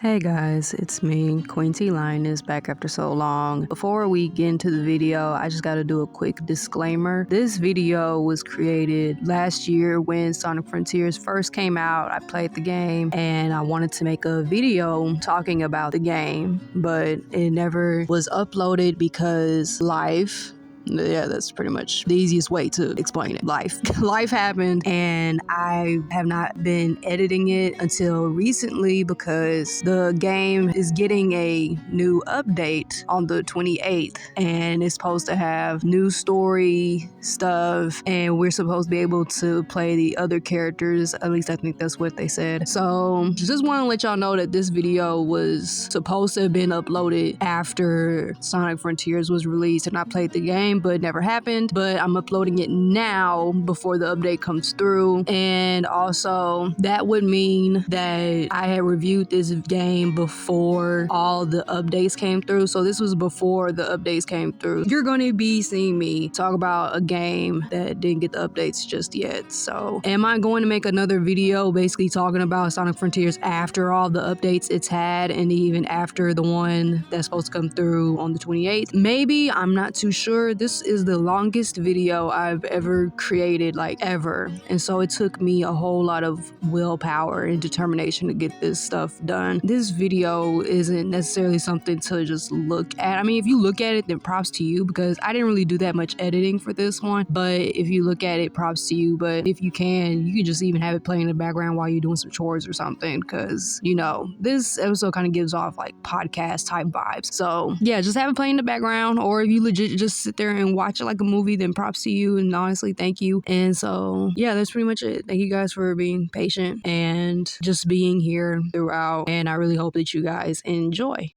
Hey guys, it's me, Queen T Lioness, back after so long. Before we get into the video, I just gotta do a quick disclaimer. This video was created last year when Sonic Frontiers first came out. I played the game and I wanted to make a video talking about the game, but it never was uploaded because life. Yeah, that's pretty much the easiest way to explain it. Life happened, and I have not been editing it until recently because the game is getting a new update on the 28th, and it's supposed to have new story stuff, and we're supposed to be able to play the other characters. At least I think that's what they said. So just want to let y'all know that this video was supposed to have been uploaded after Sonic Frontiers was released and I played the game, but it never happened. But I'm uploading it now before the update comes through, and also that would mean that I had reviewed this game before all the updates came through. So this was before the updates came through. You're going to be seeing me talk about a game that didn't get the updates just yet. So am I going to make another video basically talking about Sonic Frontiers after all the updates it's had, and even after the one that's supposed to come through on the 28th? Maybe, I'm not too sure. This is the longest video I've ever created, like ever. And so it took me a whole lot of willpower and determination to get this stuff done. This video isn't necessarily something to just look at. I mean, if you look at it, then props to you, because I didn't really do that much editing for this one. But if you look at it, props to you. But if you can just even have it playing in the background while you're doing some chores or something, because, you know, this episode kind of gives off like podcast type vibes. So yeah, just have it playing in the background, or if you legit just sit there and watch it like a movie, then props to you, and honestly, thank you. And so yeah, that's pretty much it. Thank you guys for being patient and just being here throughout, and I really hope that you guys enjoy.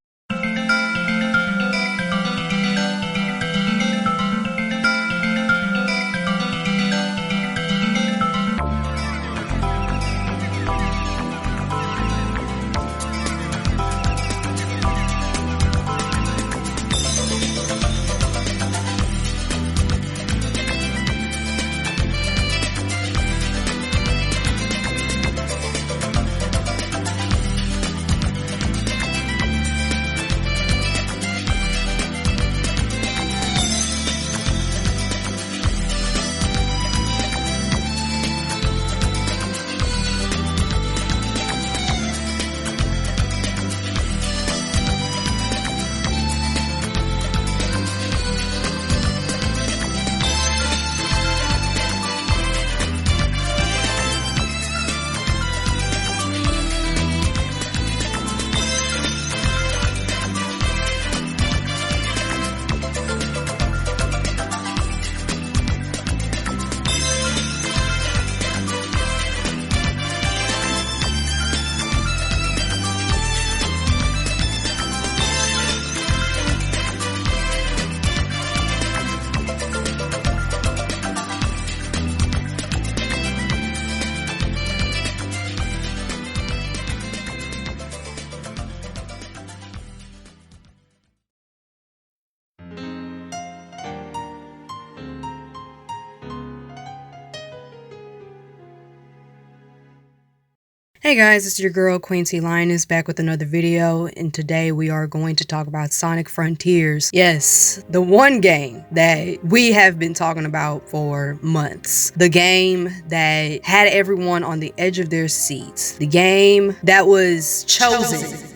Hey guys, it's your girl Queen T Lioness back with another video, and today we are going to talk about Sonic Frontiers. Yes, the one game that we have been talking about for months. The game that had everyone on the edge of their seats. The game that was chosen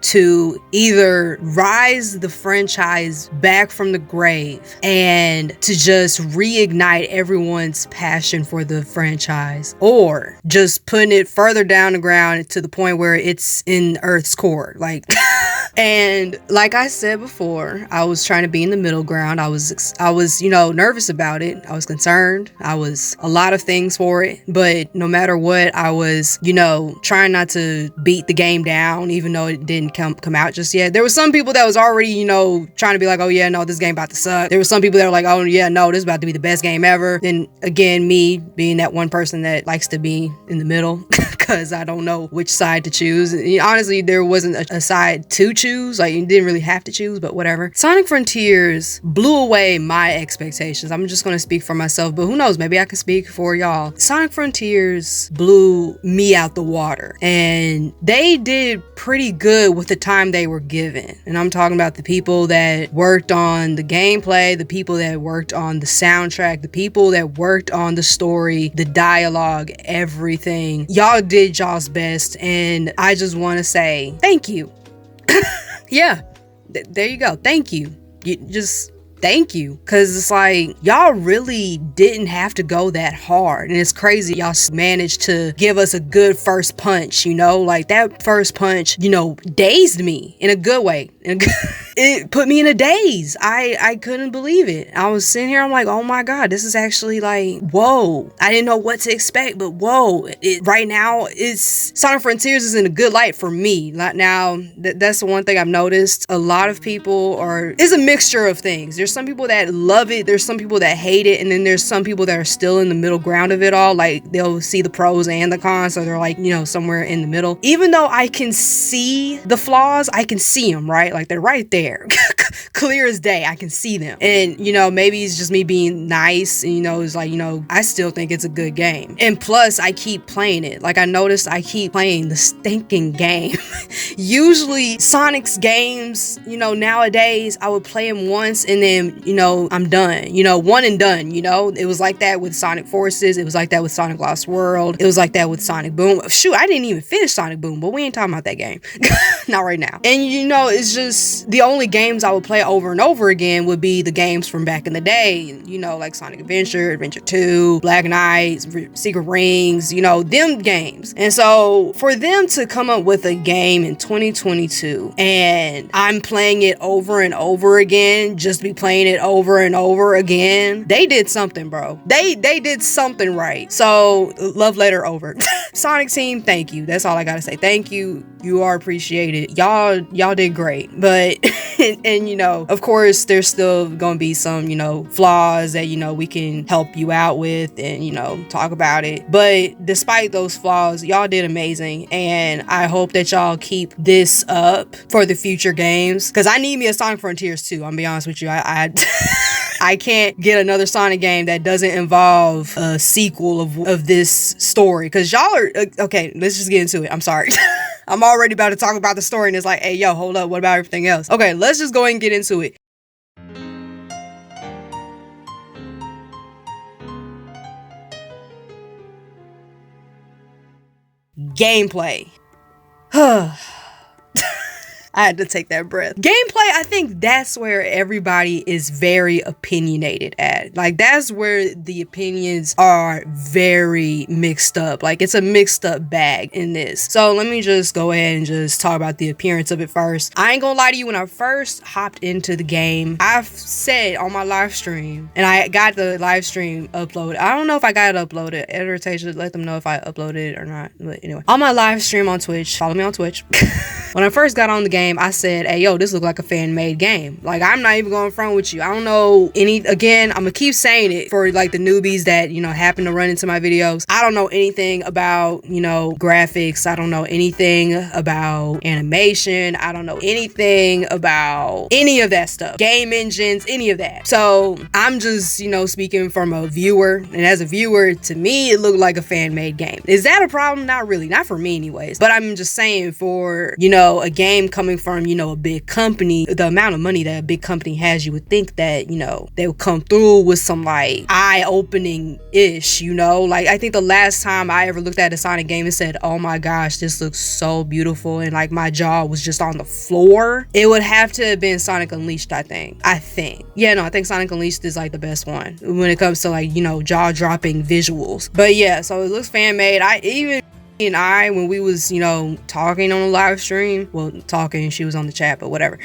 to either rise the franchise back from the grave and to just reignite everyone's passion for the franchise, or just putting it further down the ground to the point where it's in Earth's core. Like, and like I said before, I was trying to be in the middle ground. I was, you know, nervous about it. I was concerned. I was a lot of things for it, but no matter what, I was, you know, trying not to beat the game down, even though it didn't come out just yet. There were some people that was already, you know, trying to be like, oh yeah, no, this game about to suck. There were some people that were like, oh yeah, no, this is about to be the best game ever. Then again, me being that one person that likes to be in the middle, because I don't know which side to choose. And honestly, there wasn't a side to choose. Like, you didn't really have to choose, but whatever. Sonic Frontiers blew away my expectations. I'm just gonna speak for myself, but who knows? Maybe I can speak for y'all. Sonic Frontiers blew me out the water, and they did pretty good with the time they were given. And I'm talking about the people that worked on the gameplay, the people that worked on the soundtrack, the people that worked on the story, the dialogue, everything. Y'all did y'all's best, and I just want to say thank you. Yeah, there you go. Thank you. Thank you, because it's like y'all really didn't have to go that hard, and it's crazy y'all managed to give us a good first punch, you know, like that first punch, you know, dazed me in a good way. It put me in a daze. I couldn't believe it. I was sitting here, I'm like, oh my god, this is actually like, whoa. I didn't know what to expect, but whoa, right now Sonic Frontiers is in a good light for me. Now that's the one thing I've noticed. A lot of people it's a mixture of things. There's some people that love it, there's some people that hate it, and then there's some people that are still in the middle ground of it all. Like, they'll see the pros and the cons, so they're like, you know, somewhere in the middle. Even though I can see the flaws, I can see them, right? Like, they're right there. Clear as day, I can see them. And, you know, maybe it's just me being nice, and, you know, it's like, you know, I still think it's a good game. And plus, I keep playing it. Like, I noticed I keep playing the stinking game. Usually Sonic's games, you know, nowadays I would play them once and then, you know, I'm done, you know, one and done. You know, it was like that with Sonic Forces, it was like that with Sonic Lost World, it was like that with Sonic Boom. Shoot, I didn't even finish Sonic Boom, but we ain't talking about that game. Not right now. And, you know, it's just the only games I would play over and over again would be the games from back in the day, you know, like Sonic Adventure, Adventure 2, Black Knight, Secret Rings, you know, them games. And so for them to come up with a game in 2022 and I'm playing it over and over again, just be playing it over and over again, they did something, bro. They did something right. So love letter over. Sonic team, thank you. That's all I gotta say. Thank you. You are appreciated. Y'all did great. But and you know, of course, there's still gonna be some, you know, flaws that, you know, we can help you out with and, you know, talk about it. But despite those flaws, y'all did amazing, and I hope that y'all keep this up for the future games, because I need me a Sonic Frontiers too. I'm gonna be honest with you. I can't get another Sonic game that doesn't involve a sequel of this story, because y'all are okay. Let's just get into it. I'm sorry. I'm already about to talk about the story, and it's like, hey, yo, hold up. What about everything else? Okay, let's just go ahead and get into it. Gameplay. I had to take that breath. Gameplay, I think that's where everybody is very opinionated at. Like, that's where the opinions are very mixed up. Like, it's a mixed up bag in this. So let me just go ahead and just talk about the appearance of it first. I ain't gonna lie to you, when I first hopped into the game, I've said on my live stream, and I got the live stream uploaded. I don't know if I got it uploaded. Editor should let them know if I uploaded it or not. But anyway, on my live stream on Twitch, follow me on Twitch. When I first got on the game, I said, hey, yo, this look like a fan-made game. Like, I'm not even going front with you. I don't know again, I'm gonna keep saying it for like the newbies that, you know, happen to run into my videos. I don't know anything about, you know, graphics. I don't know anything about animation. I don't know anything about any of that stuff. Game engines, any of that. So I'm just, you know, speaking from a viewer. And as a viewer, to me, it looked like a fan-made game. Is that a problem? Not really. Not for me anyways. But I'm just saying, for, you know, a game coming from, you know, a big company, the amount of money that a big company has, you would think that, you know, they would come through with some like eye-opening ish, you know. Like, I think the last time I ever looked at a Sonic game and said, oh my gosh, this looks so beautiful, and like my jaw was just on the floor, it would have to have been Sonic Unleashed. I think yeah, no, I think Sonic Unleashed is like the best one when it comes to, like, you know, jaw-dropping visuals. But yeah, so it looks fan-made. When we was, you know, talking on a live stream, well, talking, she was on the chat, but whatever.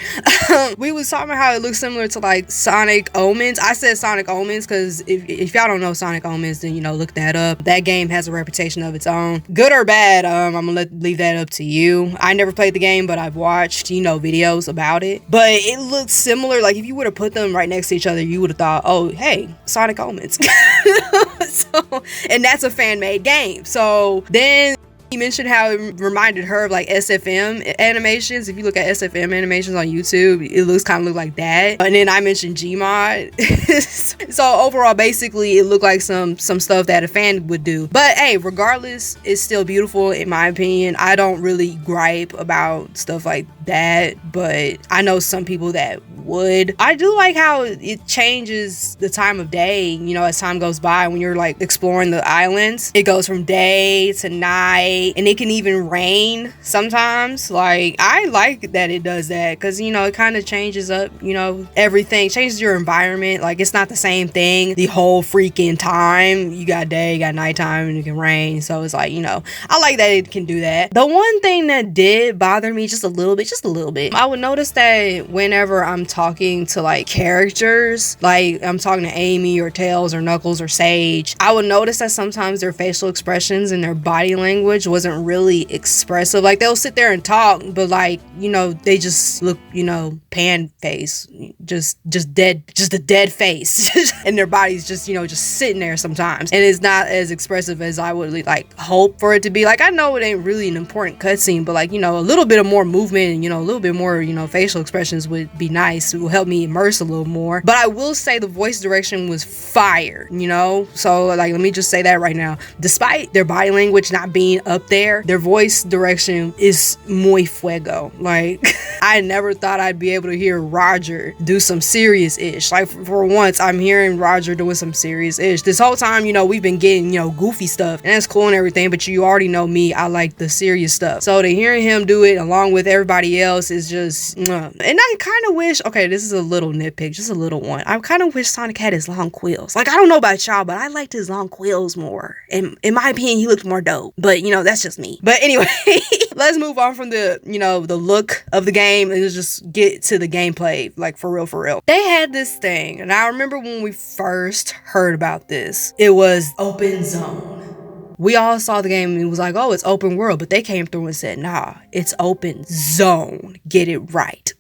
We was talking about how it looks similar to like Sonic Omens. I said Sonic Omens because if y'all don't know Sonic Omens, then, you know, look that up. That game has a reputation of its own, good or bad. I'm gonna leave that up to you. I never played the game, but I've watched, you know, videos about it. But it looks similar. Like, if you would have put them right next to each other, you would have thought, oh, hey, Sonic Omens. And that's a fan-made game. So then He mentioned how it reminded her of like SFM animations. If you look at SFM animations on YouTube, it looks kind of look like that. And then I mentioned Gmod. So overall, basically, it looked like some stuff that a fan would do. But hey, regardless, it's still beautiful in my opinion. I don't really gripe about stuff like that, but I know some people that would. I do like how it changes the time of day, you know, as time goes by. When you're like exploring the islands, it goes from day to night, and it can even rain sometimes. Like, I like that it does that, because, you know, it kind of changes up, you know, everything changes your environment. Like, it's not the same thing the whole freaking time. You got day, you got nighttime, and it can rain. So it's like, you know, I like that it can do that. The one thing that did bother me just a little bit, I would notice that whenever I'm talking to like characters, like I'm talking to Amy or Tails or Knuckles or Sage, I would notice that sometimes their facial expressions and their body language wasn't really expressive. Like, they'll sit there and talk, but like, you know, they just look, you know, pan face, just a dead face. And their body's just, you know, just sitting there sometimes, and it's not as expressive as I would like hope for it to be. Like, I know it ain't really an important cutscene, but like, you know, a little bit of more movement and, you know, a little bit more, you know, facial expressions would be nice. It will help me immerse a little more. But I will say the voice direction was fire, you know. So like, let me just say that right now, despite their body language not being up there, their voice direction is muy fuego. Like, I never thought I'd be able to hear Roger do some serious ish. Like, for once, I'm hearing Roger doing some serious ish. This whole time, you know, we've been getting, you know, goofy stuff, and that's cool and everything, but you already know me, I like the serious stuff. So to hearing him do it along with everybody else is just and I kind of wish, okay, this is a little nitpick, just a little one, I kind of wish Sonic had his long quills. Like, I don't know about y'all, but I liked his long quills more. In my opinion, he looked more dope, but you know, that's just me. But anyway, let's move on from the, you know, the look of the game and just get to the gameplay. Like, for real, they had this thing, and I remember when we first heard about this, it was open zone. We all saw the game and it was like, oh, it's open world, but they came through and said, nah, it's open zone. Get it right.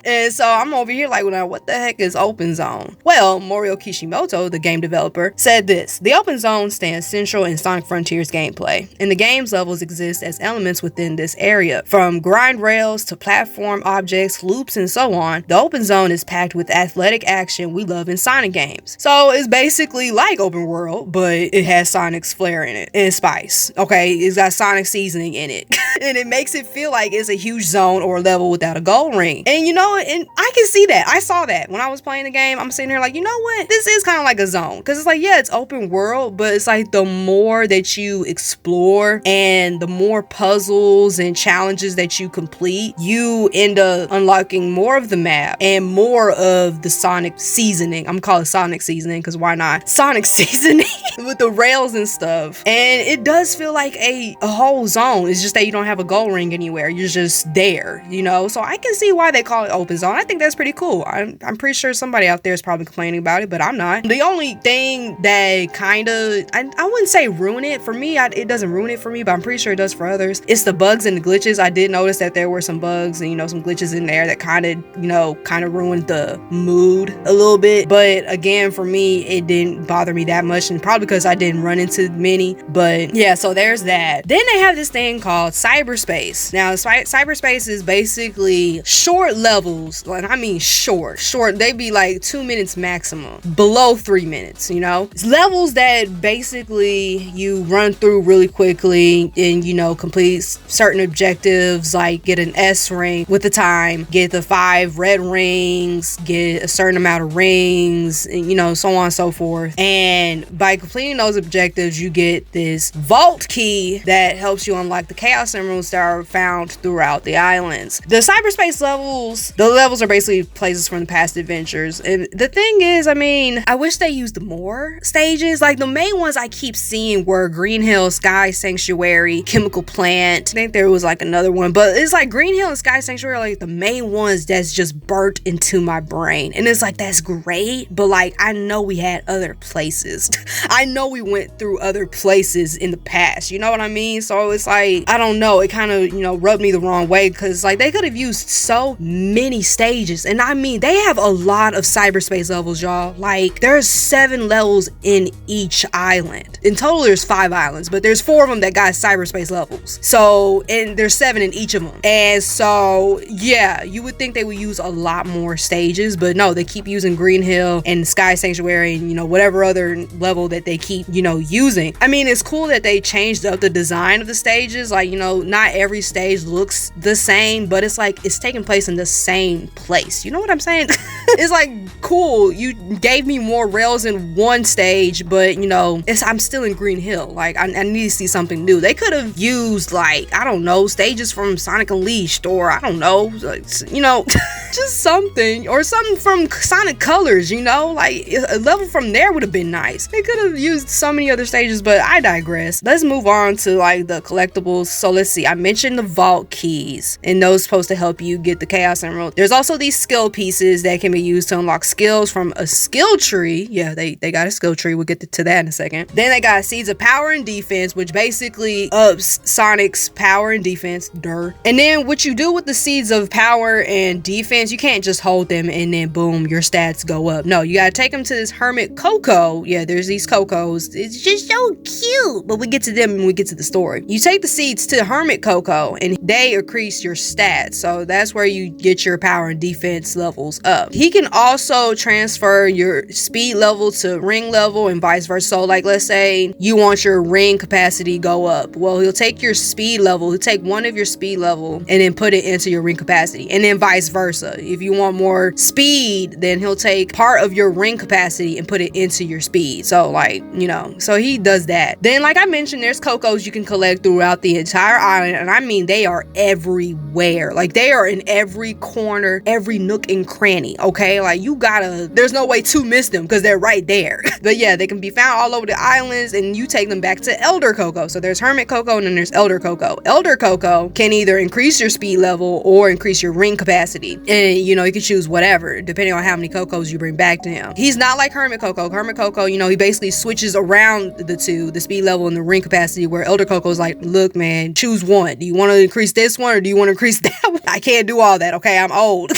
And so I'm over here like, well, what the heck is open zone? Well, Morio Kishimoto, the game developer, said this: the open zone stands central in Sonic Frontiers gameplay, and the game's levels exist as elements within this area. From grind rails to platform objects, loops, and so on, the open zone is packed with athletic action we love in Sonic games. So it's basically like open world, but it has Sonic's flair in it. And spice. Okay, it's got Sonic seasoning in it. And it makes it feel like it's a huge zone or level without a gold ring. And you know, and I can see that. I saw that when I was playing the game. I'm sitting here like, you know what? This is kind of like a zone. Because it's like, yeah, it's open world, but it's like the more that you explore and the more puzzles and challenges that you complete, you end up unlocking more of the map and more of the Sonic seasoning. I'm calling it Sonic seasoning because why not? Sonic seasoning with the rails and stuff. And it does feel like a whole zone. It's just that you don't have a gold ring anywhere. You're just there, you know? So I can see why they call it open zone. I think that's pretty cool. I'm pretty sure somebody out there is probably complaining about it, but I'm not. The only thing that kind of, I wouldn't say ruin it. For me, it doesn't ruin it for me, but I'm pretty sure it does for others. It's the bugs and the glitches. I did notice that there were some bugs and, you know, some glitches in there that kind of ruined the mood a little bit. But again, for me, it didn't bother me that much, and probably because I didn't run into many. But yeah, so there's that. Then they have this thing called cyberspace. Now, cyberspace is basically short levels, and I mean short. They be like 2 minutes maximum, below 3 minutes, you know? It's levels that basically you run through really quickly and, you know, complete certain objectives, like get an S ring with the time, get the 5 red rings, get a certain amount of rings, and, you know, so on and so forth. And by completing those objectives, you get this vault key that helps you unlock the Chaos Emeralds that are found throughout the islands. The cyberspace levels, the levels are basically places from the past adventures. And the thing is, I mean, I wish they used more stages. Like, the main ones I keep seeing were Green Hill, Sky Sanctuary, Chemical Plant. I think there was like another one, but it's like Green Hill and Sky Sanctuary are like the main ones that's just burnt into my brain. And it's like, that's great, but like, I know we had other places. I know we went through other places in the past, you know what I mean? So it's like, I don't know, it kind of, you know, rubbed me the wrong way, because like they could have used so many stages, and I mean they have a lot of cyberspace levels, y'all. Like there's 7 levels in each island. In total there's 5 islands, but there's 4 of them that got cyberspace levels. So, and there's 7 in each of them. And so yeah, you would think they would use a lot more stages, but no, they keep using Green Hill and Sky Sanctuary and, you know, whatever other level that they keep, you know, using. I mean, it's cool that they changed up the design of the stages. Like, you know, not every stage looks the same, but it's like it's taking place in the same place. You know what I'm saying? It's like, cool, you gave me more rails in one stage, but you know, I'm still in Green Hill. Like, I need to see something new. They could have used, like, I don't know, stages from Sonic Unleashed, or I don't know, like, you know, just something, or something from Sonic Colors, you know, like a level from there would have been nice. They could have used so many other stages, but I digress. Let's move on to like the collectibles. So let's see, I mentioned the vault keys, and those supposed to help you get the Chaos Emerald. There's also these skill pieces that can be used to unlock skills from a skill tree. Yeah, they got a skill tree. We'll get to that in a second. Then they got seeds of power and defense, which basically ups Sonic's power and defense. And then what you do with the seeds of power and defense, you can't just hold them and then boom, your stats go up. No, you gotta take them to this hermit Coco. Yeah, there's these Cocos. It's just so cute, but we get to them when we get to the story. You take the seeds to hermit Coco and they increase your stats, so that's where you get your power and defense levels up. He can also transfer your speed level to ring level and vice versa. So like, let's say you want your ring capacity go up, well, he'll take your speed level, he'll take one of your speed level and then put it into your ring capacity, and then vice versa. If you want more speed, then he'll take part of your ring capacity and put it into your speed. So like, you know, so he does that. Then like I mentioned, there's Cocos you can collect throughout the entire island, and I mean they are everywhere. Like they are in every corner, every nook and cranny. Okay, like you gotta, there's no way to miss them because they're right there. But yeah, they can be found all over the islands, and you take them back to Elder Coco. So there's Hermit Coco and then there's Elder Coco. Elder Coco can either increase your speed level or increase your ring capacity, and you know, you can choose whatever depending on how many Cocos you bring back to him. He's not like Hermit Coco. Hermit Coco, you know, he basically switches around the two, the speed level and the ring capacity, where Elder Coco is like, look man, choose one. Do you want to increase this one or do you want to increase that one? I can't do all that, okay, I'm old.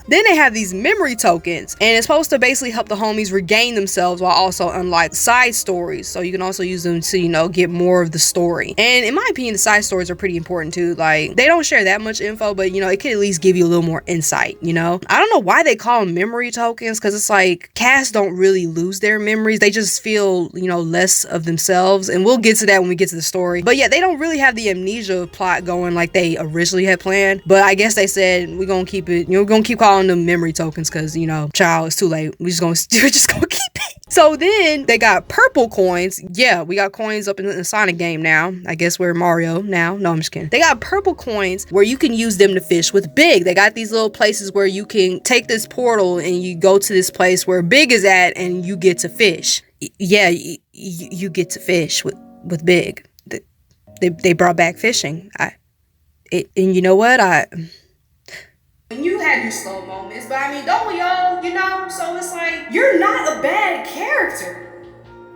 Then they have these memory tokens, and it's supposed to basically help the homies regain themselves while also unlock side stories. So you can also use them to, you know, get more of the story. And in my opinion, the side stories are pretty important too. Like they don't share that much info, but you know, it could at least give you a little more insight, you know? I don't know why they call them memory tokens, because it's like cast don't really lose their memories. They just feel, you know, less of themselves, and we'll get to that when we get to the story. But yeah, they don't really have the amnesia plot going like they originally had planned, but I guess they said we're gonna keep it, you know, we're gonna keep calling them memory tokens because, you know, child, it's too late. We're just gonna keep it. So then they got purple coins. Yeah, we got coins up in the Sonic game now. I guess we're Mario now. No, I'm just kidding. They got purple coins where you can use them to fish with Big. They got these little places where you can take this portal and you go to this place where Big is at and you get to fish. Yeah, you get to fish with Big. They brought back fishing. And you know what? And you had your slow moments, but I mean, don't we all, you know? So it's like, you're not a bad character.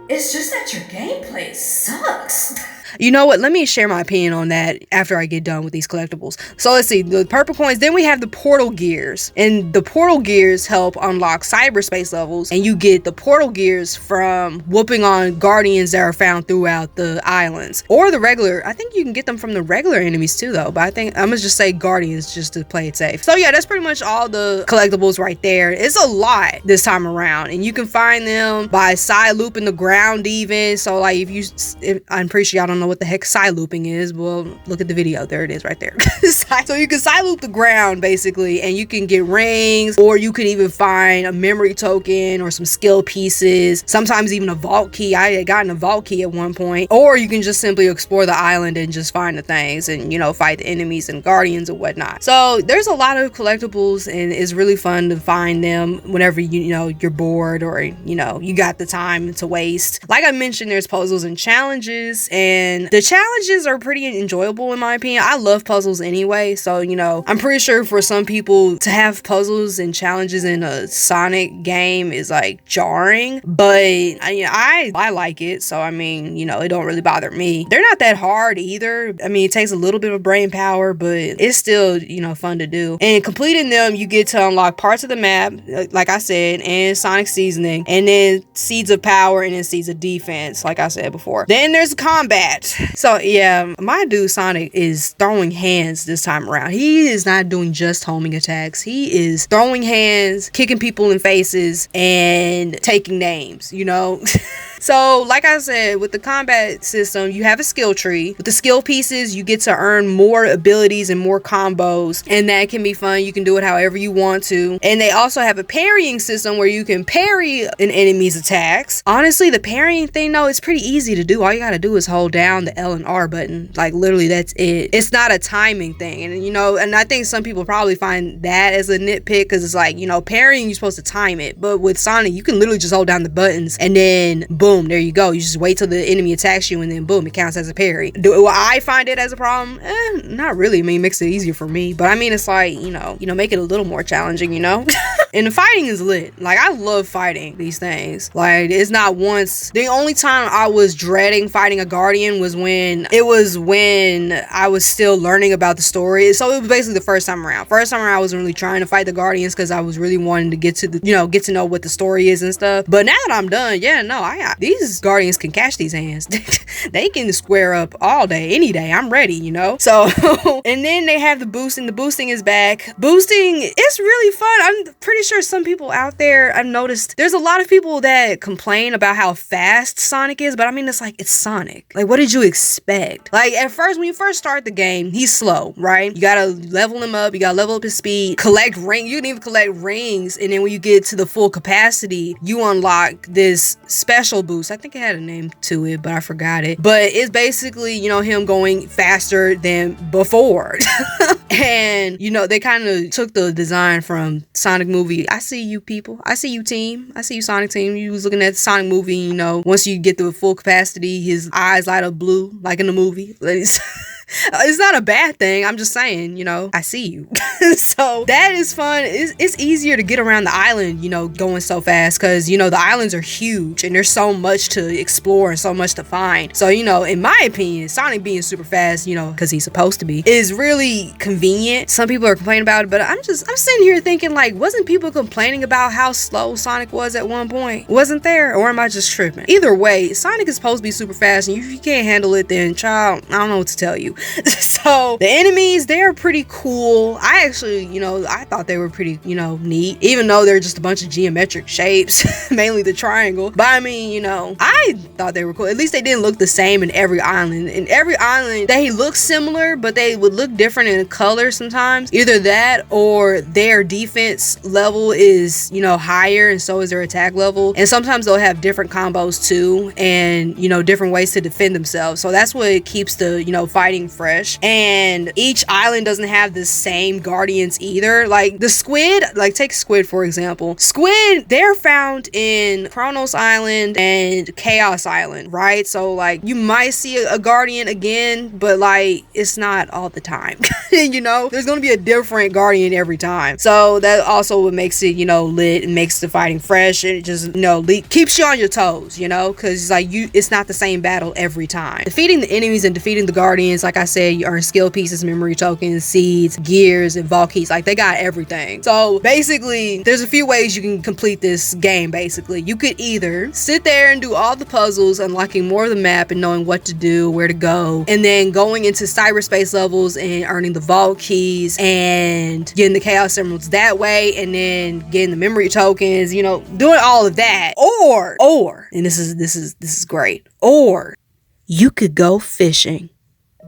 It's just that your gameplay sucks. You know what? Let me share my opinion on that after I get done with these collectibles. So let's see, the purple coins. Then we have the portal gears, and the portal gears help unlock cyberspace levels, and you get the portal gears from whooping on guardians that are found throughout the islands, or the regular. I think you can get them from the regular enemies too, though. But I think I'm gonna just say guardians just to play it safe. So yeah, that's pretty much all the collectibles right there. It's a lot this time around, and you can find them by side looping the ground even. So like, if I'm pretty sure y'all don't know what the heck side looping is, well, look at the video, there it is right there. So you can side loop the ground basically, and you can get rings, or you could even find a memory token or some skill pieces, sometimes even a vault key. I had gotten a vault key at one point. Or you can just simply explore the island and just find the things and, you know, fight the enemies and guardians and whatnot. So there's a lot of collectibles, and it's really fun to find them whenever you know you're bored, or you know you got the time to waste. Like I mentioned, there's puzzles and challenges, and and the challenges are pretty enjoyable in my opinion. I love puzzles anyway, so you know, I'm pretty sure for some people to have puzzles and challenges in a Sonic game is like jarring, but I like it, so I mean, you know, it don't really bother me. They're not that hard either. I mean, it takes a little bit of brain power, but it's still, you know, fun to do. And completing them, you get to unlock parts of the map, like I said, and Sonic seasoning, and then seeds of power, and then seeds of defense, like I said before. Then there's combat. So yeah, my dude Sonic is throwing hands this time around. He is not doing just homing attacks. He is throwing hands, kicking people in faces, and taking names, you know. So, like I said, with the combat system, you have a skill tree. With the skill pieces, you get to earn more abilities and more combos, and that can be fun. You can do it however you want to. And they also have a parrying system where you can parry an enemy's attacks. Honestly, the parrying thing, though, it's pretty easy to do. All you gotta do is hold down the L and R button. Like, literally, that's it. It's not a timing thing. And, you know, and I think some people probably find that as a nitpick, because it's like, you know, parrying, you're supposed to time it. But with Sonic, you can literally just hold down the buttons, and then boom, there you go. You just wait till the enemy attacks you, and then boom, it counts as a parry. Do I find it as a problem? Not really. I mean, it makes it easier for me, but I mean, it's like, you know, make it a little more challenging, you know. And the fighting is lit. Like, I love fighting these things. Like, it's not once. The only time I was dreading fighting a Guardian was when I was still learning about the story. So it was basically the first time around. First time around, I wasn't really trying to fight the Guardians because I was really wanting to get to know what the story is and stuff. But now that I'm done, yeah, no, these Guardians can catch these hands. They can square up all day, any day. I'm ready, you know? So, and then they have the boosting. The boosting is back. Boosting, it's really fun. I'm pretty sure some people out there, I've noticed, there's a lot of people that complain about how fast Sonic is, but I mean, it's like, it's Sonic. Like, what did you expect? Like, at first, when you first start the game, he's slow, right? You gotta level him up. You gotta level up his speed, collect rings. You can even collect rings, and then when you get to the full capacity, you unlock this special boost. I think it had a name to it, but I forgot it. But it's basically, you know, him going faster than before. And, you know, they kind of took the design from Sonic movie. I see you people. I see you team. I see you Sonic team. You was looking at the Sonic movie, you know, once you get to full capacity, his eyes light up blue, like in the movie. It's not a bad thing. I'm just saying, you know, I see you. So that is fun. It's easier to get around the island, you know, going so fast, because, you know, the islands are huge and there's so much to explore and so much to find. So, you know, in my opinion, Sonic being super fast, you know, because he's supposed to be, is really convenient. Some people are complaining about it, but I'm sitting here thinking, like, wasn't people complaining about how slow Sonic was at one point? Wasn't there? Or am I just tripping? Either way, Sonic is supposed to be super fast, and if you can't handle it, then child, I don't know what to tell you. So the enemies, they're pretty cool. I actually, you know, I thought they were pretty, you know, neat, even though they're just a bunch of geometric shapes, mainly the triangle. But I mean, you know, I thought they were cool. At least they didn't look the same in every island. In every island, they look similar, but they would look different in color sometimes. Either that or their defense level is, you know, higher, and so is their attack level. And sometimes they'll have different combos too, and, you know, different ways to defend themselves. So that's what keeps the, you know, fighting fresh. And each island doesn't have the same guardians either. Like the squid, like take squid for example. Squid, they're found in KRONOS Island and Chaos Island, right? So like you might see a guardian again, but like it's not all the time. You know, there's gonna be a different guardian every time. So that also what makes it, you know, lit and makes the fighting fresh, and it just, you know, keeps you on your toes, you know, because like it's not the same battle every time. Defeating the enemies and defeating the guardians, like I said, you earn skill pieces, memory tokens, seeds, gears, and vault keys. Like they got everything. So basically, there's a few ways you can complete this game. Basically, you could either sit there and do all the puzzles, unlocking more of the map and knowing what to do, where to go, and then going into cyberspace levels and earning the vault keys and getting the chaos emeralds that way, and then getting the memory tokens, you know, doing all of that. Or and this is great, or you could go fishing.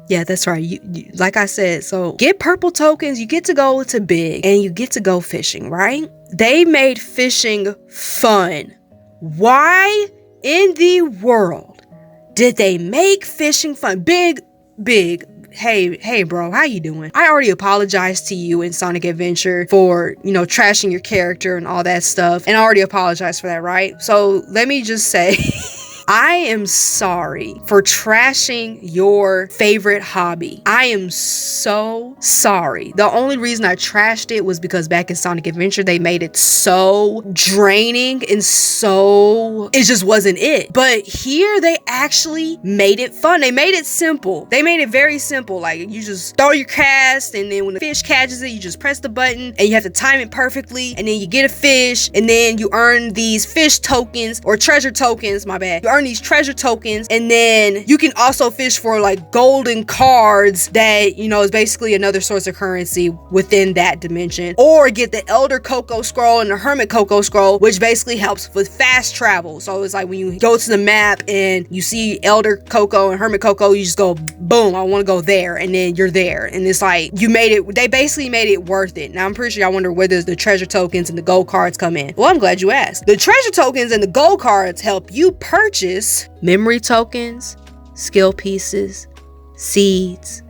Yeah, that's right. You, like I said, so get purple tokens, you get to go to big, and you get to go fishing, right? They made fishing fun. Why in the world did they make fishing fun? Big. Hey bro, how you doing? I already apologized to you in Sonic Adventure for, you know, trashing your character and all that stuff, and I already apologized for that, right? So let me just say I am sorry for trashing your favorite hobby. I am so sorry. The only reason I trashed it was because back in Sonic Adventure, they made it so draining and so, it just wasn't it. But here they actually made it fun. They made it simple. They made it very simple. Like, you just throw your cast, and then when the fish catches it, you just press the button, and you have to time it perfectly, and then you get a fish, and then you earn these fish tokens, or treasure tokens, my bad. You earn these treasure tokens, and then you can also fish for like golden cards that, you know, is basically another source of currency within that dimension, or get the Elder Cocoa Scroll and the Hermit Cocoa Scroll, which basically helps with fast travel. So it's like when you go to the map and you see Elder Cocoa and Hermit Cocoa, you just go boom, I want to go there, and then you're there, and it's like you made it. They basically made it worth it. Now I'm pretty sure I wonder where the treasure tokens and the gold cards come in. Well, I'm glad you asked. The treasure tokens and the gold cards help you purchase memory tokens, skill pieces, seeds,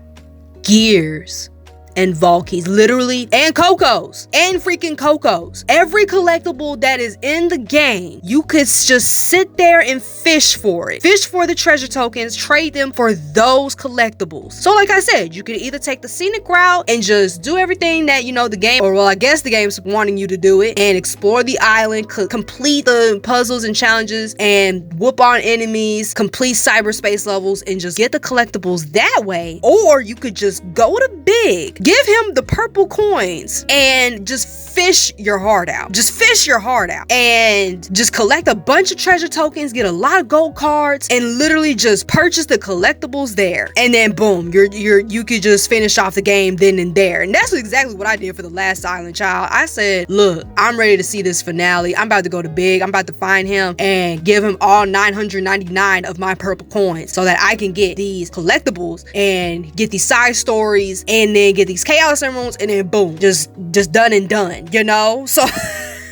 gears, and vault keys, literally, and cocos, and freaking cocos. Every collectible that is in the game, you could just sit there and fish for it. Fish for the treasure tokens, trade them for those collectibles. So like I said, you could either take the scenic route and just do everything that, you know, the game, or well, I guess the game's wanting you to do it, and explore the island, complete the puzzles and challenges, and whoop on enemies, complete cyberspace levels, and just get the collectibles that way. Or you could just go to big, give him the purple coins, and just fish your heart out. Just fish your heart out and just collect a bunch of treasure tokens, get a lot of gold cards, and literally just purchase the collectibles there. And then boom, you could just finish off the game then and there. And that's exactly what I did for the last island, child. I said, look, I'm ready to see this finale. I'm about to go to big. I'm about to find him and give him all 999 of my purple coins so that I can get these collectibles and get these side stories and then get these chaos emeralds, and then boom, just done and done, you know? So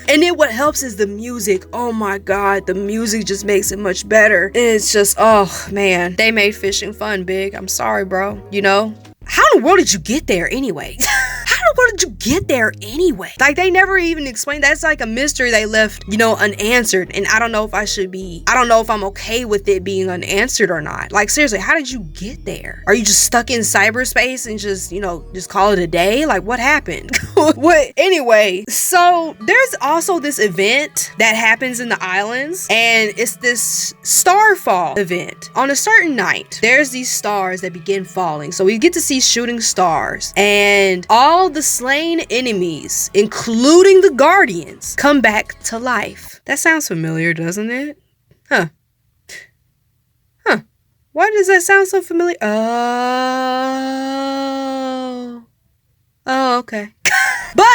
and then what helps is the music. Oh my god, the music just makes it much better. And it's just, oh man, they made fishing fun, Big. I'm sorry, bro. You know, how in the world did you get there anyway? How did you get there anyway? Like, they never even explained. That's like a mystery they left, you know, unanswered. And I don't know if I'm okay with it being unanswered or not. Like, seriously, how did you get there? Are you just stuck in cyberspace and just, you know, just call it a day? Like, what happened? What? Anyway, so there's also this event that happens in the islands, and it's this starfall event. On a certain night, there's these stars that begin falling. So we get to see shooting stars, and all the slain enemies, including the guardians, come back to life. That sounds familiar, doesn't it? Huh. Why does that sound so familiar? Oh, okay. But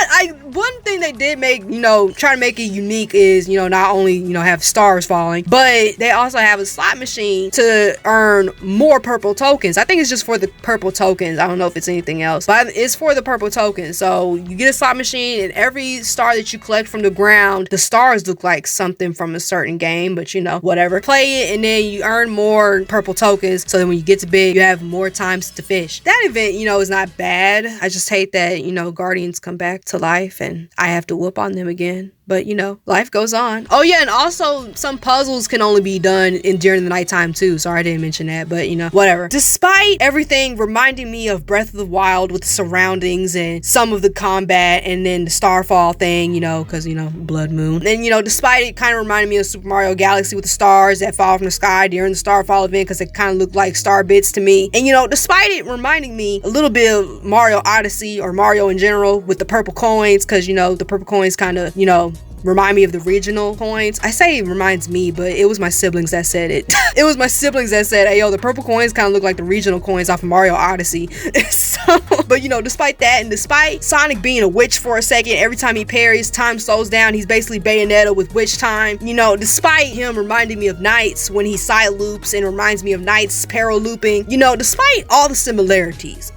one thing they did make, you know, try to make it unique is, you know, not only, you know, have stars falling, but they also have a slot machine to earn more purple tokens. I think it's just for the purple tokens. I don't know if it's anything else, but it's for the purple tokens. So you get a slot machine, and every star that you collect from the ground, the stars look like something from a certain game, but you know, whatever. Play it, and then you earn more purple tokens. So then when you get to big, you have more times to fish. That event, you know, is not bad. I just hate that, you know, guardians come back to life and I have to whoop on them again. But you know, life goes on. Oh yeah, and also some puzzles can only be done during the nighttime too. Sorry I didn't mention that, but you know, whatever. Despite everything reminding me of Breath of the Wild with the surroundings and some of the combat, and then the starfall thing, you know, because you know, blood moon. And you know, despite it kind of reminding me of Super Mario Galaxy with the stars that fall from the sky during the starfall event, because it kind of looked like star bits to me. And you know, despite it reminding me a little bit of Mario Odyssey or Mario in general with the purple coins, because you know, the purple coins kind of, you know, remind me of the regional coins. I say it reminds me, but it was my siblings that said it. It was my siblings that said, hey yo, the purple coins kind of look like the regional coins off of Mario Odyssey. So, but you know, despite that, and despite Sonic being a witch for a second, every time he parries, time slows down. He's basically Bayonetta with witch time. You know, despite him reminding me of Knights when he side loops and reminds me of Knights parallel looping, you know, despite all the similarities.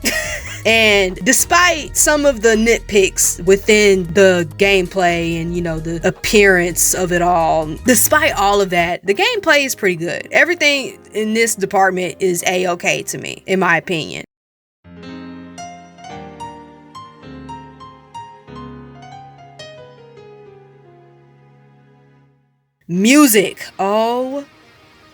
And despite some of the nitpicks within the gameplay and, you know, the appearance of it all, despite all of that, the gameplay is pretty good. Everything in this department is a-okay to me, in my opinion. Music. Oh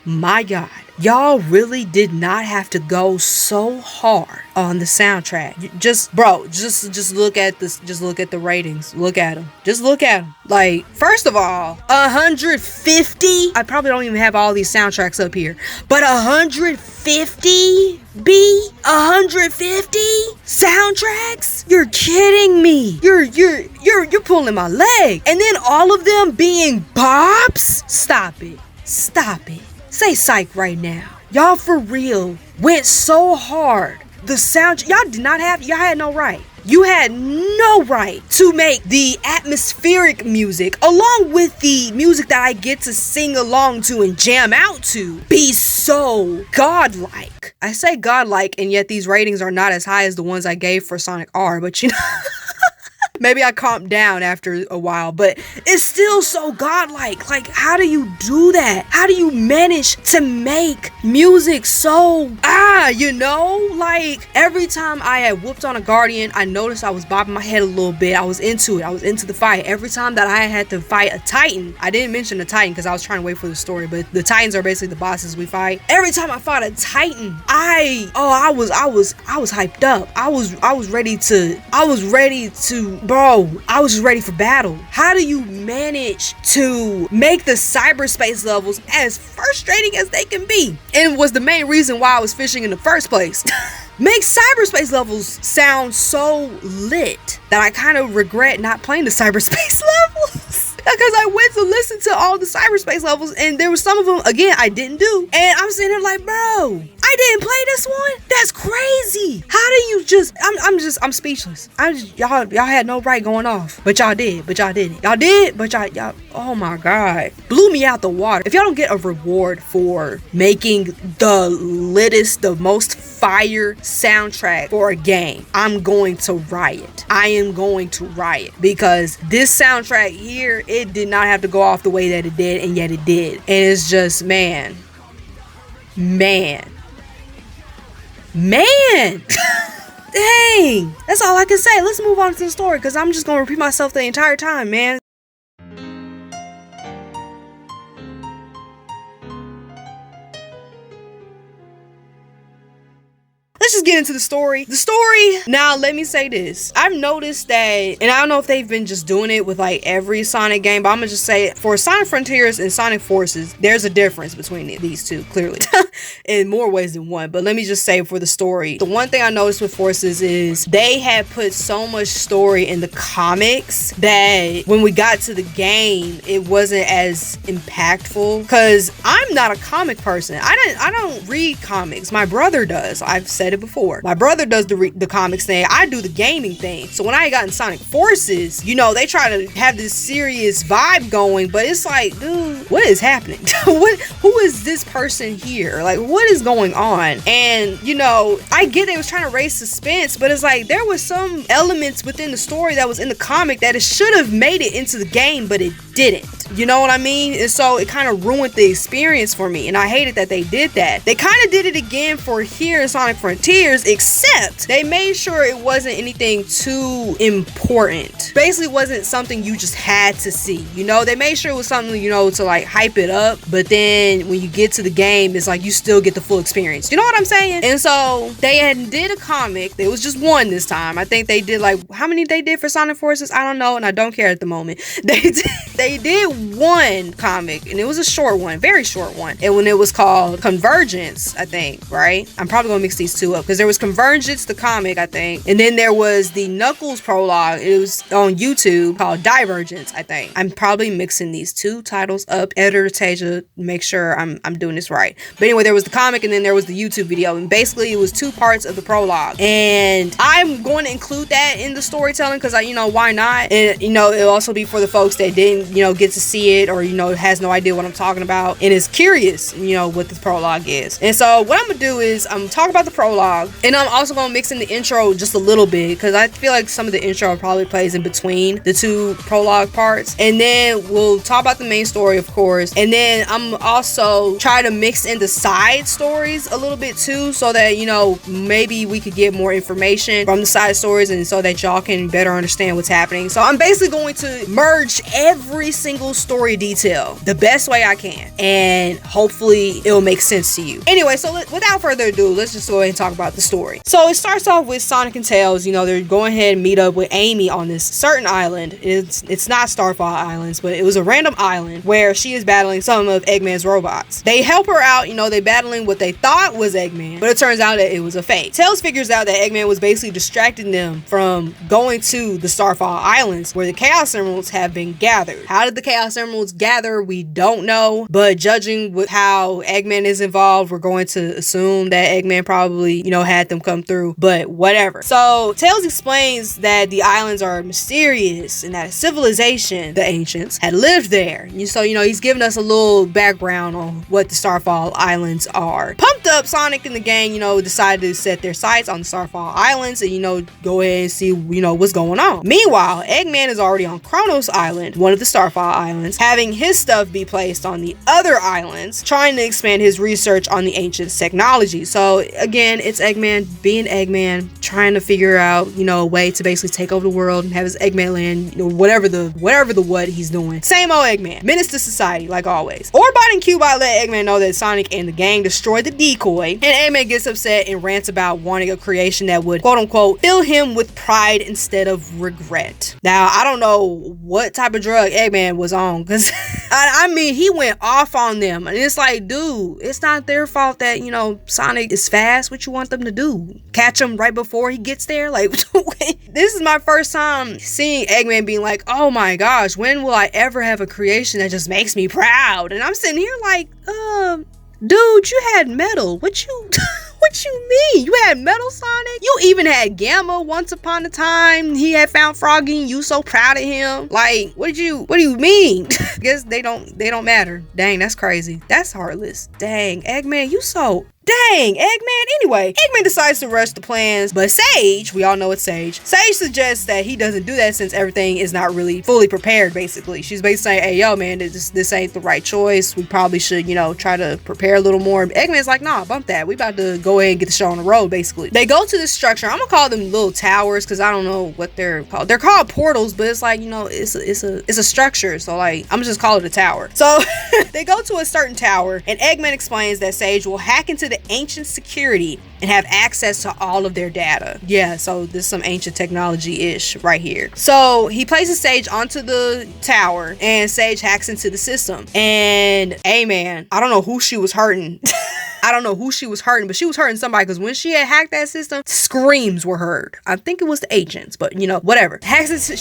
my God. Y'all really did not have to go so hard on the soundtrack. Just look at this. Just look at the ratings. Look at them. Just look at them. Like, first of all, 150. I probably don't even have all these soundtracks up here, but 150. 150 soundtracks? You're kidding me. You're pulling my leg. And then all of them being bops? Stop it. Say psych right now. Y'all for real went so hard. The sound, y'all had no right. You had no right to make the atmospheric music, along with the music that I get to sing along to and jam out to, be so godlike. I say godlike, and yet these ratings are not as high as the ones I gave for Sonic R, but you know... Maybe I calmed down after a while, but it's still so godlike. Like, how do you do that? How do you manage to make music so, like, every time I had whooped on a Guardian, I noticed I was bobbing my head a little bit. I was into it. I was into the fight. Every time that I had to fight a Titan, I didn't mention the Titan because I was trying to wait for the story, but the Titans are basically the bosses we fight. Every time I fought a Titan, I was hyped up. I was ready to, bro, I was just ready for battle. How do you manage to make the cyberspace levels as frustrating as they can be? And was the main reason why I was fishing in the first place. Make cyberspace levels sound so lit that I kind of regret not playing the cyberspace levels. Because I went to listen to all the cyberspace levels, and there was some of them, again, I didn't do. And I'm sitting there like, bro, I didn't play this one? That's crazy. How do you just, I'm speechless. Y'all had no right going off. But y'all did, but y'all didn't. Y'all did, but y'all, oh my God. Blew me out the water. If y'all don't get a reward for making the littest, the most fire soundtrack for a game, I'm going to riot. I am going to riot. Because this soundtrack here, it did not have to go off the way that it did, and yet it did. And it's just, man. Dang. That's all I can say. Let's move on to the story, because I'm just going to repeat myself the entire time, man. Let's just get into the story. Now, let me say this. I've noticed that, and I don't know if they've been just doing it with like every Sonic game, but I'm gonna just say for Sonic Frontiers and Sonic Forces, there's a difference between these two, clearly. In more ways than one. But let me just say for the story, the one thing I noticed with Forces is they had put so much story in the comics that when we got to the game, it wasn't as impactful. Because I'm not a comic person. I don't read comics. My brother does. I've said it before. My brother does the comics thing. I do the gaming thing. So when I got in Sonic Forces, you know, they try to have this serious vibe going, but it's like, dude, what is happening? Who is this person here? Like, what is going on? And, you know, I get they was trying to raise suspense, but it's like there was some elements within the story that was in the comic that it should have made it into the game, but it didn't. You know what I mean? And so it kind of ruined the experience for me, and I hated that they did that. They kind of did it again for here in Sonic Frontiers, except they made sure it wasn't anything too important. Basically wasn't something you just had to see. You know, they made sure it was something, you know, to like hype it up, but then when you get to the game, it's like you still get the full experience. You know what I'm saying? And so they did a comic. There was just one this time. I think they did like, how many they did for Sonic Forces? I don't know, and I don't care at the moment. They did one comic, and it was a short one, very short one. And when it was called Convergence, I think, right? I'm probably gonna mix these two up because there was Convergence, the comic, I think, and then there was the Knuckles prologue. It was on YouTube called Divergence, I think. I'm probably mixing these two titles up. Editor Tasia, make sure I'm doing this right. But anyway, there was the comic, and then there was the YouTube video, and basically it was two parts of the prologue. And I'm going to include that in the storytelling because you know, why not? And you know, it'll also be for the folks that didn't, you know, get to see it, or you know, has no idea what I'm talking about and is curious, you know, what the prologue is. And so what I'm gonna do is I'm talk about the prologue, and I'm also gonna mix in the intro just a little bit because I feel like some of the intro probably plays in between the two prologue parts. And then we'll talk about the main story, of course. And then I'm also trying to mix in the side stories a little bit too, so that, you know, maybe we could get more information from the side stories and so that y'all can better understand what's happening. So I'm basically going to merge every single story detail the best way I can, and hopefully it'll make sense to you. Anyway, so without further ado, let's just go ahead and talk about the story. So it starts off with Sonic and Tails. You know, they're going ahead and meet up with Amy on this certain island. It's not Starfall Islands, but it was a random island where she is battling some of Eggman's robots. They help her out, you know, they battling what they thought was Eggman, but it turns out that it was a fake. Tails figures out that Eggman was basically distracting them from going to the Starfall Islands where the Chaos Emeralds have been gathered. How did the Chaos Emeralds gather? We don't know, but judging with how Eggman is involved, we're going to assume that Eggman probably, you know, had them come through, but whatever. So Tails explains that the islands are mysterious and that a civilization, the ancients, had lived there. So, you know, he's giving us a little background on what the Starfall Islands are. Pumped up, Sonic and the gang, you know, decided to set their sights on the Starfall Islands and, you know, go ahead and see, you know, what's going on. Meanwhile, Eggman is already on KRONOS Island, one of the Starfall Islands, having his stuff be placed on the other islands, trying to expand his research on the ancients' technology. So again, it's Eggman being Eggman, trying to figure out, you know, a way to basically take over the world and have his Eggman land, you know, whatever the what he's doing. Same old Eggman, menace to society like always. Orbot and Cubot let Eggman know that Sonic and the gang destroyed the decoy, and Eggman gets upset and rants about wanting a creation that would, quote unquote, fill him with pride instead of regret. Now, I don't know what type of drug Eggman was on, because I mean, he went off on them, and it's like, dude, it's not their fault that, you know, Sonic is fast. What you want them to do? Catch him right before he gets there? Like, this is my first time seeing Eggman being like, oh my gosh, when will I ever have a creation that just makes me proud? And I'm sitting here like, dude, you had metal. What you what you mean? You had metal, Sonic? You even had Gamma once upon a time. He had found Froggy and you so proud of him. Like, what do you mean? Guess they don't matter. Dang, that's crazy. That's heartless. Dang, Eggman, you so... Dang, Eggman. Anyway, Eggman decides to rush the plans, but Sage, we all know it's Sage suggests that he doesn't do that since everything is not really fully prepared, basically. She's basically saying, hey, yo, man, this ain't the right choice. We probably should, you know, try to prepare a little more. Eggman's like, nah, bump that. We about to go ahead and get the show on the road, basically. They go to this structure. I'm gonna call them little towers because I don't know what they're called. They're called portals, but it's like, you know, it's a structure. So, like, I'm gonna just call it a tower. So, they go to a certain tower, and Eggman explains that Sage will hack into the ancient security and have access to all of their data. Yeah, so this is some ancient technology-ish right here. So he places Sage onto the tower and Sage hacks into the system. And hey man, I don't know who she was hurting. I don't know who she was hurting, but she was hurting somebody because when she had hacked that system, screams were heard. I think it was the agents, but you know, whatever. She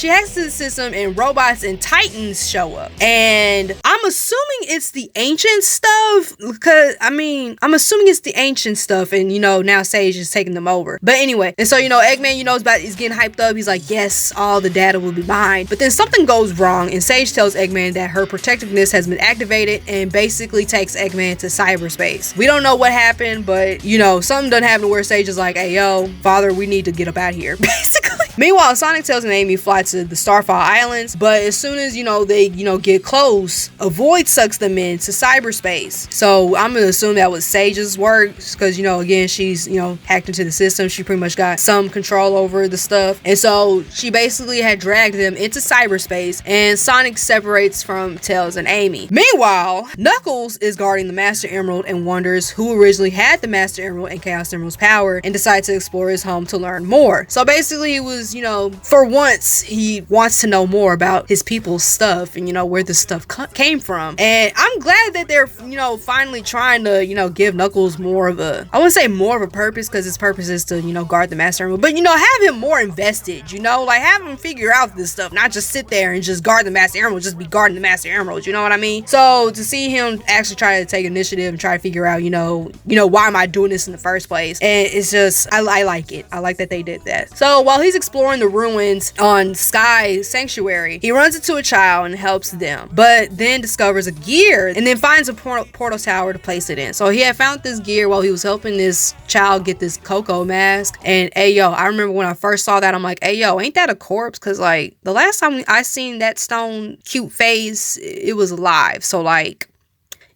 hacks into the system and robots and titans show up. And I'm assuming it's the ancient stuff because, I mean, I'm assuming it's the ancient stuff and, you know, now Sage is taking them over. But anyway, and so, you know, Eggman, you know, he's getting hyped up. He's like, yes, all the data will be mine. But then something goes wrong and Sage tells Eggman that her protectiveness has been activated and basically takes Eggman to cyberspace. We don't know what happened, but you know, something doesn't happen where Sage is like, hey yo, father, we need to get up out of here, basically. Meanwhile, Sonic, Tails, and Amy fly to the Starfall Islands, but as soon as, you know, they, you know, get close, a void sucks them into cyberspace. So I'm gonna assume that was Sage's work, because, you know, again, she's, you know, hacked into the system. She pretty much got some control over the stuff. And so she basically had dragged them into cyberspace, and Sonic separates from Tails and Amy. Meanwhile, Knuckles is guarding the Master Emerald and wonders who originally had the Master Emerald and Chaos Emerald's power, and decides to explore his home to learn more. So basically, he was, you know, for once, he wants to know more about his people's stuff and, you know, where this stuff came from. And I'm glad that they're, you know, finally trying to, you know, give Knuckles more of a, I wouldn't say more of a purpose, because his purpose is to, you know, guard the Master Emerald, but, you know, have him more invested, you know, like have him figure out this stuff, not just sit there and just guard the Master Emerald, just be guarding the Master Emerald, you know what I mean? So to see him actually try to take initiative and try to figure out, you know, why am I doing this in the first place? And it's just, I like it. I like that they did that. So while he's exploring the ruins on Sky Sanctuary, he runs into a child and helps them, but then discovers a gear and then finds a portal tower to place it in. So he had found this gear while he was helping this child get this Coco mask. And hey yo, I remember when I first saw that, I'm like, hey yo, ain't that a corpse? Because like the last time I seen that stone cute face, it was alive. So like,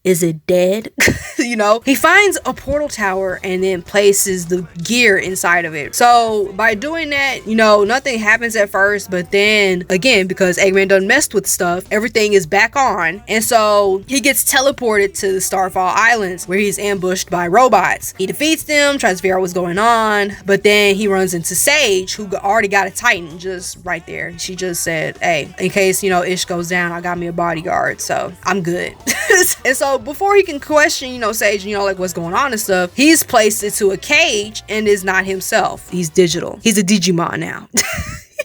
is it dead? You know, he finds a portal tower and then places the gear inside of it. So by doing that, you know, nothing happens at first, but then again, because Eggman done messed with stuff, everything is back on. And so he gets teleported to the Starfall Islands where he's ambushed by robots. He defeats them, tries to figure out what's going on, but then he runs into Sage, who already got a Titan just right there. She just said, hey, in case, you know, Ish goes down, I got me a bodyguard, so I'm good. And so before he can question, you know, Sage, you know, like what's going on and stuff, he's placed into a cage and is not himself. He's digital. He's a Digimon now.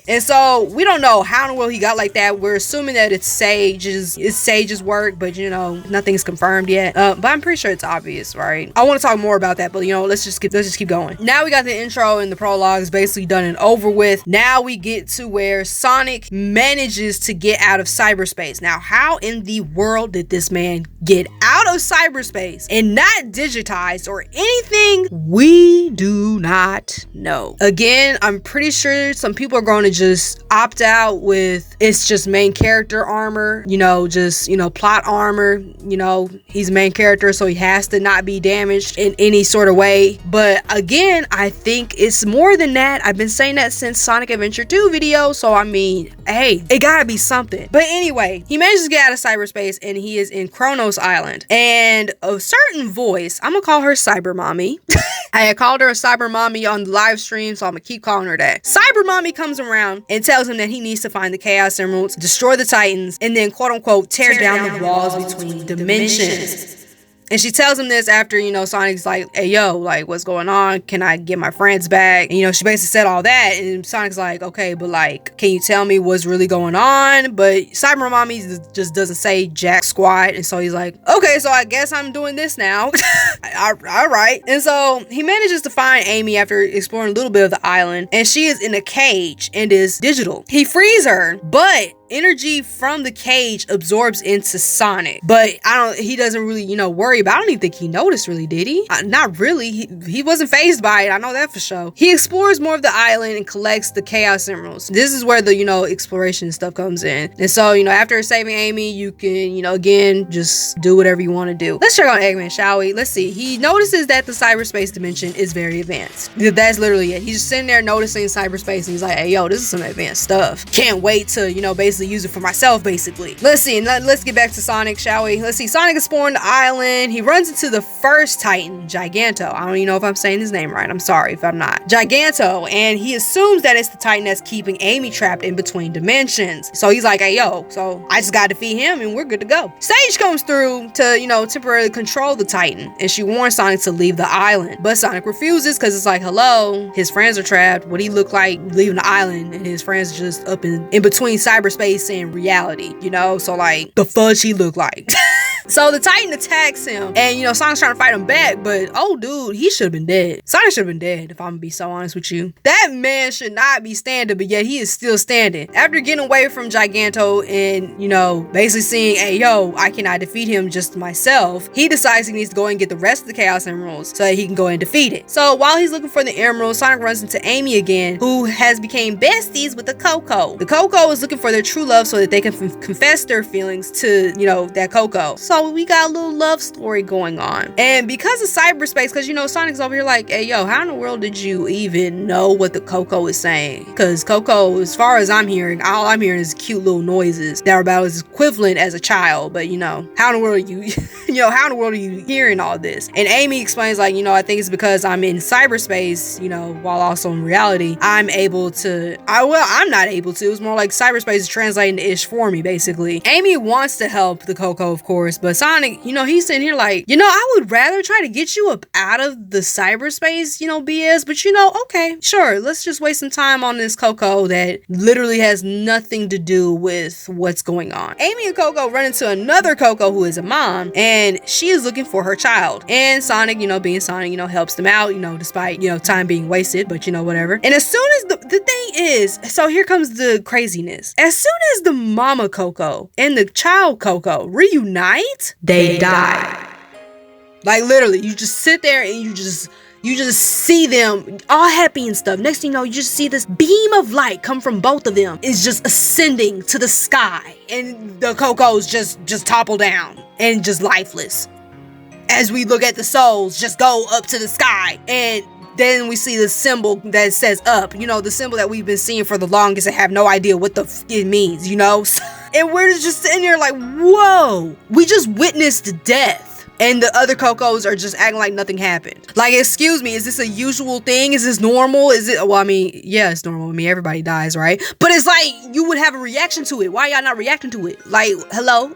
And so we don't know how in the world he got like that. We're assuming that it's Sage's work, but you know, nothing's confirmed yet. But I'm pretty sure it's obvious, right? I want to talk more about that, but you know, let's just keep going. Now we got the intro and the prologue is basically done and over with. Now we get to where Sonic manages to get out of cyberspace. Now, how in the world did this man get out of cyberspace and not digitized or anything? We do not know. Again, I'm pretty sure some people are going to just opt out with it's just main character armor, you know, just, you know, plot armor, you know, he's main character, so he has to not be damaged in any sort of way. But again, I think it's more than that. I've been saying that since Sonic Adventure 2 video, so I mean, hey, it gotta be something. But anyway, he manages to get out of cyberspace and he is in KRONOS Island, and a certain voice, I'm gonna call her Cyber Mommy. I had called her a Cyber Mommy on the live stream, so I'm gonna keep calling her that. Cyber Mommy comes around and tells him that he needs to find the Chaos Emeralds, destroy the Titans, and then quote unquote tear down the walls between dimensions. And she tells him this after, you know, Sonic's like, hey, yo, like, what's going on? Can I get my friends back? And, you know, she basically said all that. And Sonic's like, okay, but, like, can you tell me what's really going on? But Cyber Mommy just doesn't say jack squat. And so he's like, okay, so I guess I'm doing this now. All right. And so he manages to find Amy after exploring a little bit of the island. And she is in a cage and is digital. He frees her, but energy from the cage absorbs into Sonic, but he doesn't really, you know, worry about it. I don't even think he noticed really, did he? Not really. He wasn't fazed by it. I know that for sure. He explores more of the island and collects the Chaos Emeralds. This is where the, you know, exploration stuff comes in. And so, you know, after saving Amy, you can, you know, again, just do whatever you want to do. Let's check on Eggman, shall we? Let's see. He notices that the cyberspace dimension is very advanced. That's literally it. He's just sitting there noticing cyberspace and he's like, hey, yo, this is some advanced stuff. Can't wait to, you know, basically use it for myself, basically. Let's see, let's get back to Sonic, shall we? Let's see, Sonic is exploring the island. He runs into the first Titan, Giganto. I don't even know if I'm saying his name right. I'm sorry if I'm not. Giganto, and he assumes that it's the Titan that's keeping Amy trapped in between dimensions. So he's like, hey, yo, so I just gotta defeat him and we're good to go. Sage comes through to, you know, temporarily control the Titan, and she warns Sonic to leave the island. But Sonic refuses because it's like, hello, his friends are trapped. What do he look like leaving the island and his friends are just up in between cyberspace and reality, you know? So like, the fudge he look like. So the Titan attacks him, and you know, Sonic's trying to fight him back, but oh dude, he should have been dead. Sonic should have been dead, if I'm gonna be so honest with you. That man should not be standing, but yet he is still standing. After getting away from Giganto and, you know, basically seeing, hey yo, I cannot defeat him just myself, he decides he needs to go and get the rest of the Chaos Emeralds so that he can go and defeat it. So while he's looking for the emeralds, Sonic runs into Amy again, who has become besties with the Coco. The Coco is looking for their true love so that they can confess their feelings to, you know, that Coco. So we got a little love story going on. And because of cyberspace, because, you know, Sonic's over here like, hey, yo, how in the world did you even know what the Coco is saying? Because Coco, as far as I'm hearing, all I'm hearing is cute little noises that are about as equivalent as a child. But, you know, how in the world are you, how in the world are you hearing all this? And Amy explains, like, you know, I think it's because I'm in cyberspace, you know, while also in reality, I'm able to, I'm not able to. It's more like cyberspace is translating to ish for me, basically. Amy wants to help the Coco, of course, but But Sonic, he's sitting here like, I would rather try to get you up out of the cyberspace, BS, but okay, sure, let's just waste some time on this Coco that literally has nothing to do with what's going on. Amy and Coco run into another Coco who is a mom, and she is looking for her child. And Sonic, being Sonic, helps them out, despite, time being wasted, but whatever. And as soon as the thing is, so here comes the craziness. As soon as the mama Coco and the child Coco reunite, they die. Like literally, you just sit there and you just see them all happy and stuff. Next thing you know, you just see this beam of light come from both of them. It's just ascending to the sky, and the Cocos just topple down and just lifeless. As we look at the souls just go up to the sky, and then we see the symbol that says up, the symbol that we've been seeing for the longest and have no idea what the f it means, And we're just sitting there like, whoa, we just witnessed death. And the other Cocos are just acting like nothing happened. Like, excuse me, is this a usual thing? Is this normal? Is it, well, I mean, yeah, it's normal. I mean, everybody dies, right? But it's like, you would have a reaction to it. Why y'all not reacting to it? Like, hello?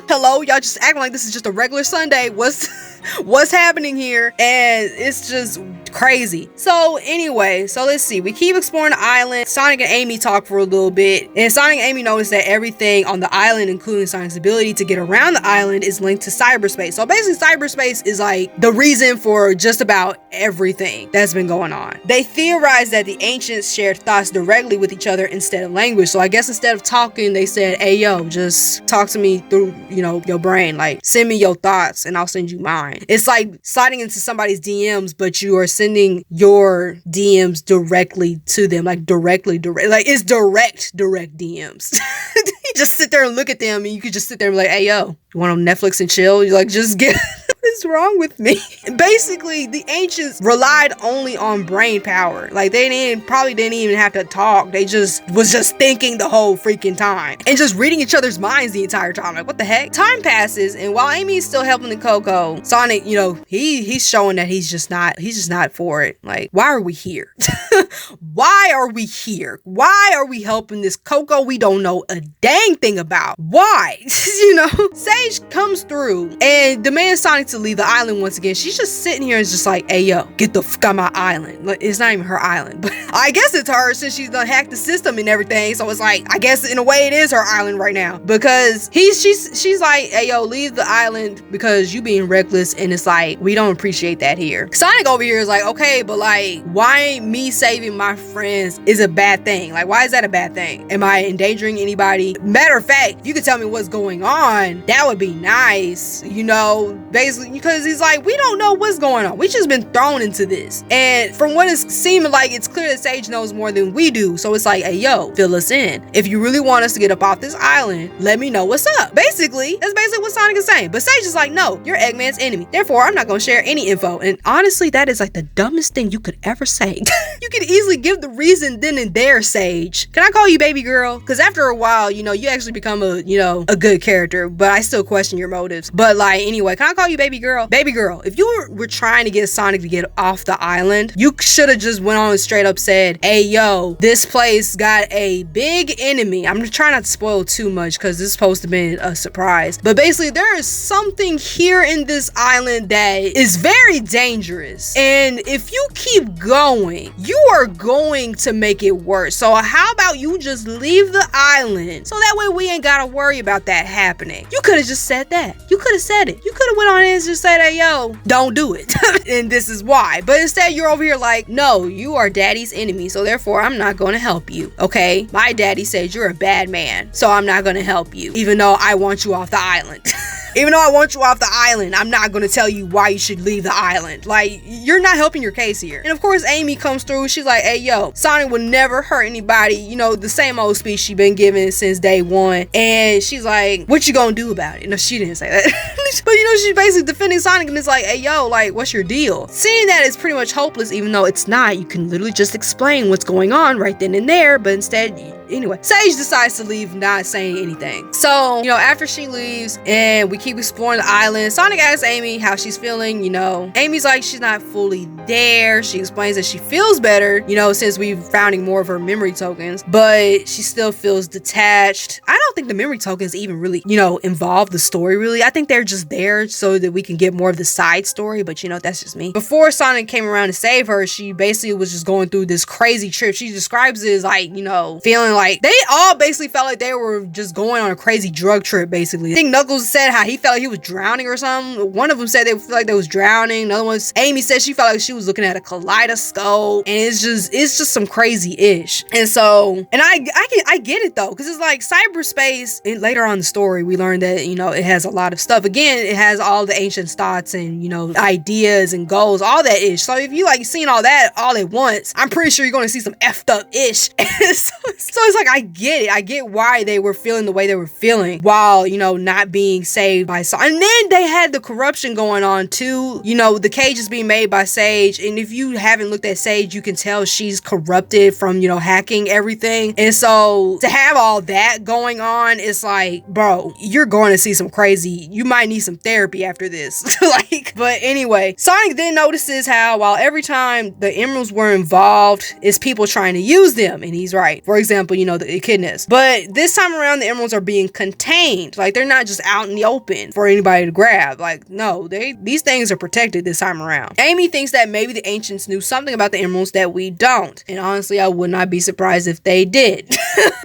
Hello? Y'all just acting like this is just a regular Sunday. What's happening here? And it's just crazy. So anyway, let's see. We keep exploring the island. Sonic and Amy talk for a little bit, and Sonic and Amy notice that everything on the island, including Sonic's ability to get around the island, is linked to cyberspace. So basically, cyberspace is like the reason for just about everything that's been going on. They theorize that the ancients shared thoughts directly with each other instead of language. So I guess instead of talking, they said, hey yo, just talk to me through, your brain. Like, send me your thoughts and I'll send you mine. It's like sliding into somebody's DMs, but you are sending your DMs directly to them, like direct, like it's direct DMs. You just sit there and look at them, and you could just sit there and be like, hey yo, you want on Netflix and chill? You like, just get what is wrong with me? Basically, the ancients relied only on brain power. Like, they probably didn't even have to talk. They was just thinking the whole freaking time and just reading each other's minds the entire time. Like, what the heck? Time passes, and while Amy's still helping the Coco, Sonic, he's showing that he's just not for it. Like, why are we here? Why are we here? Why are we helping this Coco we don't know a dang thing about? Why? Sage comes through and demands Sonic to leave the island once again. She's just sitting here and it's just like, hey yo, get the fuck out my island. Like, it's not even her island, but I guess it's her since she's done hacked the system and everything. So it's like, I guess in a way it is her island right now, because she's like, hey yo, leave the island because you being reckless, and it's like, we don't appreciate that here. Sonic over here is like, okay, but like, why me saving my friends is a bad thing? Like, why is that a bad thing? Am I endangering anybody? Matter of fact, if you could tell me what's going on, that would be nice, basically, because he's like, we don't know what's going on. We just been thrown into this. And from what it's seeming like, it's clear that Sage knows more than we do. So it's like, hey, yo, fill us in. If you really want us to get up off this island, let me know what's up. Basically, that's basically what Sonic is saying. But Sage is like, no, you're Eggman's enemy. Therefore, I'm not going to share any info. And honestly, that is like the dumbest thing you could ever say. You could easily give the reason then and there, Sage. Can I call you baby girl? Because after a while, you actually become a good character, but I still question your motives. But like, anyway, can I call you baby girl? Baby girl, if you were trying to get Sonic to get off the island, you should have just went on and straight up said, hey yo, this place got a big enemy. I'm trying not to spoil too much because this is supposed to be a surprise, but basically there is something here in this island that is very dangerous, and if you keep going, you are going to make it worse. So how about you just leave the island, so that way we ain't gotta worry about that happening. You could have just said that. You could have said it. You could have went on and just said, hey yo, don't do it. And this is why. But instead you're over here like, no, you are daddy's enemy, so therefore I'm not going to help you. Okay, my daddy says you're a bad man, so I'm not going to help you, even though I want you off the island. Even though I want you off the island, I'm not going to tell you why you should leave the island. Like, you're not helping your case here. And of course, Amy comes through. She's like, hey, yo, Sonic would never hurt anybody. The same old speech she been giving since day one. And she's like, what you gonna do about it? No, she didn't say that. But, she's basically defending Sonic, and it's like, hey, yo, like, what's your deal? Seeing that it's pretty much hopeless, even though it's not, you can literally just explain what's going on right then and there. But instead, Anyway, Sage decides to leave, not saying anything. So, you know, after she leaves and we keep exploring the island, Sonic asks Amy how she's feeling. You know, Amy's like she's not fully there. She explains that she feels better, you know, since we've founding more of her memory tokens, but she still feels detached. I don't think the memory tokens even really, you know, involve the story really. I think they're just there so that we can get more of the side story, but you know, that's just me. Before Sonic came around to save her, she basically was just going through this crazy trip. She describes it as like, you know, feeling like they all basically felt like they were just going on a crazy drug trip, basically. I think Knuckles said how he felt like he was drowning or something. One of them said they felt like they was drowning. Another one, Amy said she felt like she was looking at a kaleidoscope, and it's just some crazy-ish. And so, and I get it though, because it's like cyberspace, and later on in the story, we learned that, you know, it has a lot of stuff. Again, it has all the ancient thoughts and, you know, ideas and goals, all that ish. So if you like seen all that all at once, I'm pretty sure you're going to see some effed up ish. so it's like, I get it. I get why they were feeling the way they were feeling while, you know, not being saved by Sonic. And then they had the corruption going on too. You know, the cage is being made by Sage. And if you haven't looked at Sage, you can tell she's corrupted from, you know, hacking everything. And so to have all that going on, it's like, bro, you're going to see some crazy, you might need some therapy after this. Like, but anyway, Sonic then notices how while every time the emeralds were involved, it's people trying to use them. And he's right. For example, you know, the echidnas. But this time around, the emeralds are being contained. Like, they're not just out in the open for anybody to grab. Like, no, these things are protected this time around. Amy thinks that maybe the ancients knew something about the emeralds that we don't. And honestly, I would not be surprised if they did.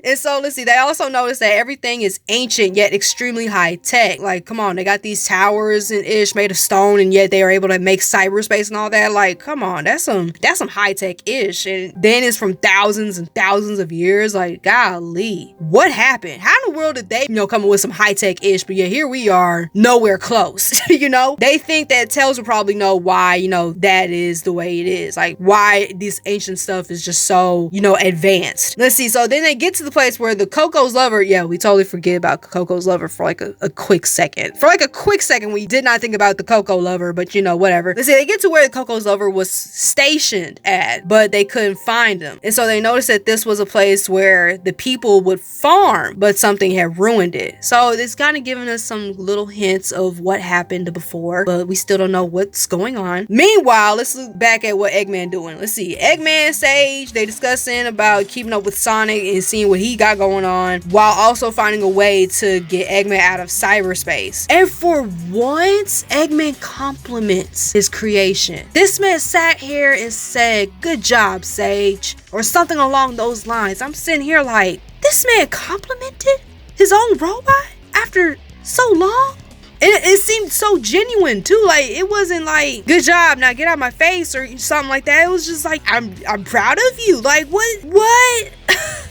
And so, let's see, they also notice that everything is ancient yet extremely high tech. Like, come on, they got these towers and ish made of stone, and yet they are able to make cyberspace and all that. Like, come on, that's some high tech ish. And then it's from thousands and thousands of years. Like, golly, what happened? How in the world did they, you know, come up with some high tech ish? But yeah, here we are, nowhere close. You know, they think that Tails will probably know why, you know, that is the way it is. Like, why this ancient stuff is just so, you know, advanced. Let's see. So then they get to the place where the Coco's lover, yeah, we totally forget about Coco's lover for like a quick second. For like a quick second, we did not think about the Coco lover, but you know, whatever. Let's see, they get to where the Coco's lover was stationed at, but they couldn't find him. And so they noticed that this was a place where the people would farm, but something had ruined it. So it's kind of giving us some little hints of what happened before, but we still don't know what's going on. Meanwhile, let's look back at what Eggman doing. Let's see, Eggman, Sage, they discussing about keeping up with Sonic and seeing what he got going on, while also finding a way to get Eggman out of cyberspace. And for once, Eggman compliments his creation. This man sat here and said, "Good job, Sage," or something along those lines. I'm sitting here like, this man complimented his own robot after so long? And it seemed so genuine too. Like, it wasn't like, "Good job, now get out of my face," or something like that. It was just like, I'm proud of you. Like, what?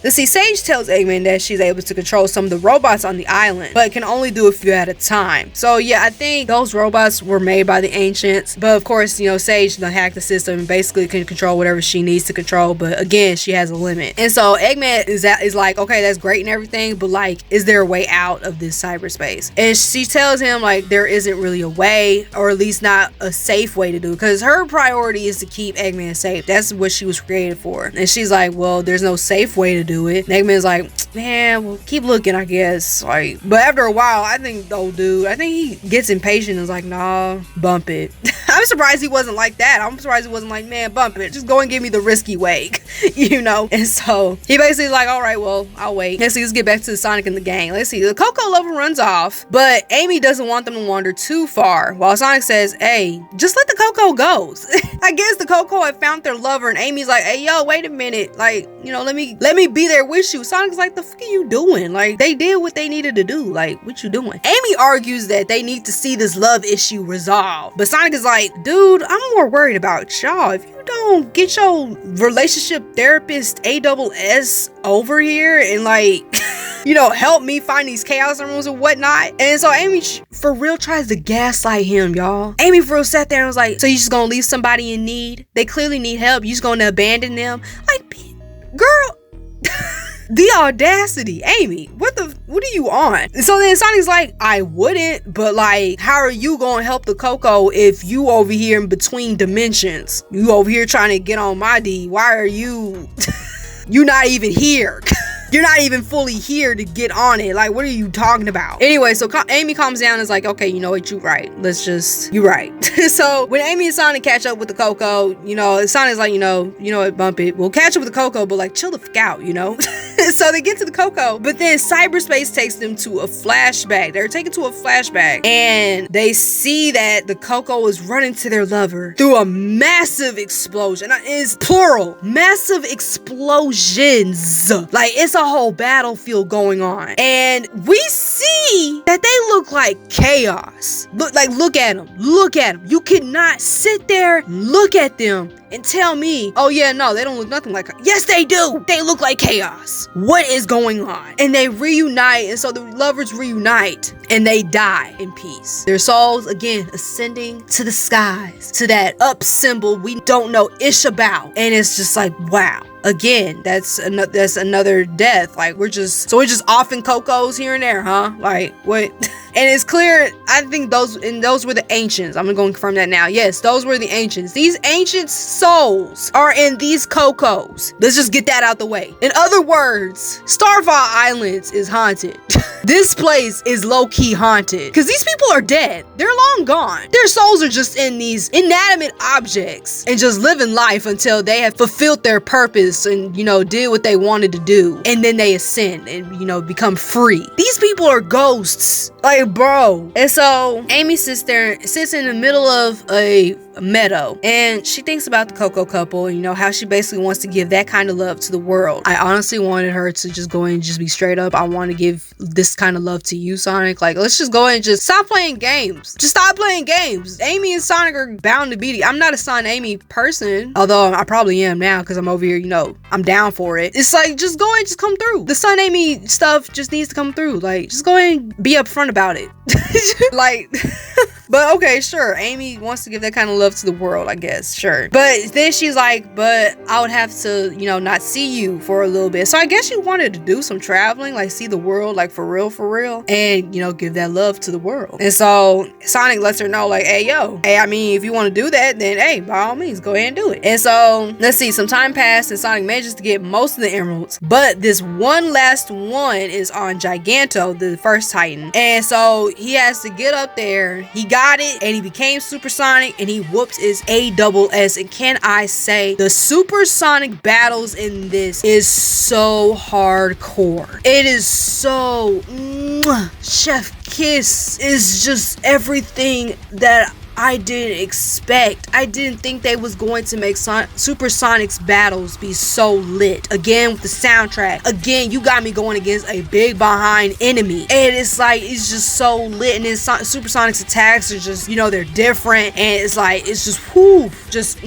Let's see, Sage tells Eggman that she's able to control some of the robots on the island, but can only do a few at a time. So yeah, I think those robots were made by the ancients, but of course, you know, Sage hacked the system and basically can control whatever she needs to control, but again, she has a limit. And so Eggman is like, okay, that's great and everything, but like, is there a way out of this cyberspace? And she tells him like there isn't really a way, or at least not a safe way to do it, because her priority is to keep Eggman safe. That's what she was created for. And she's like, well, there's no safe way to do it. And Eggman's like, man, well, keep looking, I guess. Like, but after a while, I think the old dude, I think he gets impatient and is like, nah, bump it. I'm surprised he wasn't like that. I'm surprised he wasn't like, man, bump it. Just go and give me the risky way, you know? And so he basically like, all right, well, I'll wait. Let's see, let's get back to Sonic and the gang. Let's see, the Coco lover runs off, but Amy doesn't want them to wander too far, while Sonic says, hey, just let the Coco go. I guess the Coco had found their lover, and Amy's like, hey, yo, wait a minute. Like, you know, let me be there with you. Sonic's like, the fuck are you doing? Like, they did what they needed to do. Like, what you doing? Amy argues that they need to see this love issue resolved, but Sonic is like, dude, I'm more worried about y'all. If you don't get your relationship therapist ASS over here and like you know, help me find these chaos rooms and whatnot. And so Amy for real tries to gaslight him, y'all. Amy for real sat there and was like, so you just gonna leave somebody in need? They clearly need help. You just gonna abandon them? Like, girl. The audacity, Amy, what are you on? And so then Sonic's like, I wouldn't, but like, how are you gonna help the Coco if you over here in between dimensions? You over here trying to get on my D. Why are you you not even here? You're not even fully here to get on it. Like, what are you talking about? Anyway, so Amy calms down and is like, okay, you know what, you're right. You're right. So when Amy and Sonic catch up with the Coco, you know, Sonic's like, you know what, bump it. We'll catch up with the Coco, but like, chill the fuck out, you know? So they get to the Coco, but then cyberspace takes them to a flashback. They're taken to a flashback, and they see that the Coco is running to their lover through a massive explosion. It's plural. Massive explosions. Like, it's a whole battlefield going on. And we see that they look like chaos. Look at them. Look at them. You cannot sit there, look at them, and tell me, oh yeah, no, they don't look nothing like chaos. Yes, they do. They look like chaos. What is going on? And they reunite, and so the lovers reunite, and they die in peace. Their souls, again, ascending to the skies, to that up symbol we don't know ish about. And it's just like, wow. Again, that's another death. Like, we're just off in Cocos here and there, huh? Like, what? And it's clear, I think those were the ancients. I'm gonna go and confirm that now. Yes, those were the ancients. These ancient souls are in these Cocos. Let's just get that out the way. In other words, Starfall Islands is haunted. This place is low-key haunted because these people are dead. They're long gone. Their souls are just in these inanimate objects and just living life until they have fulfilled their purpose and, you know, did what they wanted to do. And then they ascend and, you know, become free. These people are ghosts. Like, bro. And so Amy sits in the middle of a meadow, and she thinks about the Coco couple and, you know, how she basically wants to give that kind of love to the world. I honestly wanted her to just go and just be straight up, I want to give this kind of love to you, Sonic. Like, let's just go and just stop playing games. Just stop playing games. Amy and Sonic are bound to be. I'm not a Son Amy person, although I probably am now because I'm over here, you know, I'm down for it. It's like, just go and just come through. The Son Amy stuff just needs to come through. Like, just go and be upfront about it. Like, but okay, sure. Amy wants to give that kind of love to the world, I guess. Sure. But then she's like, but I would have to, you know, not see you for a little bit. So I guess she wanted to do some traveling, like see the world, like for real. And, you know, give that love to the world. And so Sonic lets her know, like, hey, I mean, if you want to do that, then hey, by all means, go ahead and do it. And so let's see, some time passed and Sonic manages to get most of the emeralds. But this one last one is on Giganto, the first Titan. And so he has to get up there. He got it and he became supersonic and he whooped his ASS. And can I say, the supersonic battles in this is so hardcore. It is so chef kiss. Is just everything that I didn't expect. I didn't think they was going to make Supersonic's battles be so lit. Again, with the soundtrack. Again, you got me going against a big behind enemy. And it's like, it's just so lit. And then Supersonic's attacks are just, you know, they're different. And it's like, it's just, whoo, just,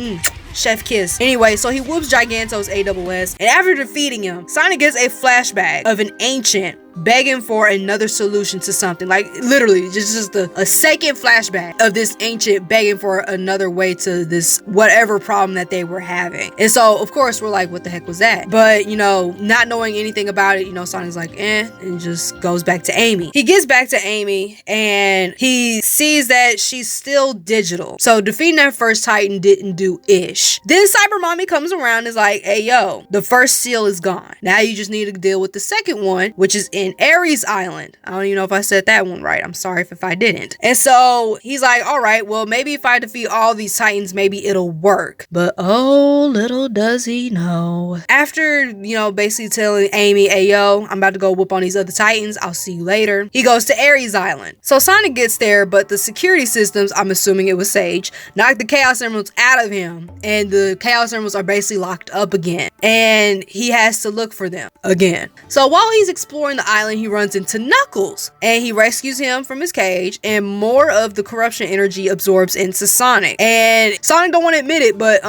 chef kiss. Anyway, so he whoops Giganto's ASS. And after defeating him, Sonic gets a flashback of an ancient begging for another solution to something. Like, literally just a second flashback of this ancient begging for another way to this whatever problem that they were having. And so of course we're like, what the heck was that? But, you know, not knowing anything about it, you know, Sonic's like, and just goes back to Amy. He gets back to Amy and he sees that she's still digital. So defeating that first Titan didn't do ish. Then Cyber Mommy comes around and is like, hey, yo, the first seal is gone. Now you just need to deal with the second one, which is in Ares Island. I don't even know if I said that one right. I'm sorry if I didn't. And so he's like, all right, well, maybe if I defeat all these Titans, maybe it'll work. But oh, little does he know. After, you know, basically telling Amy, hey, yo, I'm about to go whoop on these other Titans. I'll see you later. He goes to Ares Island. So Sonic gets there, but the security systems, I'm assuming it was Sage, knocked the Chaos Emeralds out of him. And the Chaos Emeralds are basically locked up again. And he has to look for them again. So while he's exploring the island, he runs into Knuckles and he rescues him from his cage, and more of the corruption energy absorbs into Sonic. And Sonic don't want to admit it, but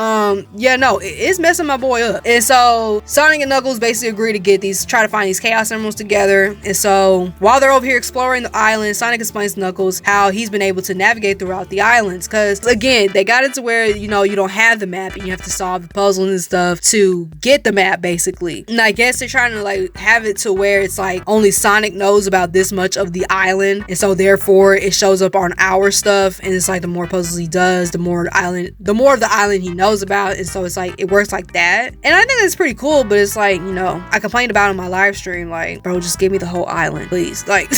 yeah, no, it's messing my boy up. And so Sonic and Knuckles basically agree to try to find these Chaos Emeralds together. And so while they're over here exploring the island, Sonic explains to Knuckles how he's been able to navigate throughout the islands, because again, they got it to where, you know, you don't have the map and you have to solve the puzzles and stuff to get the map basically. And I guess they're trying to like have it to where it's like only Sonic knows about this much of the island, and so therefore it shows up on our stuff, and it's like the more puzzles he does, the more of the island he knows about, and so it's like it works like that. And I think that's pretty cool, but it's like, you know, I complained about it on my live stream, like, bro, just give me the whole island, please. Like,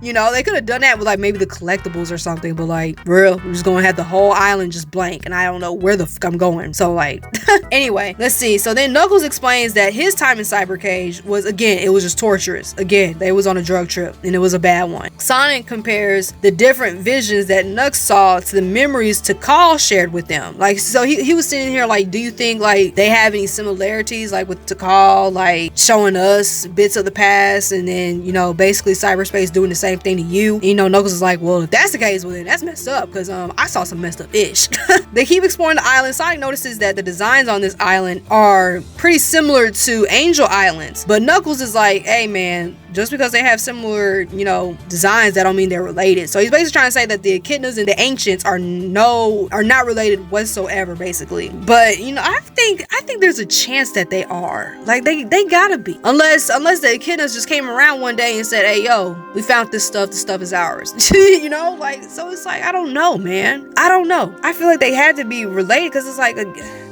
you know, they could have done that with like maybe the collectibles or something, but like, for real, we're just gonna have the whole island just blank, and I don't know where the fuck I'm going. So like, anyway, let's see. So then Knuckles explains that his time in Cyber Cage was, again, it was just torturous. Again, they was on a drug trip, and it was a bad one. Sonic compares the different visions that Knucks saw to the memories Tikal shared with them. Like, so he was sitting here like, do you think like they have any similarities, like with Tikal, like showing us bits of the past, and then, you know, basically cyberspace doing the same thing to you? And, you know, Knuckles is like, well, if that's the case, well then that's messed up, because I saw some messed up ish. They keep exploring the island. Sonic notices that the designs on this island are pretty similar to Angel Islands, but Knuckles is like, hey man, just because they have similar, you know, designs, that don't mean they're related. So he's basically trying to say that the Echidnas and the Ancients are not related whatsoever, basically. But, you know, I think there's a chance that they are. Like, they gotta be. Unless the Echidnas just came around one day and said, hey, yo, we found this stuff is ours. You know, like, so it's like, I don't know, man. I don't know. I feel like they had to be related, because it's like,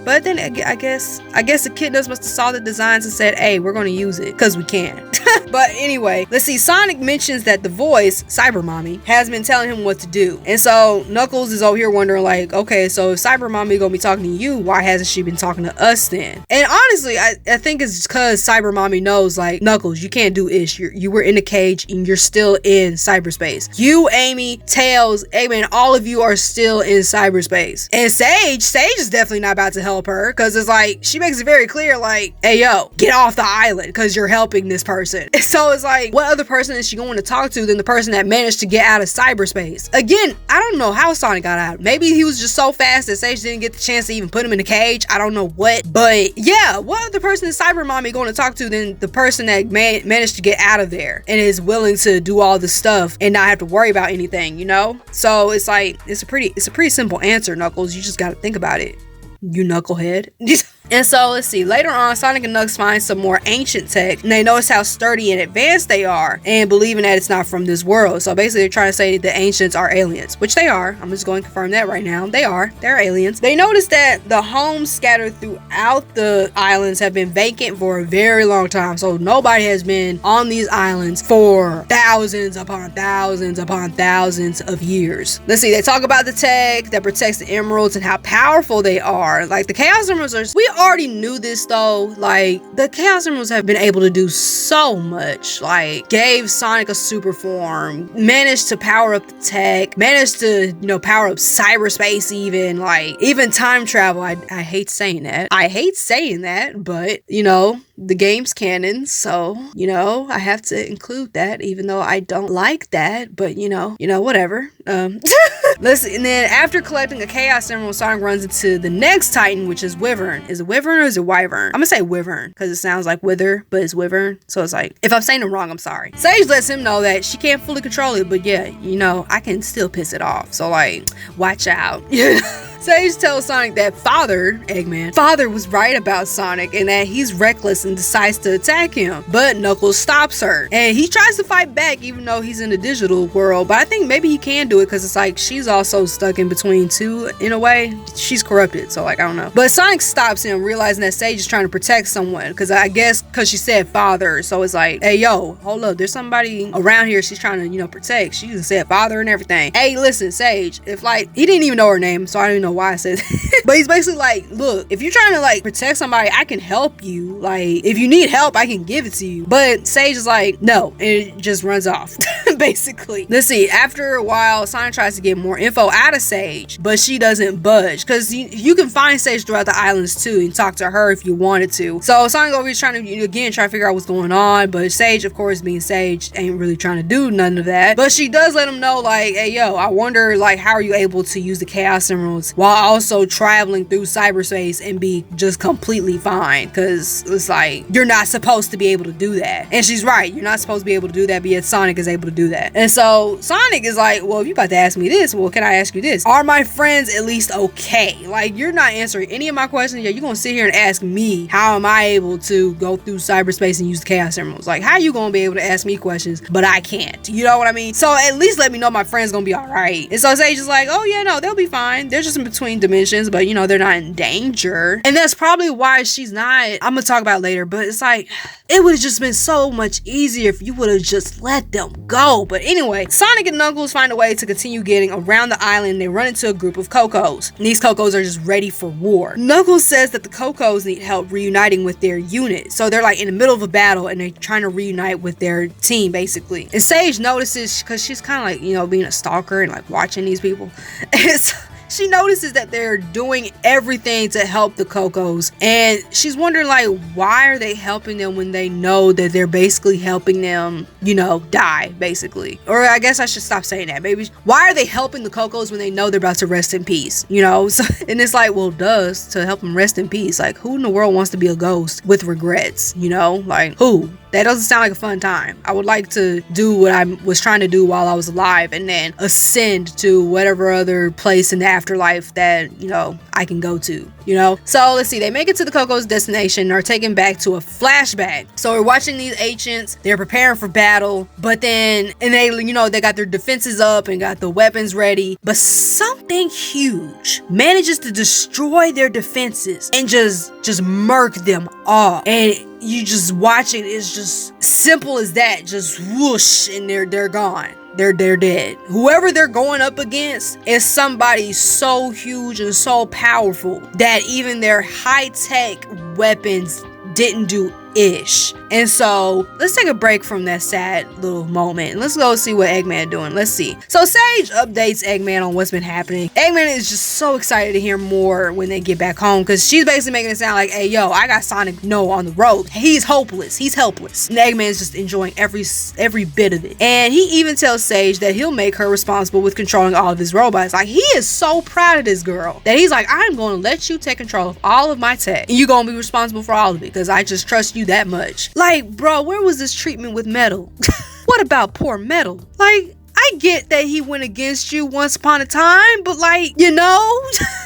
but then I guess the Echidnas must have saw the designs and said, hey, we're gonna use it because we can. But anyway, let's see. Sonic mentions that the voice, Cyber Mommy, has been telling him what to do. And so Knuckles is over here wondering like, okay, so if Cyber Mommy gonna be talking to you, why hasn't she been talking to us then? And honestly, I think it's because Cyber Mommy knows, like, Knuckles, you can't do ish. You were in a cage and you're still in cyberspace. You, Amy, Tails, Eggman, all of you are still in cyberspace. And Sage is definitely not about to help her, because it's like, she makes it very clear, like, hey, yo, get off the island because you're helping this person. So it's like, what other person is she going to talk to than the person that managed to get out of cyberspace? Again, I don't know how Sonic got out. Maybe he was just so fast that Sage didn't get the chance to even put him in a cage. I don't know what. But yeah, what other person is Cyber Mommy going to talk to than the person that managed to get out of there and is willing to do all this stuff and not have to worry about anything, you know? So it's like, it's a pretty simple answer, Knuckles. You just got to think about it, you knucklehead. And so let's see, later on, Sonic and Knucks find some more ancient tech, and they notice how sturdy and advanced they are, and believing that it's not from this world. So basically they're trying to say the ancients are aliens, which they are. I'm just going to confirm that right now. They're aliens. They notice that the homes scattered throughout the islands have been vacant for a very long time. So nobody has been on these islands for thousands upon thousands upon thousands of years. Let's see, they talk about the tech that protects the emeralds and how powerful they are. Like, the Chaos Emeralds are, we already knew this though, like, the Chaos Emeralds have been able to do so much. Like, gave Sonic a super form, managed to power up the tech, managed to, you know, power up cyberspace, even time travel. I hate saying that, but, you know, the game's canon, so, you know, I have to include that, even though I don't like that, but you know, whatever. Listen, and then after collecting a Chaos Emerald, Sonic runs into the next Titan, which is Wyvern. Is it Wyvern or is it Wyvern? I'm gonna say Wyvern, because it sounds like Wither, but it's Wyvern, so it's like, if I'm saying it wrong, I'm sorry. Sage lets him know that she can't fully control it, but yeah, you know, I can still piss it off, so like, watch out. Sage tells Sonic that Father was right about Sonic and that he's reckless and decides to attack him. But Knuckles stops her and he tries to fight back even though he's in the digital world. But I think maybe he can do it because it's like she's also stuck in between two in a way. She's corrupted, so like, I don't know. But Sonic stops him, realizing that Sage is trying to protect someone, because I guess because she said father, so it's like, hey yo, hold up, there's somebody around here she's trying to, you know, protect. She even said father and everything. Hey, listen, Sage, if like, he didn't even know her name, so I don't even know why I said that. But he's basically like, look, if you're trying to like protect somebody, I can help you. Like, if you need help, I can give it to you. But Sage is like, no, and it just runs off. Basically. Let's see, after a while, Sonic tries to get more info out of Sage, but she doesn't budge, because you can find Sage throughout the islands too and talk to her if you wanted to. So Sonic over here trying to figure out what's going on, but Sage, of course, being Sage, ain't really trying to do none of that. But she does let him know, like, hey yo, I wonder, like, how are you able to use the Chaos Emeralds while also traveling through cyberspace and be just completely fine? Because it's like, you're not supposed to be able to do that. And she's right, you're not supposed to be able to do that, but yet Sonic is able to do do that. And so Sonic is like, well, if you about to ask me this, well, can I ask you this? Are my friends at least okay? Like, you're not answering any of my questions. Yeah, you're gonna sit here and ask me, how am I able to go through cyberspace and use the chaos emeralds? Like, how you gonna be able to ask me questions, but I can't? You know what I mean? So at least let me know my friend's gonna be all right. And so Sage is like, oh yeah, no, they'll be fine. They're just in between dimensions, but you know, they're not in danger. And that's probably why she's not, I'm gonna talk about it later, but it's like, it would have just been so much easier if you would have just let them go. But anyway, Sonic and Knuckles find a way to continue getting around the island, and they run into a group of Cocos. And these Cocos are just ready for war. Knuckles says that the Cocos need help reuniting with their unit. So they're like in the middle of a battle and they're trying to reunite with their team basically. And Sage notices, because she's kind of like, you know, being a stalker and like watching these people. And so she notices that they're doing everything to help the Cocos, and she's wondering like, why are they helping them when they know that they're basically helping them, you know, die basically. Or I guess I should stop saying that. Maybe why are they helping the Cocos when they know they're about to rest in peace, you know? So, and it's like, well, to help them rest in peace. Like, who in the world wants to be a ghost with regrets, you know? Like, who? That doesn't sound like a fun time. I would like to do what I was trying to do while I was alive and then ascend to whatever other place in the afterlife that, you know, I can go to, you know? So let's see, they make it to the Coco's destination and are taken back to a flashback. So we're watching these ancients, they're preparing for battle, but then, and they, you know, they got their defenses up and got the weapons ready, but something huge manages to destroy their defenses and just murk them all. And you just watch it, it's just simple as that, just whoosh, and they're gone. They're dead. Whoever they're going up against is somebody so huge and so powerful that even their high-tech weapons didn't do ish. And so let's take a break from that sad little moment and let's go see what Eggman doing. Let's see. So Sage updates Eggman on what's been happening. Eggman is just so excited to hear more when they get back home, because she's basically making it sound like, hey yo, I got Sonic on the road. He's hopeless. He's helpless. And Eggman's just enjoying every bit of it. And he even tells Sage that he'll make her responsible with controlling all of his robots. Like, he is so proud of this girl that he's like, I'm going to let you take control of all of my tech and you're going to be responsible for all of it because I just trust you that much. Like, bro, where was this treatment with Metal? What about poor Metal? Like, I get that he went against you once upon a time, but like, you know?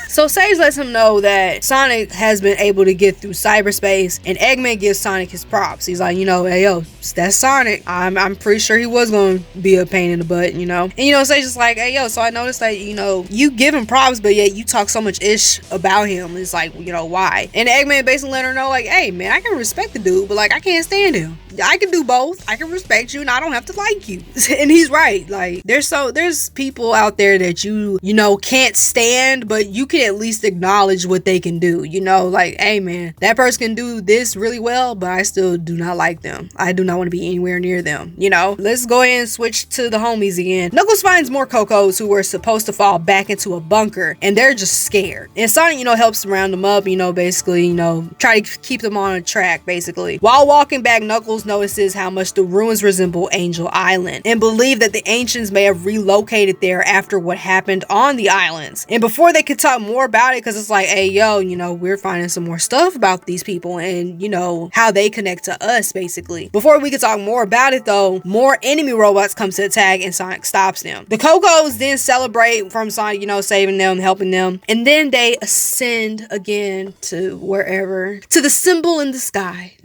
So Sage lets him know that Sonic has been able to get through cyberspace, and Eggman gives Sonic his props. He's like, you know, hey yo, that's Sonic. I'm pretty sure he was going to be a pain in the butt, you know? And you know, Sage is like, hey yo, so I noticed that, you know, you give him props, but yet you talk so much ish about him. It's like, you know, why? And Eggman basically let her know like, hey man, I can respect the dude, but like, I can't stand him. I can do both. I can respect you and I don't have to like you. And he's right. Like, there's people out there that you know, can't stand, but you can at least acknowledge what they can do, you know? Like, hey man, that person can do this really well, but I still do not like them. I do not want to be anywhere near them, you know? Let's go ahead and switch to the homies again. Knuckles finds more Cocos who were supposed to fall back into a bunker, and they're just scared. And Sonic, you know, helps round them up, you know, basically, you know, try to keep them on a track, basically. While walking back, Knuckles notices how much the ruins resemble Angel Island and believe that the ancients may have relocated there after what happened on the islands. And before they could talk more about it, because it's like, hey yo, you know, we're finding some more stuff about these people and, you know, how they connect to us, basically. Before we could talk more about it though, more enemy robots come to attack and Sonic stops them. The Cocos then celebrate from Sonic, you know, saving them, helping them, and then they ascend again to wherever, to the symbol in the sky.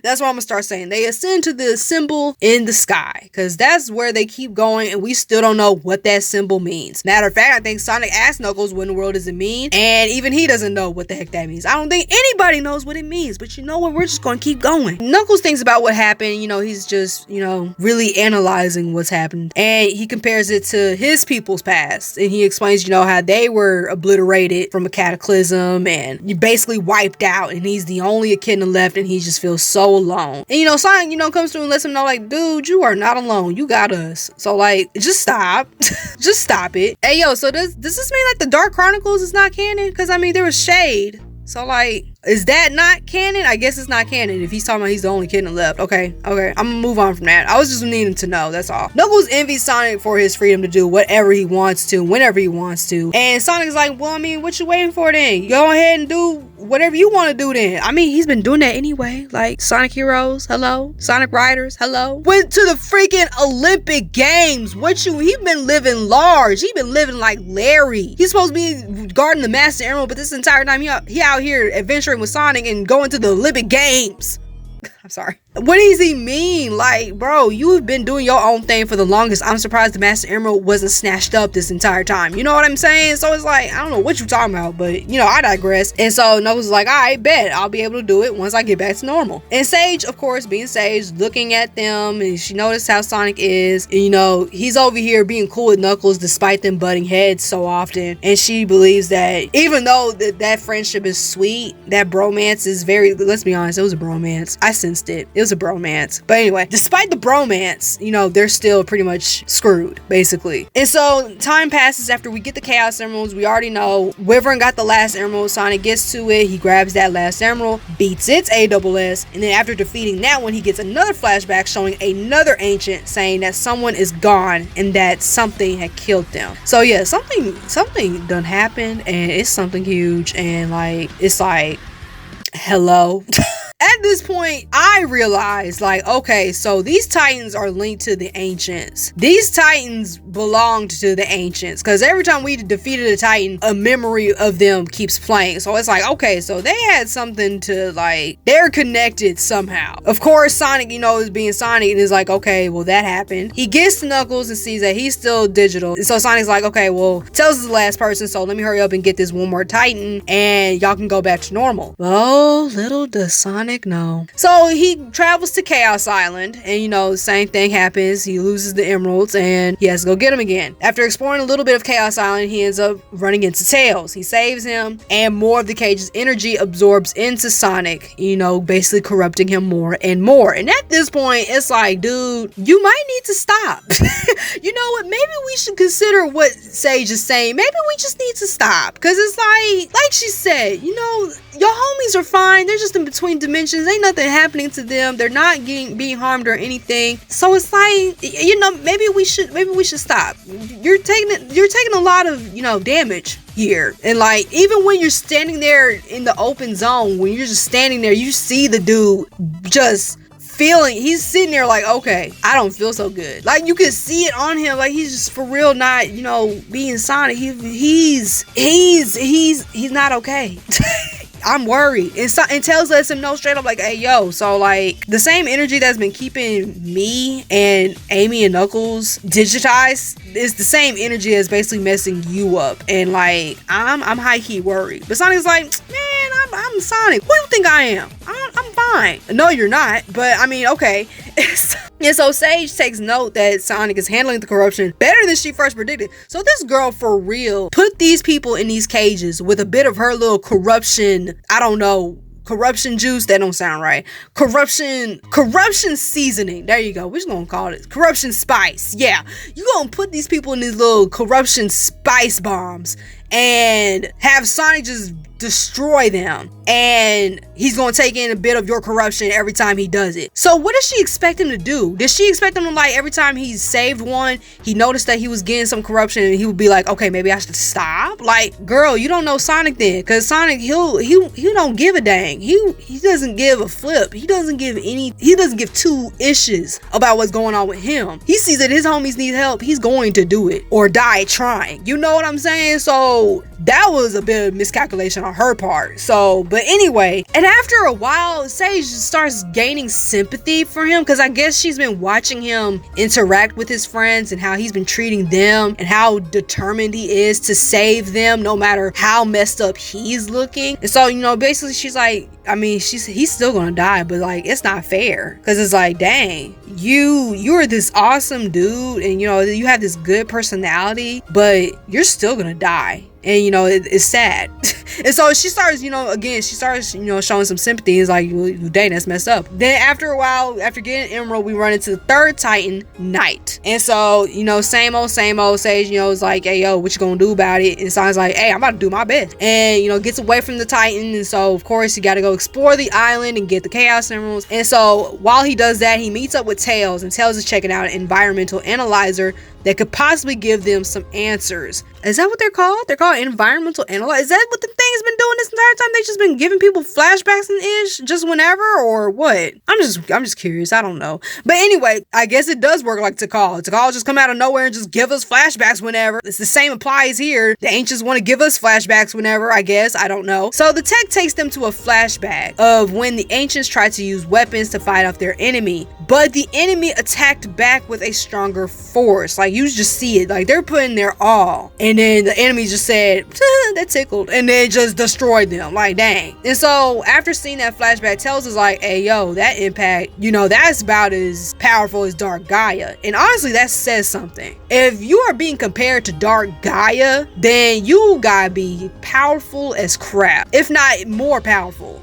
That's what I'm gonna start saying. They ascend to the symbol in the sky, because that's where they keep going, and we still don't know what that symbol means. Matter of fact, I think Sonic asked Knuckles, what in the world does it mean? And even he doesn't know what the heck that means. I don't think anybody knows what it means, but you know what? We're just gonna keep going. Knuckles thinks about what happened. You know, he's just, you know, really analyzing what's happened, and he compares it to his people's past, and he explains, you know, how they were obliterated from a cataclysm and you basically wiped out, and he's the only echidna left, and he just feels so alone. And you know, Sonic, you know, comes through and lets him know like, dude, you are not alone, you got us. So like, just stop. Just stop it. Hey yo, so does this mean like the Dark Chronicles is not canon? Because I mean, there was Shade, so like, is that not canon? I guess it's not canon if he's talking about he's the only kid left. Okay, I'm gonna move on from that. I was just needing to know, that's all. Knuckles envies Sonic for his freedom to do whatever he wants to, whenever he wants to. And Sonic's like, well, I mean, what you waiting for then? Go ahead and do whatever you want to do then. I mean, he's been doing that anyway. Like, Sonic Heroes, hello. Sonic Riders, hello. Went to the freaking Olympic Games. He been living large. He been living like Larry. He's supposed to be guarding the Master Emerald, but this entire time he out here adventuring with Sonic and going to the Olympic Games. I'm sorry. What does he mean? Like, bro, you have been doing your own thing for the longest. I'm surprised the Master Emerald wasn't snatched up this entire time. You know what I'm saying? So it's like, I don't know what you're talking about, but you know, I digress. And so Knuckles was like, all right, bet I'll be able to do it once I get back to normal. And Sage, of course, being Sage, looking at them, and she noticed how Sonic is. And, you know, he's over here being cool with Knuckles despite them butting heads so often. And she believes that even though that friendship is sweet, that bromance is very, let's be honest, it was a bromance. I sensed it. It was a bromance. But anyway, despite the bromance, you know, they're still pretty much screwed, basically. And so time passes after we get the Chaos Emeralds. We already know Wyvern got the last emerald. Sonic gets to it. He grabs that last emerald, beats its ASS, and then after defeating that one, he gets another flashback showing another ancient saying that someone is gone and that something had killed them. So yeah, something done happened, and it's something huge, and like, it's like, hello. At this point, I realized, like, okay, so these Titans are linked to the Ancients. These Titans belonged to the Ancients, because every time we defeated a Titan, a memory of them keeps playing. So it's like, okay, so they had something to, like, they're connected somehow. Of course, Sonic, you know, is being Sonic, and is like, okay, well, that happened. He gets to Knuckles and sees that he's still digital. And so Sonic's like, okay, well, Tails is the last person, so let me hurry up and get this one more Titan, and y'all can go back to normal. Oh, little does Sonic know. So he travels to Chaos Island, and you know, the same thing happens. He loses the emeralds and he has to go get them again. After exploring a little bit of Chaos Island, he ends up running into Tails. He saves him, and more of the cage's energy absorbs into Sonic, you know, basically corrupting him more and more. And at this point, it's like, dude, you might need to stop. You know what? Maybe we should consider what Sage is saying. Maybe we just need to stop, because it's like she said, you know, your homies are fine. They're just in between dimensions. Ain't nothing happening to them. They're not being harmed or anything. So it's like, you know, maybe we should stop. You're taking a lot of, you know, damage here. And like, even when you're standing there in the open zone, when you're just standing there, you see the dude just he's sitting there like, okay, I don't feel so good. Like, you can see it on him, like he's just for real not, you know, being Sonic. He's not okay. I'm worried. And Tails lets him know straight up, like, hey, yo, so like, the same energy that's been keeping me and Amy and Knuckles digitized is the same energy that's basically messing you up. And like, I'm high-key worried. But Sonic's like, man, I'm Sonic. Who do you think I am? I'm fine. No, you're not. But I mean, okay. And so Sage takes note that Sonic is handling the corruption better than she first predicted. So this girl, for real, put these people in these cages with a bit of her little corruption, I don't know, corruption juice. That don't sound right. Corruption seasoning. There you go. We're just gonna call it corruption spice. Yeah, you gonna put these people in these little corruption spice bombs and have Sonic just destroy them, and he's gonna take in a bit of your corruption every time he does it. So what does she expect him to do? Does she expect him to, like, every time he saved one, he noticed that he was getting some corruption and he would be like, okay, maybe I should stop? Like, girl, you don't know Sonic then, because Sonic, he don't give a dang. He doesn't give a flip. He doesn't give two issues about what's going on with him. He sees that his homies need help, he's going to do it or die trying. You know what I'm saying? So that was a bit of miscalculation on her part. So, but anyway, and after a while, Sage starts gaining sympathy for him, because I guess she's been watching him interact with his friends and how he's been treating them and how determined he is to save them no matter how messed up he's looking. And so, you know, basically she's like, I mean, he's still gonna die, but like, it's not fair, because it's like, dang, you're this awesome dude, and you know, you have this good personality, but you're still gonna die. And you know, it's sad. And so she starts, you know, showing some sympathy. It's like, well, dang, that's messed up. Then after a while, after getting Emerald, we run into the third Titan, Knight. And so, you know, same old Sage, you know, is like, hey, yo, what you gonna do about it? And Sonic's like, hey, I'm about to do my best. And, you know, gets away from the Titan. And so, of course, you gotta go explore the island and get the Chaos Emeralds. And so, while he does that, he meets up with Tails. And Tails is checking out an environmental analyzer that could possibly give them some answers. Is that what they're called? They're called called environmental analog? Is that what the thing's been doing this entire time? They just been giving people flashbacks and ish just whenever, or what? I'm just curious. I don't know. But anyway, I guess it does work like Tikal. Tikal just come out of nowhere and just give us flashbacks whenever. It's the same applies here. The ancients want to give us flashbacks whenever, I guess. I don't know. So the tech takes them to a flashback of when the ancients tried to use weapons to fight off their enemy, but the enemy attacked back with a stronger force. Like, you just see it. Like, they're putting their all, and then the enemy just said, that tickled, and then just destroyed them. Like, dang. And so after seeing that flashback, Tails is like, hey, yo, that impact, that's about as powerful as Dark Gaia. And honestly, that says something. If you are being compared to Dark Gaia, then you gotta be powerful as crap, if not more powerful,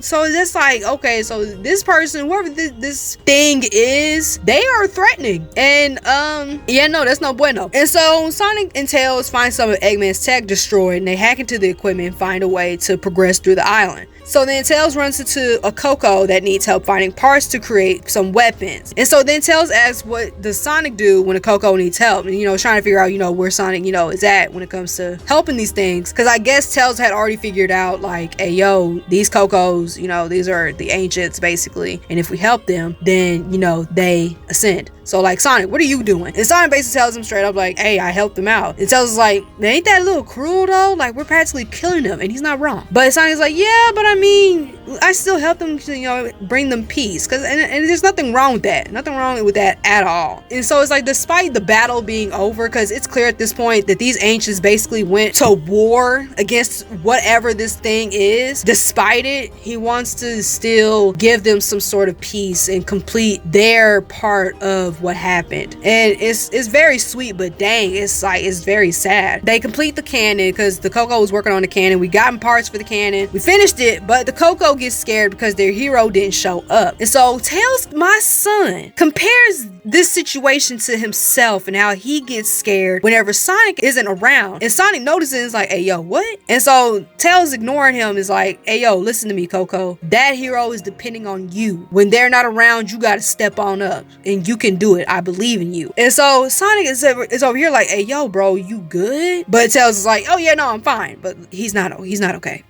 So it's like, okay, so this person, whoever this thing is, they are threatening. And that's no bueno. And so Sonic and Tails find some of Eggman's tech destroyed, and they hack into the equipment and find a way to progress through the island. So then Tails runs into a Coco that needs help finding parts to create some weapons. And so then Tails asks, what does Sonic do when a Coco needs help? And trying to figure out, where Sonic, is at when it comes to helping these things. Because I guess Tails had already figured out, like, hey, yo, these Cocos, these are the ancients, basically. And if we help them, then, they ascend. So, like, Sonic, what are you doing? And Sonic basically tells him straight up, like, hey, I helped them out. And Tails is like, ain't that a little cruel, though? Like, we're practically killing them, and he's not wrong. But Sonic's like, yeah, but I mean, I still helped them to, bring them peace. And there's nothing wrong with that. Nothing wrong with that at all. And so it's like, despite the battle being over, because it's clear at this point that these ancients basically went to war against whatever this thing is. Despite it, he wants to still give them some sort of peace and complete their part of what happened. And it's very sweet, but dang, it's very sad. They complete the cannon because the Coco was working on the cannon. We got parts for the cannon. We finished it, but the Coco gets scared because their hero didn't show up. And so Tails, my son, compares this situation to himself and how he gets scared whenever Sonic isn't around. And Sonic notices and is like, hey, yo, what? And so Tails ignoring him is like, hey, yo, listen to me, Coco. That hero is depending on you. When they're not around, you gotta step on up and you can do it. I believe in you. And so Sonic is over here like, hey, yo, bro, you good? But Tails is like, oh yeah, no, I'm fine. But he's not okay.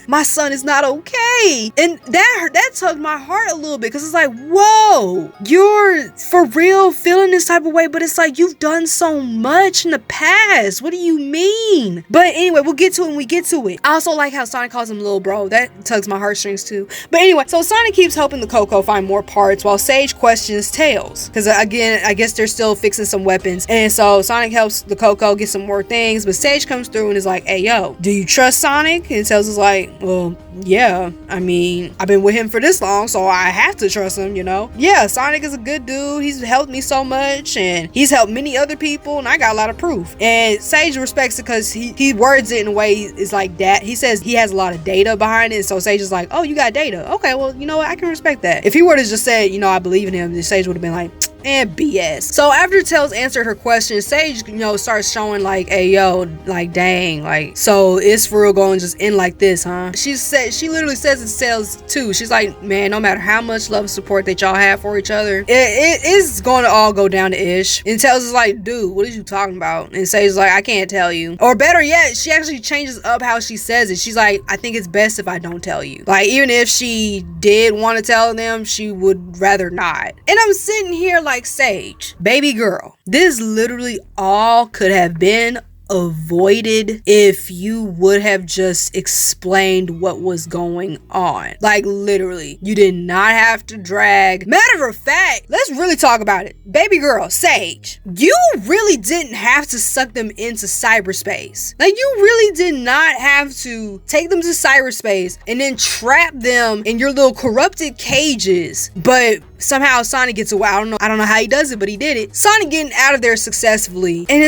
My son is not okay. And that tugged my heart a little bit, because it's like, whoa, you're for real feeling this type of way, but it's like, you've done so much in the past. What do you mean? But anyway, we'll get to it when we get to it. I also like how Sonic calls him little bro. That tugs my heartstrings too. But anyway, so Sonic keeps helping the Coco find more parts while Sage questions Tails. Because again, I guess they're still fixing some weapons. And so Sonic helps the Coco get some more things, but Sage comes through and is like, hey, yo, do you trust Sonic? And Tails is like, well, yeah, I mean, I've been with him for this long, so I have to trust him, Yeah, Sonic is a good dude. He's helped me so much, and he's helped many other people, and I got a lot of proof. And Sage respects it because he words it in a way is like that. He says he has a lot of data behind it, so Sage is like, oh, you got data. Okay, well, you know what? I can respect that. If he were to just say, I believe in him, then Sage would have been like, and BS. So after Tails answered her question, Sage, starts showing like, hey, yo, like, dang, like, so it's for real going just end like this, huh? She literally says it to Tails too. She's like, man, no matter how much love and support that y'all have for each other, it is going to all go down to ish. And Tails is like, dude, what are you talking about? And Sage is like, I can't tell you. Or better yet, she actually changes up how she says it. She's like, I think it's best if I don't tell you. Like, even if she did want to tell them, she would rather not. And I'm sitting here like, Sage, baby girl, this literally all could have been avoided if you would have just explained what was going on. Like, literally, you did not have to drag. Matter of fact, let's really talk about it. Baby girl, Sage, you really didn't have to suck them into cyberspace. Like, you really did not have to take them to cyberspace and then trap them in your little corrupted cages. But somehow Sonic gets away. I don't know how he does it, but he did it. Sonic getting out of there successfully. And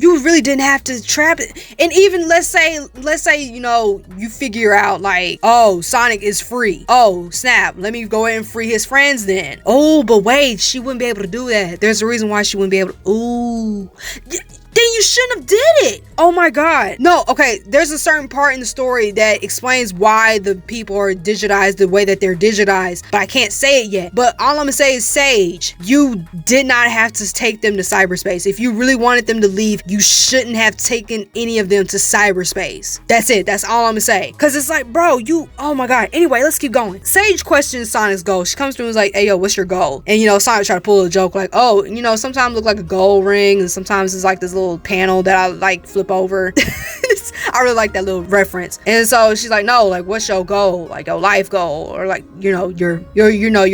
you really didn't have to trap it. And even let's say you figure out like, oh, Sonic is free. Oh, snap, let me go ahead and free his friends then. Oh, but wait, she wouldn't be able to do that. There's a reason why she wouldn't be able to. Ooh, then mean, you shouldn't have did it. Oh my god. No, okay, there's a certain part in the story that explains why the people are digitized the way that they're digitized, but I can't say it yet. But all I'm gonna say is, Sage, you did not have to take them to cyberspace. If you really wanted them to leave, you shouldn't have taken any of them to cyberspace. That's it. That's all I'm gonna say. Cause it's like, bro, oh my god. Anyway, let's keep going. Sage questions Sonic's goal. She comes to him and is like, hey yo, what's your goal? And Sonic tried to pull a joke like, oh, sometimes look like a gold ring, and sometimes it's like this little panel that I like flip over. I really like that little reference. And so she's like, no, like, what's your goal? Like your life goal, or like, your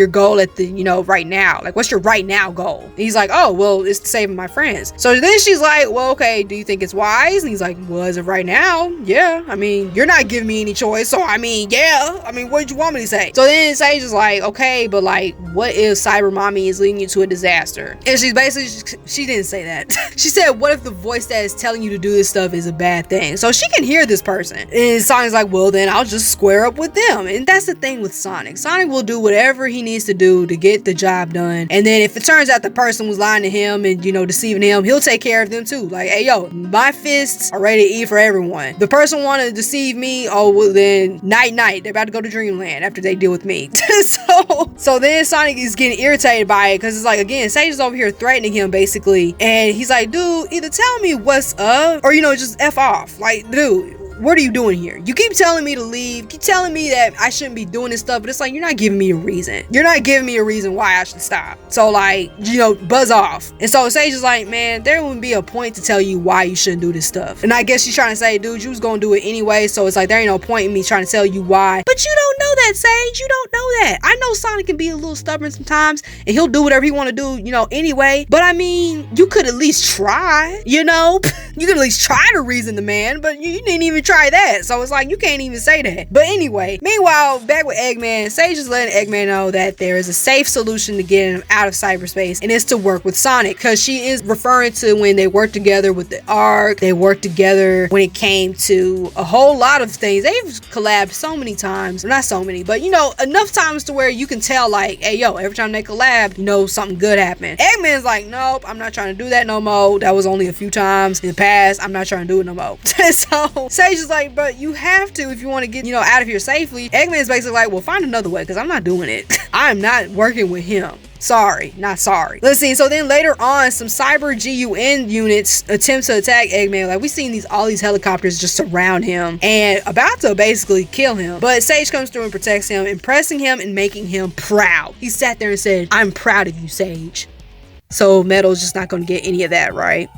goal at the, right now. Like, what's your right now goal? And he's like, oh, well, it's saving my friends. So then she's like, well, okay, do you think it's wise? And he's like, well, as of right now, yeah. I mean, you're not giving me any choice. So, I mean, yeah. I mean, what did you want me to say? So then Sage is like, okay, but like, what if Cyber Mommy is leading you to a disaster? And she's basically, she didn't say that. She said, what if the voice that is telling you to do this stuff is a bad thing? So she can hear this person. And Sonic's like, well, then I'll just square up with them. And that's the thing with Sonic. Sonic will do whatever he needs to do to get the job done. And then if it turns out the person was lying to him and, deceiving him, he'll take care of them too. Like, hey, yo, my fists are ready to eat for everyone. The person wanted to deceive me, oh, well, then night. They're about to go to Dreamland after they deal with me. So then Sonic is getting irritated by it because it's like, again, Sage is over here threatening him basically. And he's like, dude, either tell me what's up or, just F off. Like, dude, what are you doing here? You keep telling me to leave, keep telling me that I shouldn't be doing this stuff, but it's like, you're not giving me a reason. You're not giving me a reason why I should stop. So like, buzz off. And so Sage is like, man, there wouldn't be a point to tell you why you shouldn't do this stuff. And I guess she's trying to say, dude, you was gonna do it anyway, so it's like, there ain't no point in me trying to tell you why. But you don't know that, Sage. You don't know that. I know Sonic can be a little stubborn sometimes, and he'll do whatever he want to do, anyway. But I mean, you could at least try, You could at least try to reason the man, but you didn't even try that. So it's like, you can't even say that. But anyway, meanwhile, back with Eggman, Sage is letting Eggman know that there is a safe solution to get him out of cyberspace, and it's to work with Sonic, because she is referring to when they worked together with the Ark. They worked together when it came to a whole lot of things. They've collabed so many times. Well, not so many, but enough times to where you can tell, like, hey, yo, every time they collab, something good happened. Eggman's like, nope, I'm not trying to do that no more. That was only a few times in the past. I'm not trying to do it no more. So Sage is like, but you have to if you want to get, out of here safely. Eggman's basically like, well, find another way, because I'm not doing it. I'm not working with him. Sorry, not sorry. Let's see. So then later on, some cyber GUN units attempt to attack Eggman. Like, we seen all these helicopters just surround him and about to basically kill him. But Sage comes through and protects him, impressing him and making him proud. He sat there and said, I'm proud of you, Sage. So Metal's just not going to get any of that, right?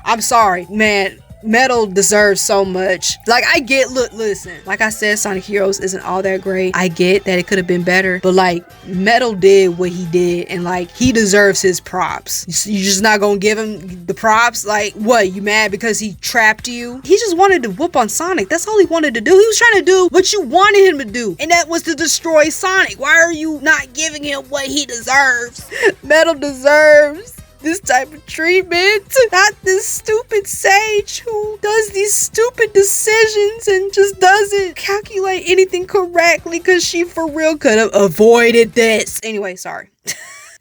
I'm sorry, man. Metal deserves so much. Like, I get, listen, like I said, Sonic Heroes isn't all that great. I get that it could have been better, but like, Metal did what he did, and like, he deserves his props. You just not gonna give him the props? Like, what, you mad because he trapped you? He just wanted to whoop on Sonic. That's all he wanted to do. He was trying to do what you wanted him to do, and that was to destroy Sonic. Why are you not giving him what he deserves? Metal deserves this type of treatment, not this stupid Sage who does these stupid decisions and just doesn't calculate anything correctly, because she for real could have avoided this. Anyway, sorry.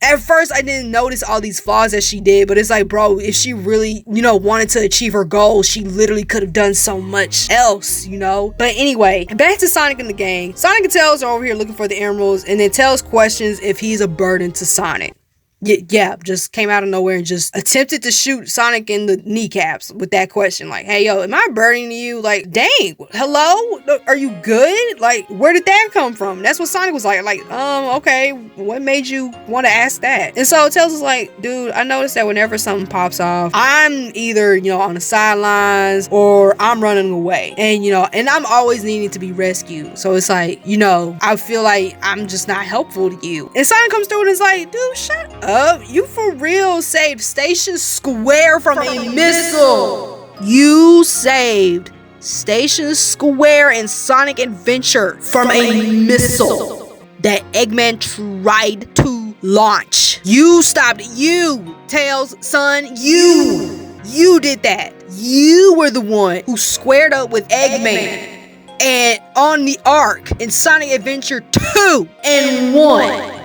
At first, I didn't notice all these flaws that she did, but it's like, bro, if she really, wanted to achieve her goal, she literally could have done so much else, But anyway, back to Sonic and the gang. Sonic and Tails are over here looking for the emeralds, and then Tails questions if he's a burden to Sonic. Yeah, just came out of nowhere and just attempted to shoot Sonic in the kneecaps with that question. Like, hey, yo, am I burning you? Like, dang, hello? Are you good? Like, where did that come from? That's what Sonic was like. Like, okay, what made you want to ask that? And so Tails is like, dude, I noticed that whenever something pops off, I'm either, on the sidelines or I'm running away. And, and I'm always needing to be rescued. So it's like, I feel like I'm just not helpful to you. And Sonic comes through and is like, dude, shut up. You for real saved Station Square from a missile. You saved Station Square in Sonic Adventure from a missile that Eggman tried to launch. You stopped it. You, Tails, son, you did that. You were the one who squared up with Eggman and on the Ark in Sonic Adventure 2 and 1.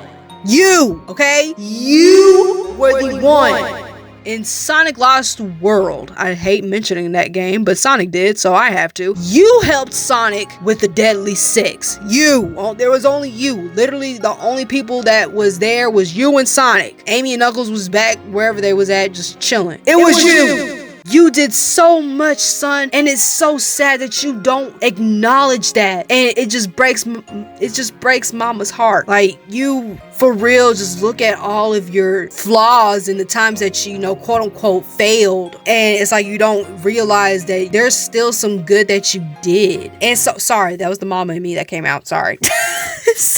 You, okay? You were the one in Sonic Lost World, I hate mentioning that game, but Sonic did, so I have to. You helped Sonic with the Deadly Six. There was only you. Literally, the only people that was there was you and Sonic. Amy and Knuckles was back wherever they was at, just chilling. It was you. You did so much, son, and it's so sad that you don't acknowledge that, and it just breaks mama's heart. Like, you for real just look at all of your flaws and the times that you know, quote unquote, failed, and it's like you don't realize that there's still some good that you did. And so, sorry, that was the mama in me that came out, sorry.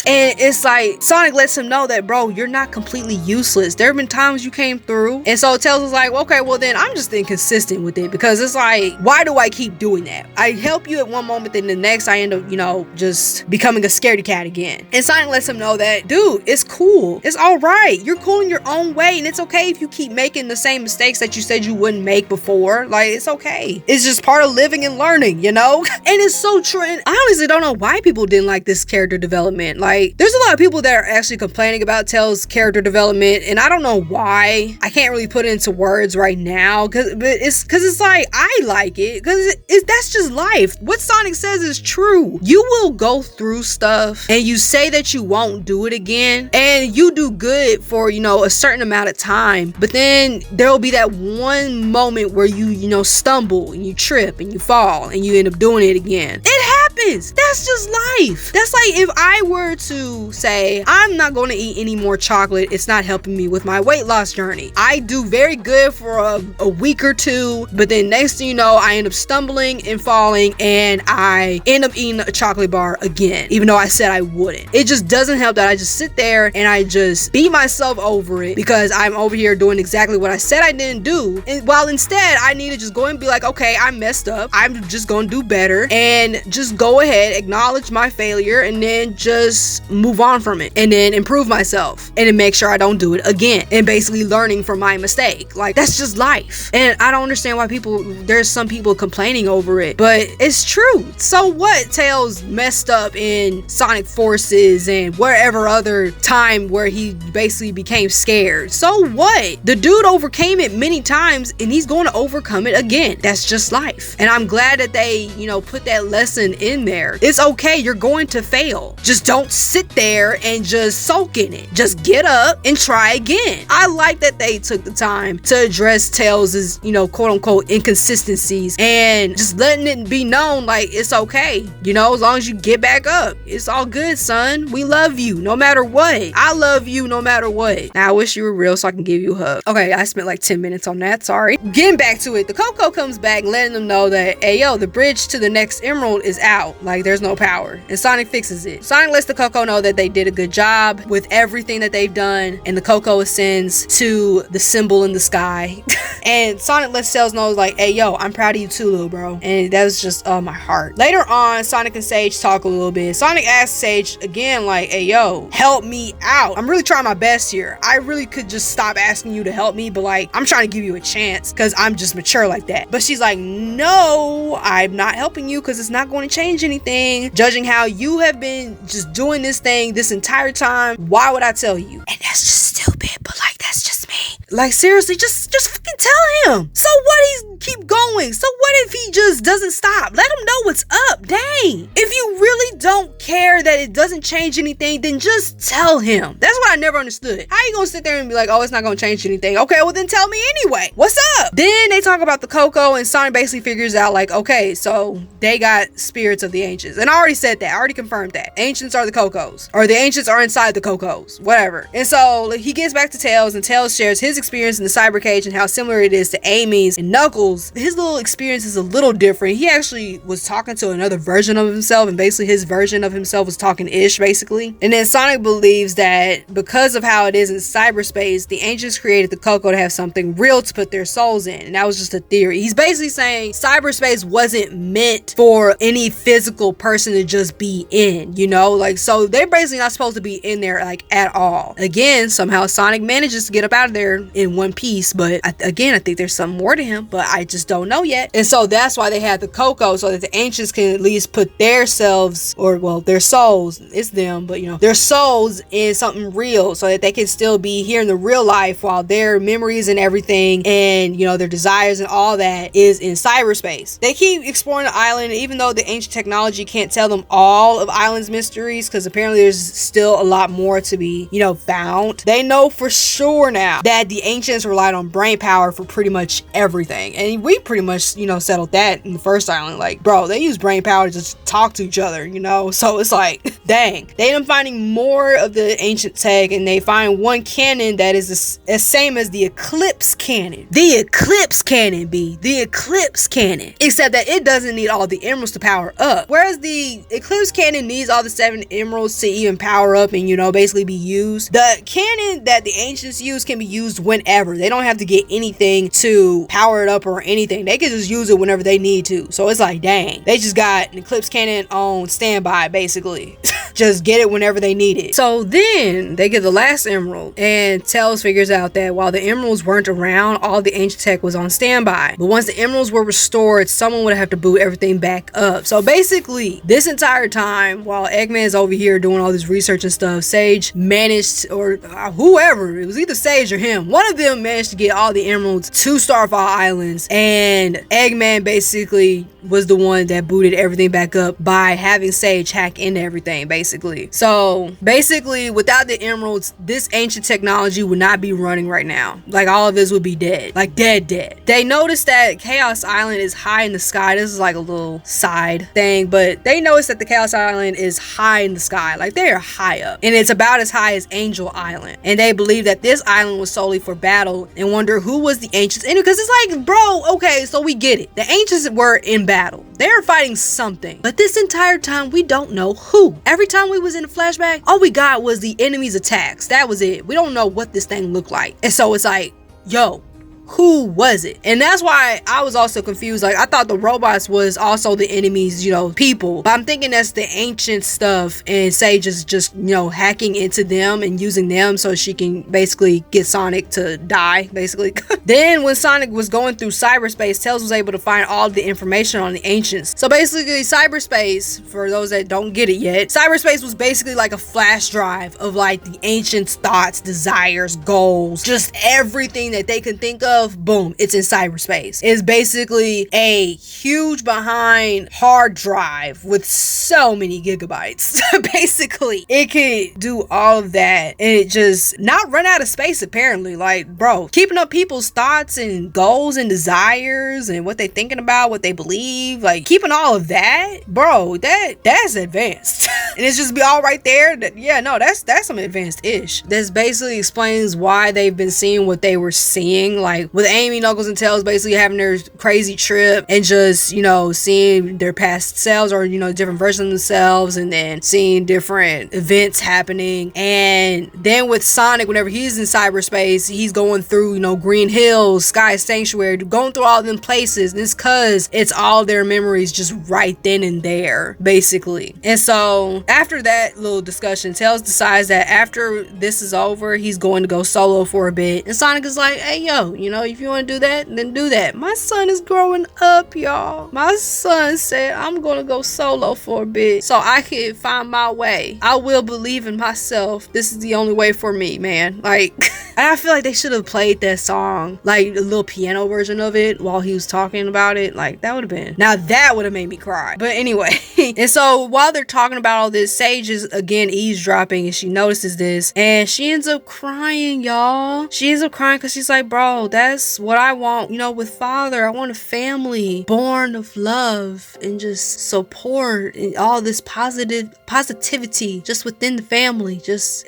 And it's like Sonic lets him know that, bro, you're not completely useless. There have been times you came through, and so Tails is like, okay, well then I'm just inconsistent with it, because it's like, why do I keep doing that? I help you at one moment, then the next I end up, you know, just becoming a scaredy cat again. And Sonic lets him know that, dude, it's cool, it's all right, you're cool in your own way, and it's okay if you keep making the same mistakes that you said you wouldn't make before. Like, it's okay, it's just part of living and learning, you know. And it's so true. And I honestly don't know why people didn't like this character development. Like, there's a lot of people that are actually complaining about Tails' character development, and I don't know why. I can't really put it into words right now, because it's like, I like it because that's just life. What Sonic says is true. You will go through stuff and you say that you won't do it again, and you do good for, you know, a certain amount of time, but then there will be that one moment where you know, stumble and you trip and you fall and you end up doing it again. It happens. That's just life. That's like if I were to say, I'm not going to eat any more chocolate, it's not helping me with my weight loss journey. I do very good for a week or two, but then next thing you know, I end up stumbling and falling, and I end up eating a chocolate bar again, even though I said I wouldn't. It just doesn't help that I just sit there and I just beat myself over it, because I'm over here doing exactly what I said I didn't do, and while instead I need to just go and be like, okay, I messed up, I'm just gonna do better, and just go ahead, acknowledge my failure, and then just move on from it, and then improve myself, and then make sure I don't do it again, and basically learning from my mistake. Like, that's just life. And I don't understand why there's some people complaining over it, but it's true. So what? Tails messed up in Sonic Forces and wherever other time where he basically became scared. So what? The dude overcame it many times, and he's going to overcome it again. That's just life. And I'm glad that they, you know, put that lesson in there. It's okay, you're going to fail. Just don't sit there and just soak in it. Just get up and try again. I like that they took the time to address Tails' you know, quote unquote inconsistencies, and just letting it be known, like, it's okay, you know, as long as you get back up, it's all good, son. We love you no matter what. I love you no matter what. Now I wish you were real so I can give you a hug. Okay, I spent like 10 minutes on that, sorry. Getting back to it, the Coco comes back letting them know that, hey yo, the bridge to the next emerald is out, like there's no power, and Sonic fixes it. Sonic lets the Coco know that they did a good job with everything that they've done, and the Coco ascends to the symbol in the sky. And Sonic lets Tails know, like, hey yo, I'm proud of you too, little bro. And that was just my heart. Later on, Sonic and Sage talk a little bit. Sonic asks Sage again, like, hey yo, help me out, I'm really trying my best here. I really could just stop asking you to help me, but like, I'm trying to give you a chance because I'm just mature like that. But she's like, no, I'm not helping you because it's not going to change anything. Judging how you have been just doing this thing this entire time, why would I tell you? And that's just stupid, but like, that's just me. Like, seriously, just fucking tell him. So what? He's keep going. So what if he just doesn't stop? Let him know what's up. Dang. If you really don't care that it doesn't change anything, then just tell him. That's what I never understood. How you gonna sit there and be like, oh, it's not gonna change anything? Okay, well then tell me anyway. What's up? Then they talk about the Coco, and Sonic basically figures out, like, okay, so they got spirits of the ancients. And I already said that. I already confirmed that. Ancients are the Cocos. Or the ancients are inside the Cocos. Whatever. And so he gets back to Tails, and Tails shares his experience in the cyber cage and how similar it is to Amy's. And Knuckles, his little experience is a little different. He actually was talking to another version of himself, and basically his version of himself was talking ish, basically. And then Sonic believes that because of how it is in cyberspace, the ancients created the Coco to have something real to put their souls emeralds in, and that was just a theory. He's basically saying cyberspace wasn't meant for any physical person to just be in, you know, like, so they're basically not supposed to be in there like at all. Again, somehow Sonic manages to get up out of there in one piece, but I think there's something more to him, but I just don't know yet. And so that's why they had the Coco, so that the ancients can at least put their selves, or well, their souls, it's them, but you know, their souls in something real, so that they can still be here in the real life while their memories and everything, and you know, their desires and all that is in cyberspace. They keep exploring the island, even though the ancient technology can't tell them all of island's mysteries, because apparently there's still a lot more to be, you know, found. They know for sure now that the ancients relied on brain power for pretty much everything, and we pretty much, you know, settled that in the first island. Like, bro, they use brain power to just talk to each other, you know, so it's like, dang. They end up finding more of the ancient tech, and they find one cannon that is the same as the Eclipse cannon. The Eclipse cannon, the Eclipse cannon, except that it doesn't need all the emeralds to power up, whereas the Eclipse cannon needs all the 7 emeralds to even power up and, you know, basically be used. The cannon that the ancients use can be used whenever. They don't have to get anything to power it up or anything. They can just use it whenever they need to. So it's like, dang, they just got an Eclipse cannon on standby, basically. Just get it whenever they need it. So then they get the last emerald, and Tails figures out that while the emeralds weren't around, all the ancient tech was on standby. But once the emeralds were restored, someone would have to boot everything back up. So basically, this entire time, while Eggman's over here doing all this research and stuff, Sage managed, or whoever, it was either Sage or him, one of them managed to get all the emeralds to Starfall Islands, and Eggman basically was the one that booted everything back up by having Sage hack into everything, basically. So basically, without the emeralds, this ancient technology would not be running right now. Like, all of this would be dead, like dead. They noticed that Chaos Island is high in the sky. This is like a little side thing, but they noticed that the Chaos Island is high in the sky, like they are high up, and it's about as high as Angel Island. And they believe that this island was solely for battle, and wonder who was the ancients in it, because it's like, bro, okay, so we get it. The ancients were in battle. They are fighting something, but this entire time we don't know who. Every time we was in a flashback, all we got was the enemy's attacks. That was it. We don't know what this thing looked like. And so it's like, yo, who was it? And that's why I was also confused. Like, I thought the robots was also the enemies, you know, people, but I'm thinking that's the ancient stuff, and Sage is just, you know, hacking into them and using them so she can basically get Sonic to die, basically. Then when Sonic was going through cyberspace, Tails was able to find all the information on the ancients. So basically, cyberspace, for those that don't get it yet, cyberspace was basically like a flash drive of like the ancients' thoughts, desires, goals, just everything that they can think of. Boom, it's in cyberspace. It's basically a huge behind hard drive with so many gigabytes. Basically, it can do all of that and it just not run out of space, apparently. Like, bro, keeping up people's thoughts and goals and desires and what they thinking about, what they believe, like keeping all of that, bro, that's advanced. And it's just be all right there. Yeah, no, that's some advanced ish. This basically explains why they've been seeing what they were seeing, like with Amy, Knuckles, and Tails basically having their crazy trip and just, you know, seeing their past selves, or, you know, different versions of themselves, and then seeing different events happening. And then with Sonic, whenever he's in cyberspace, he's going through, you know, Green Hills, Sky Sanctuary, going through all them places. And it's cause it's all their memories just right then and there, basically. And so after that little discussion, Tails decides that after this is over, he's going to go solo for a bit. And Sonic is like, hey, yo, you know, if you want to do that, then do that. My son is growing up, y'all. My son said, I'm gonna go solo for a bit so I can find my way. I will believe in myself. This is the only way for me, man. Like, and I feel like they should have played that song, like a little piano version of it while he was talking about it. Like, that would have been, now that would have made me cry. But anyway, and so while they're talking about all this, Sage is again eavesdropping, and she notices this, and she ends up crying, y'all. She ends up crying because she's like, bro, that's what I want, you know, with father. I want a family born of love and just support and all this positivity just within the family, just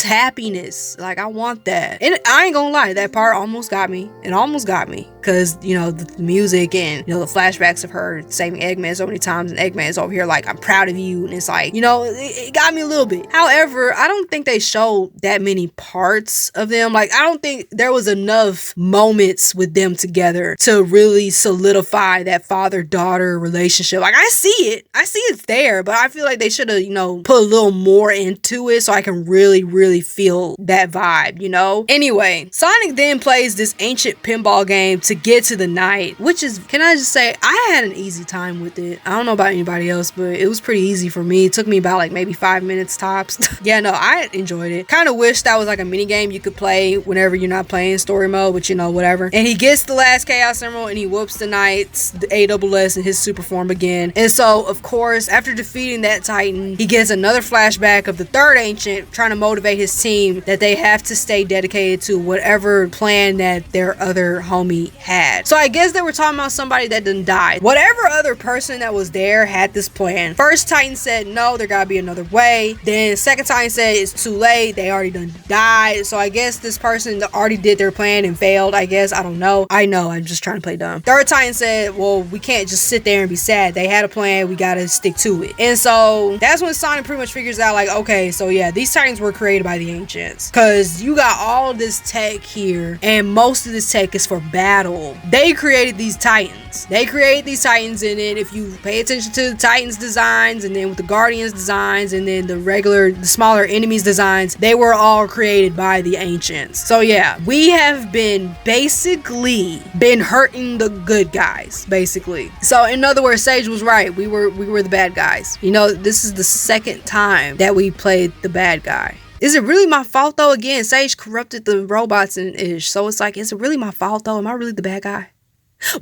happiness. Like, I want that. And I ain't gonna lie, that part almost got me. It almost got me, because, you know, the music and, you know, the flashbacks of her saving Eggman so many times, and Eggman's over here like, I'm proud of you, and it's like, you know, it got me a little bit. However, I don't think they showed that many parts of them. Like, I don't think there was enough moments moments with them together to really solidify that father-daughter relationship. Like, I see it's there, but I feel like they should have, you know, put a little more into it so I can really feel that vibe, you know? Anyway, Sonic then plays this ancient pinball game to get to the night, which is, can I just say, I had an easy time with it. I don't know about anybody else, but it was pretty easy for me. It took me about like maybe 5 minutes tops. Yeah, no, I enjoyed it. Kind of wish that was like a mini game you could play whenever you're not playing story mode, but you know, whatever. And he gets the last Chaos Emerald and he whoops the Knights, the ASS in his super form again. And so, of course, after defeating that Titan, he gets another flashback of the third Ancient trying to motivate his team that they have to stay dedicated to whatever plan that their other homie had. So I guess they were talking about somebody that didn't die. Whatever other person that was there had this plan. First Titan said, no, there gotta be another way. Then second Titan said, it's too late. They already done died. So I guess this person that already did their plan and failed, I guess. I don't know. I know, I'm just trying to play dumb. Third Titan said, well, we can't just sit there and be sad. They had a plan. We gotta stick to it. And so that's when Sonic pretty much figures out, like, okay, so yeah, these Titans were created by the Ancients. Because you got all this tech here, and most of this tech is for battle. They created these Titans. They created these Titans, and then if you pay attention to the Titans designs, and then with the Guardians designs, and then the smaller enemies designs, they were all created by the Ancients. So yeah, we have basically been hurting the good guys, basically. So in other words, Sage was right. We were the bad guys. You know, this is the second time that we played the bad guy. Is it really my fault though? Again, Sage corrupted the robots and ish. So it's like, is it really my fault though? Am I really the bad guy?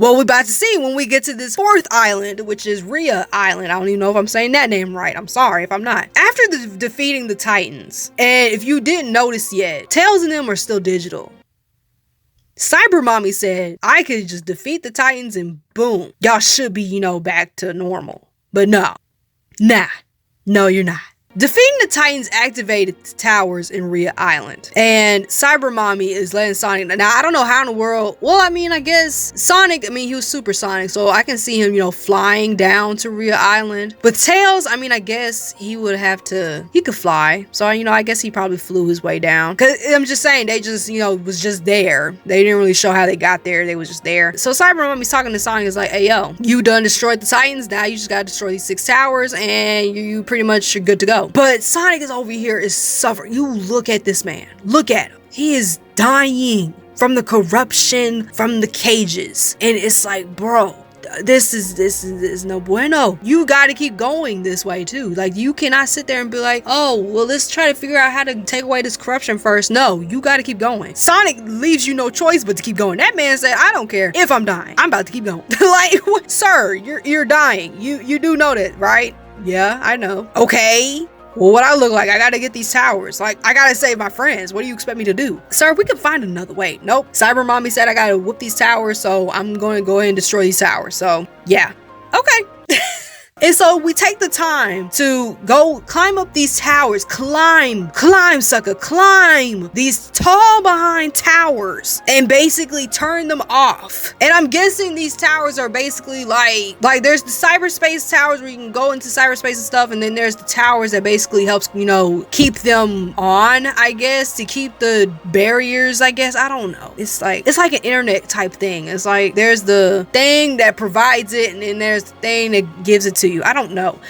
Well, we're about to see when we get to this fourth island, which is RHEA Island. I don't even know if I'm saying that name right. I'm sorry if I'm not. After defeating the Titans, and if you didn't notice yet, Tails and them are still digital. Cyber Mommy said, I could just defeat the Titans and boom, y'all should be, you know, back to normal. But no, you're not. Defeating the Titans activated the towers in RHEA Island. And Cyber Mommy is letting Sonic... Now, I don't know how in the world... Well, I mean, I guess Sonic... I mean, he was Super Sonic, so I can see him, you know, flying down to RHEA Island. But Tails, I mean, I guess he would have to... He could fly. So, you know, I guess he probably flew his way down. Because I'm just saying, they just, you know, was just there. They didn't really show how they got there. They was just there. So Cyber Mommy's talking to Sonic. Is like, hey, yo, you done destroyed the Titans. Now you just gotta destroy these 6 towers and you pretty much are good to go. But Sonic is over here is suffering. You look at this man. Look at him. He is dying from the corruption from the cages. And it's like, bro, this is no bueno. You gotta keep going this way too. Like, you cannot sit there and be like, oh, well, let's try to figure out how to take away this corruption first. No, you gotta keep going. Sonic leaves you no choice but to keep going. That man said, I don't care if I'm dying. I'm about to keep going. Like, what? Sir, you're dying. You do know that, right? Yeah, I know. Okay. Well, what I look like, I gotta get these towers. Like, I gotta save my friends. What do you expect me to do? Sir, we can find another way. Nope. Cyber Mommy said I gotta whoop these towers, so I'm gonna go ahead and destroy these towers. So, yeah. Okay. And so we take the time to go climb up these towers. Climb, sucker, climb these tall behind towers and basically turn them off. And I'm guessing these towers are basically like there's the cyberspace towers where you can go into cyberspace and stuff, and then there's the towers that basically helps, you know, keep them on, I guess, to keep the barriers, I guess. I don't know. It's like an internet type thing. It's like there's the thing that provides it, and then there's the thing that gives it to you. I don't know.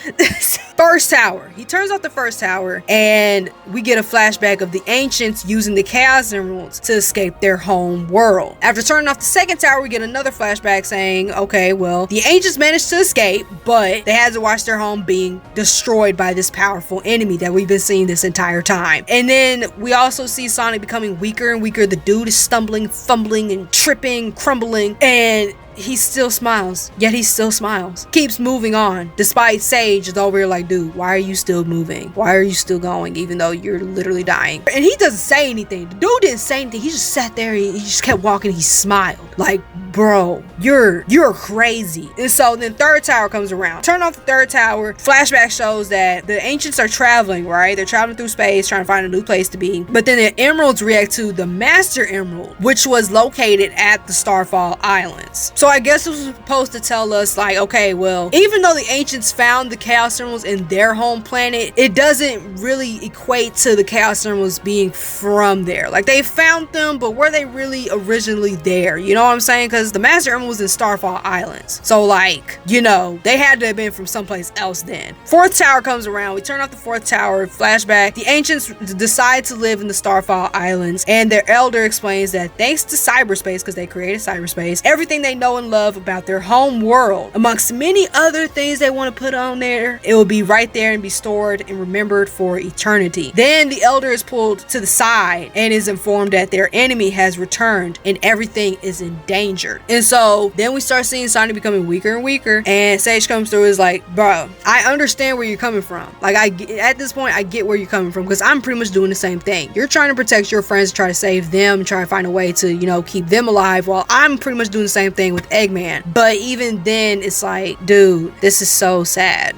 First tower. He turns off the first tower, and we get a flashback of the Ancients using the Chaos Emeralds to escape their home world. After turning off the second tower, we get another flashback saying, okay, well, the Ancients managed to escape, but they had to watch their home being destroyed by this powerful enemy that we've been seeing this entire time. And then we also see Sonic becoming weaker and weaker. The dude is stumbling, fumbling, and tripping, crumbling, and he still smiles. Yet he still smiles. Keeps moving on. Despite Sage is over here like, dude, why are you still moving? Why are you still going even though you're literally dying? And he doesn't say anything. The dude didn't say anything. He just sat there. He just kept walking. He smiled. Like, bro, you're crazy. And so then third tower comes around. Turn off the third tower. Flashback shows that the Ancients are traveling, right? They're traveling through space, trying to find a new place to be. But then the emeralds react to the Master Emerald, which was located at the Starfall Islands. So I guess it was supposed to tell us, like, okay, well, even though the Ancients found the Chaos Emeralds in being their home planet, it doesn't really equate to the Chaos Emeralds being from there. Like, they found them, but were they really originally there? You know what I'm saying? Because the Master Emerald was in Starfall Islands. So, like, you know, they had to have been from someplace else then. Fourth tower comes around. We turn off the fourth tower. Flashback. The ancients decide to live in the Starfall Islands, and their elder explains that thanks to cyberspace, because they created cyberspace, everything they know and love about their home world, amongst many other things they want to put on there, it will be right there and be stored and remembered for eternity. Then the elder is pulled to the side and is informed that their enemy has returned and everything is endangered. And so then we start seeing Sonic becoming weaker and weaker, and Sage comes through, is like, bro, I understand where you're coming from. Like, at this point I get where you're coming from, because I'm pretty much doing the same thing. You're trying to protect your friends, try to save them, try to find a way to, you know, keep them alive, while I'm pretty much doing the same thing with Eggman. But even then, it's like, dude, this is so sad.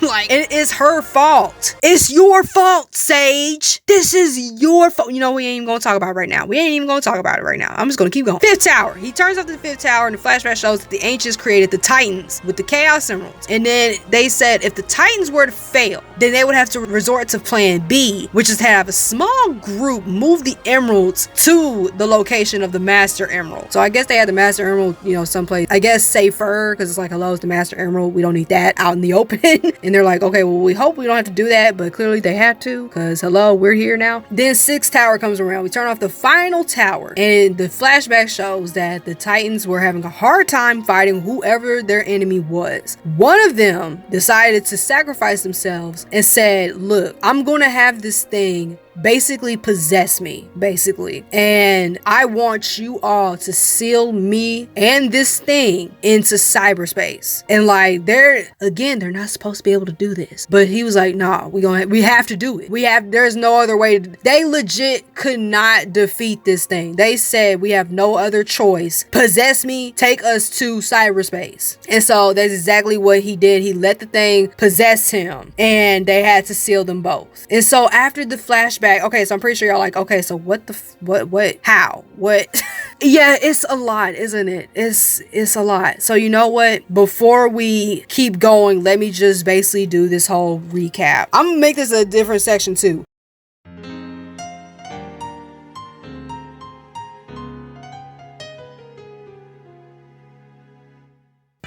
Like, it is her fault. It's your fault, Sage. This is your fault. You know, we ain't even gonna talk about it right now. We ain't even gonna talk about it right now. I'm just gonna keep going. Fifth tower. He turns off the fifth tower, and the flashback shows that the ancients created the Titans with the Chaos Emeralds. And then they said if the Titans were to fail, then they would have to resort to plan B, which is to have a small group move the emeralds to the location of the Master Emerald. So I guess they had the Master Emerald, you know, someplace, I guess, safer, because it's like, hello, it's the Master Emerald. We don't need that out in the open. And they're like, okay, well, we hope we don't have to do that, but clearly they had to, because hello, we're here now. Then sixth tower comes around. We turn off the final tower, and the flashback shows that the Titans were having a hard time fighting whoever their enemy was. One of them decided to sacrifice themselves and said, look, I'm gonna have this thing basically possess me, basically, and I want you all to seal me and this thing into cyberspace. And like, they're not supposed to be able to do this, but he was like, nah, we have to do it. There's no other way they legit could not defeat this thing. They said, we have no other choice. Possess me, take us to cyberspace. And so that's exactly what he did. He let the thing possess him, and they had to seal them both. And so after the flashback, okay, so I'm pretty sure y'all like, okay, so what, how, what? Yeah, it's a lot, isn't it? It's a lot. So you know what? Before we keep going, let me just basically do this whole recap. I'm gonna make this a different section too.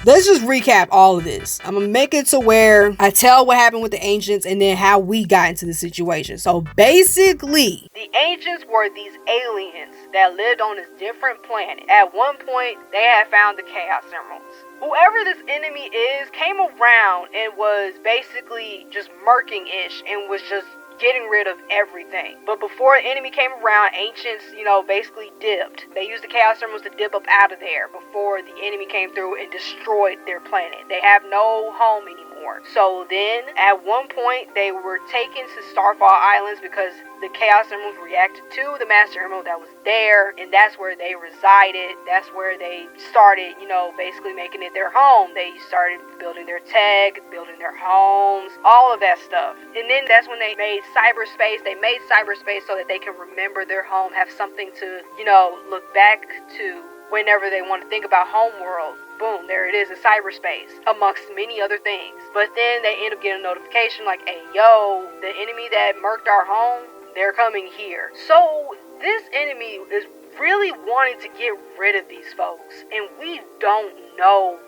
Let's just recap all of this. I'm gonna make it to where I tell what happened with the ancients and then how we got into the situation. So basically, the ancients were these aliens that lived on this different planet. At one point, they had found the Chaos Emeralds. Whoever this enemy is came around and was basically just murking-ish and was just getting rid of everything. But before the enemy came around, ancients, you know, basically dipped. They used the Chaos Emeralds to dip up out of there before the enemy came through and destroyed their planet. They have no home anymore. So then, at one point, they were taken to Starfall Islands because the Chaos Emeralds reacted to the Master Emerald that was there, and that's where they resided. That's where they started, you know, basically making it their home. They started building their tech, building their homes, all of that stuff. And then that's when they made cyberspace. They made cyberspace so that they can remember their home, have something to, you know, look back to whenever they want to think about homeworld. Boom, there it is in cyberspace, amongst many other things. But then they end up getting a notification like, hey, yo, the enemy that murked our home, they're coming here. So this enemy is really wanting to get rid of these folks, and we don't know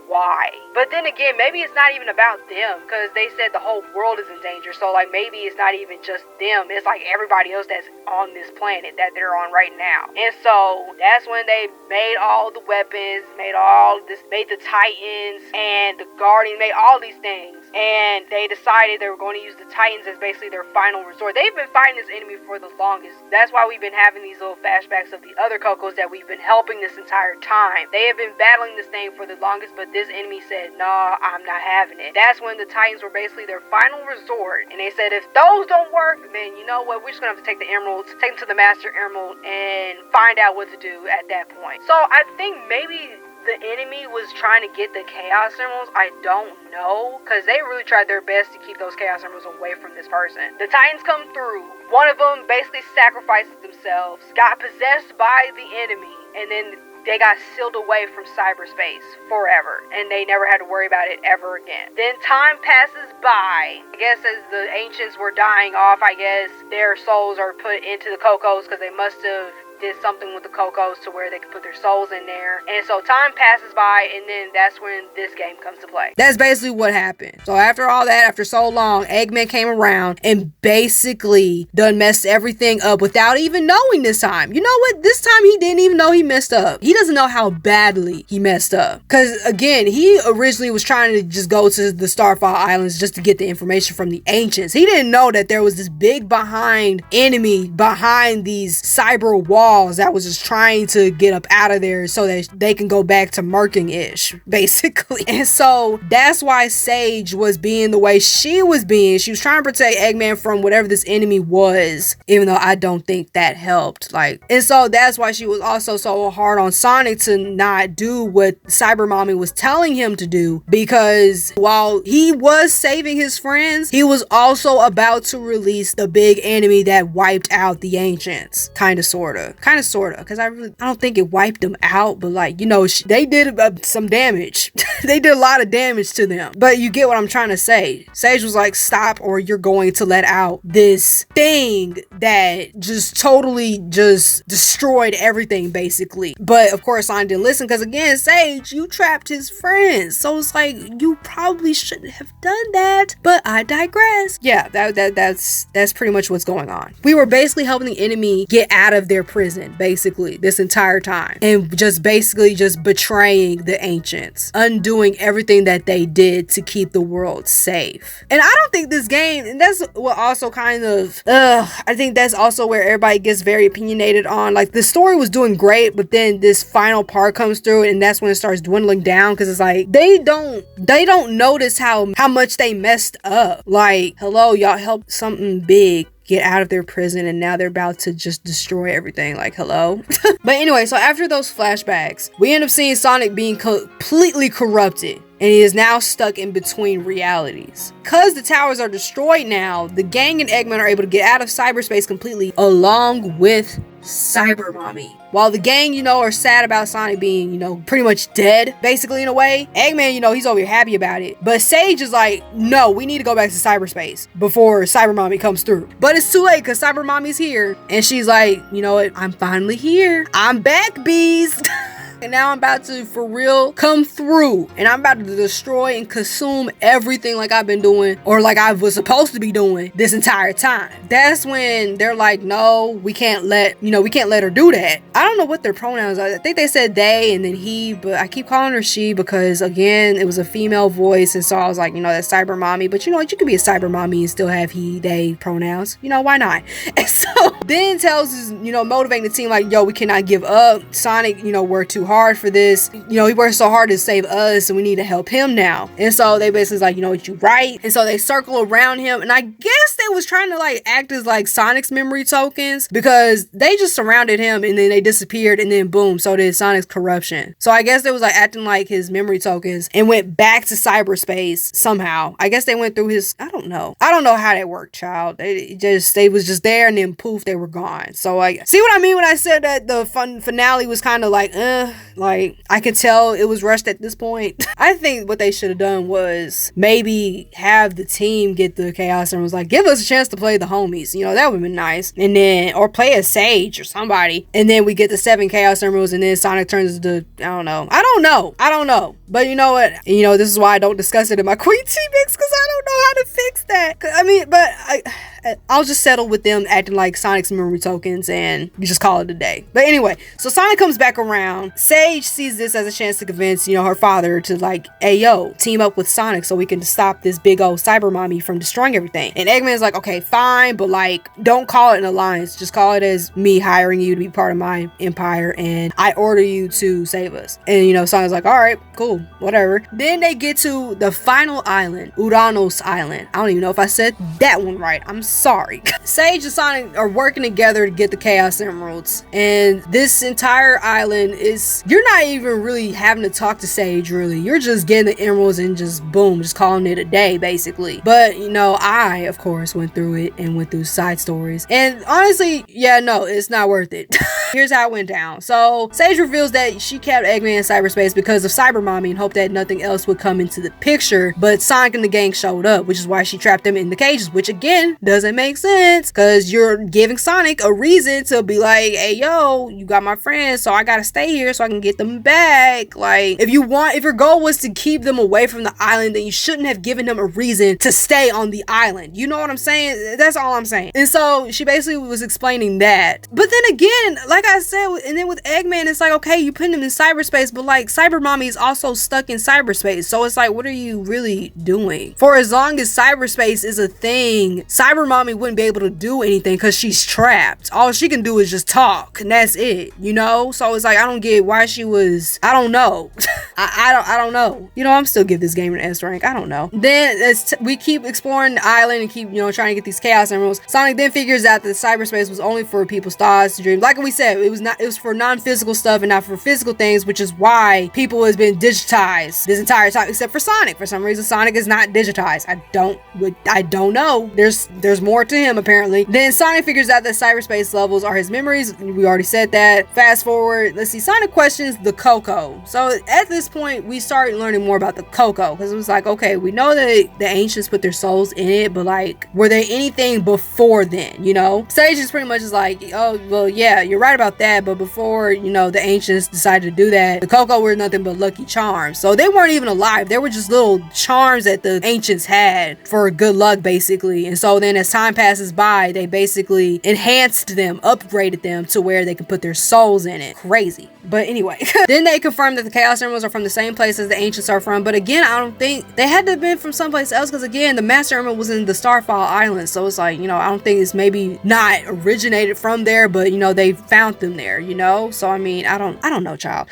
why. But then again, maybe it's not even about them, because they said the whole world is in danger. So like, maybe it's not even just them, it's like everybody else that's on this planet that they're on right now. And so that's when they made all the weapons, made the Titans and the Guardians, made all these things. And they decided they were going to use the Titans as basically their final resort. They've been fighting this enemy for the longest. That's why we've been having these little flashbacks of the other Cocos that we've been helping this entire time. They have been battling this thing for the longest, but this enemy said, nah, I'm not having it. That's when the Titans were basically their final resort. And they said, if those don't work, then you know what? We're just going to have to take the emeralds, take them to the Master Emerald, and find out what to do at that point. So I think maybe the enemy was trying to get the Chaos Emeralds. I don't know, because they really tried their best to keep those Chaos Emeralds away from this person. The Titans come through. One of them basically sacrificed themselves, got possessed by the enemy, and then they got sealed away from cyberspace forever, and they never had to worry about it ever again. Then time passes by. I guess as the ancients were dying off, I guess their souls are put into the Cocos because they must have did something with the Cocos to where they could put their souls in there. And so time passes by, and then that's when this game comes to play. That's basically what happened. So after all that, after so long, Eggman came around and basically done messed everything up without even knowing this time. You know what? This time he didn't even know he messed up. He doesn't know how badly he messed up. Because again, he originally was trying to just go to the Starfall Islands just to get the information from the ancients. He didn't know that there was this big enemy behind these cyber walls that was just trying to get up out of there so that they can go back to murking-ish, basically. And so that's why Sage was being the way she was being. She was trying to protect Eggman from whatever this enemy was, even though I don't think that helped. And so that's why she was also so hard on Sonic to not do what Cyber Mommy was telling him to do, because while he was saving his friends, he was also about to release the big enemy that wiped out the ancients. Kind of, sorta, because I don't think it wiped them out, but they did some damage. They did a lot of damage to them, but you get what I'm trying to say. Sage was like, stop, or you're going to let out this thing that just totally just destroyed everything, basically. But of course Sonic didn't listen, because again, Sage, you trapped his friends, so it's like, you probably shouldn't have done that, but I digress. Yeah, that's pretty much what's going on. We were basically helping the enemy get out of their prison, basically, this entire time, and just basically just betraying the ancients, undoing everything that they did to keep the world safe. And I don't think this game, and that's what also kind of I think that's also where everybody gets very opinionated on, like, the story was doing great, but then this final part comes through, and that's when it starts dwindling down, because it's like they don't notice how much they messed up. Like, hello, y'all helped something big get out of their prison, and now they're about to just destroy everything. Like, hello. But anyway, so after those flashbacks, we end up seeing Sonic being completely corrupted, and he is now stuck in between realities. Because the towers are destroyed now, the gang and Eggman are able to get out of cyberspace completely, along with Cyber Mommy. While the gang, are sad about Sonic being, pretty much dead, basically, in a way, Eggman, he's over here happy about it. But Sage is like, no, we need to go back to cyberspace before Cyber Mommy comes through. But it's too late, because Cyber Mommy's here. And she's like, you know what? I'm finally here. I'm back, bees. And now I'm about to, for real, come through. And I'm about to destroy and consume everything like I've been doing, or like I was supposed to be doing this entire time. That's when they're like, no, we can't let her do that. I don't know what their pronouns are. I think they said they and then he, but I keep calling her she because, again, it was a female voice. And so I was like, that's Cyber Mommy. But you could be a Cyber Mommy and still have he, they pronouns. Why not? And so then Tails is, motivating the team like, yo, we cannot give up. Sonic, worked too hard for this. He worked so hard to save us, and we need to help him now. And so they basically like, what, you right? And so they circle around him, and I guess they was trying to act as Sonic's memory tokens, because they just surrounded him and then they disappeared, and then boom, so did Sonic's corruption. So I guess they was acting like his memory tokens and went back to cyberspace somehow. I guess they went through his, I don't know how that worked, child. They was just there, and then poof, they were gone. So I see what I mean when I said that the finale was kind of like I could tell it was rushed at this point. I think what they should have done was maybe have the team get the Chaos Emeralds, give us a chance to play the homies. That would have been nice. And then, or play a Sage or somebody. And then we get the 7 Chaos Emeralds, and then Sonic turns into, I don't know. But you know what? This is why I don't discuss it in my Queen T mix, because I don't know how to fix that. I'll just settle with them acting like Sonic's memory tokens, and you just call it a day. But anyway, so Sonic comes back around. Sage sees this as a chance to convince, her father to hey, yo, team up with Sonic so we can stop this big old Cyber Mommy from destroying everything. And Eggman's like, okay, fine, but don't call it an alliance. Just call it as me hiring you to be part of my empire, and I order you to save us. And, Sonic's like, all right, cool, whatever. Then they get to the final island, OURANOS Island. I don't even know if I said that one right. I'm sorry. Sage and Sonic are working together to get the Chaos Emeralds, and this entire island is, you're not even really having to talk to Sage, really. You're just getting the emeralds and just boom, just calling it a day, basically. But, you know, I, of course, went through it and went through side stories, and honestly, yeah, no, it's not worth it. Here's how it went down. So, Sage reveals that she kept Eggman in cyberspace because of Cyber Mommy and hoped that nothing else would come into the picture, but Sonic and the gang showed up, which is why she trapped them in the cages, which again, doesn't make sense, because you're giving Sonic a reason to be like, hey, yo, you got my friends, so I gotta stay here so I can get them back. Like, if your goal was to keep them away from the island, then you shouldn't have given them a reason to stay on the island. You know what I'm saying? That's all I'm saying. And so, she basically was explaining that. But then again, like I said, and then with Eggman, it's like, okay, you put him in cyberspace, but like, Cyber Mommy is also stuck in cyberspace. So it's like, what are you really doing? For as long as cyberspace is a thing, Cyber Mommy wouldn't be able to do anything because she's trapped. All she can do is just talk, and that's it, you know? So it's like, I don't get why she was, I don't know. I don't know. You know, I'm still give this game an S rank. I don't know. Then we keep exploring the island and keep, you know, trying to get these Chaos Emeralds. Sonic then figures out that cyberspace was only for people's thoughts, dreams. Like we said, it was for non-physical stuff and not for physical things, which is why people has been digitized this entire time, except for Sonic. For some reason, Sonic is not digitized. I don't know. There's more to him apparently. Then Sonic figures out that cyberspace levels are his memories. We already said that. Fast forward, let's see. Sonic questions the Coco. So at this point, we start learning more about the Coco, because it was like, okay, we know that the ancients put their souls in it, but like, were there anything before then? You know, Sage is pretty much just like, oh well, yeah, you're right about that, but before, you know, the ancients decided to do that, the Coco were nothing but lucky charms. So they weren't even alive. They were just little charms that the ancients had for good luck, basically. And so then as time passes by, they basically enhanced them, upgraded them to where they could put their souls in it. Crazy. But anyway, then they confirmed that the Chaos Emeralds are from the same place as the ancients are from. But again, I don't think they had to have been from someplace else, because again, the Master Emerald was in the Starfall Island. So it's like, you know, I don't think it's maybe not originated from there, but you know, they found them there, you know? So I mean, I don't know, child.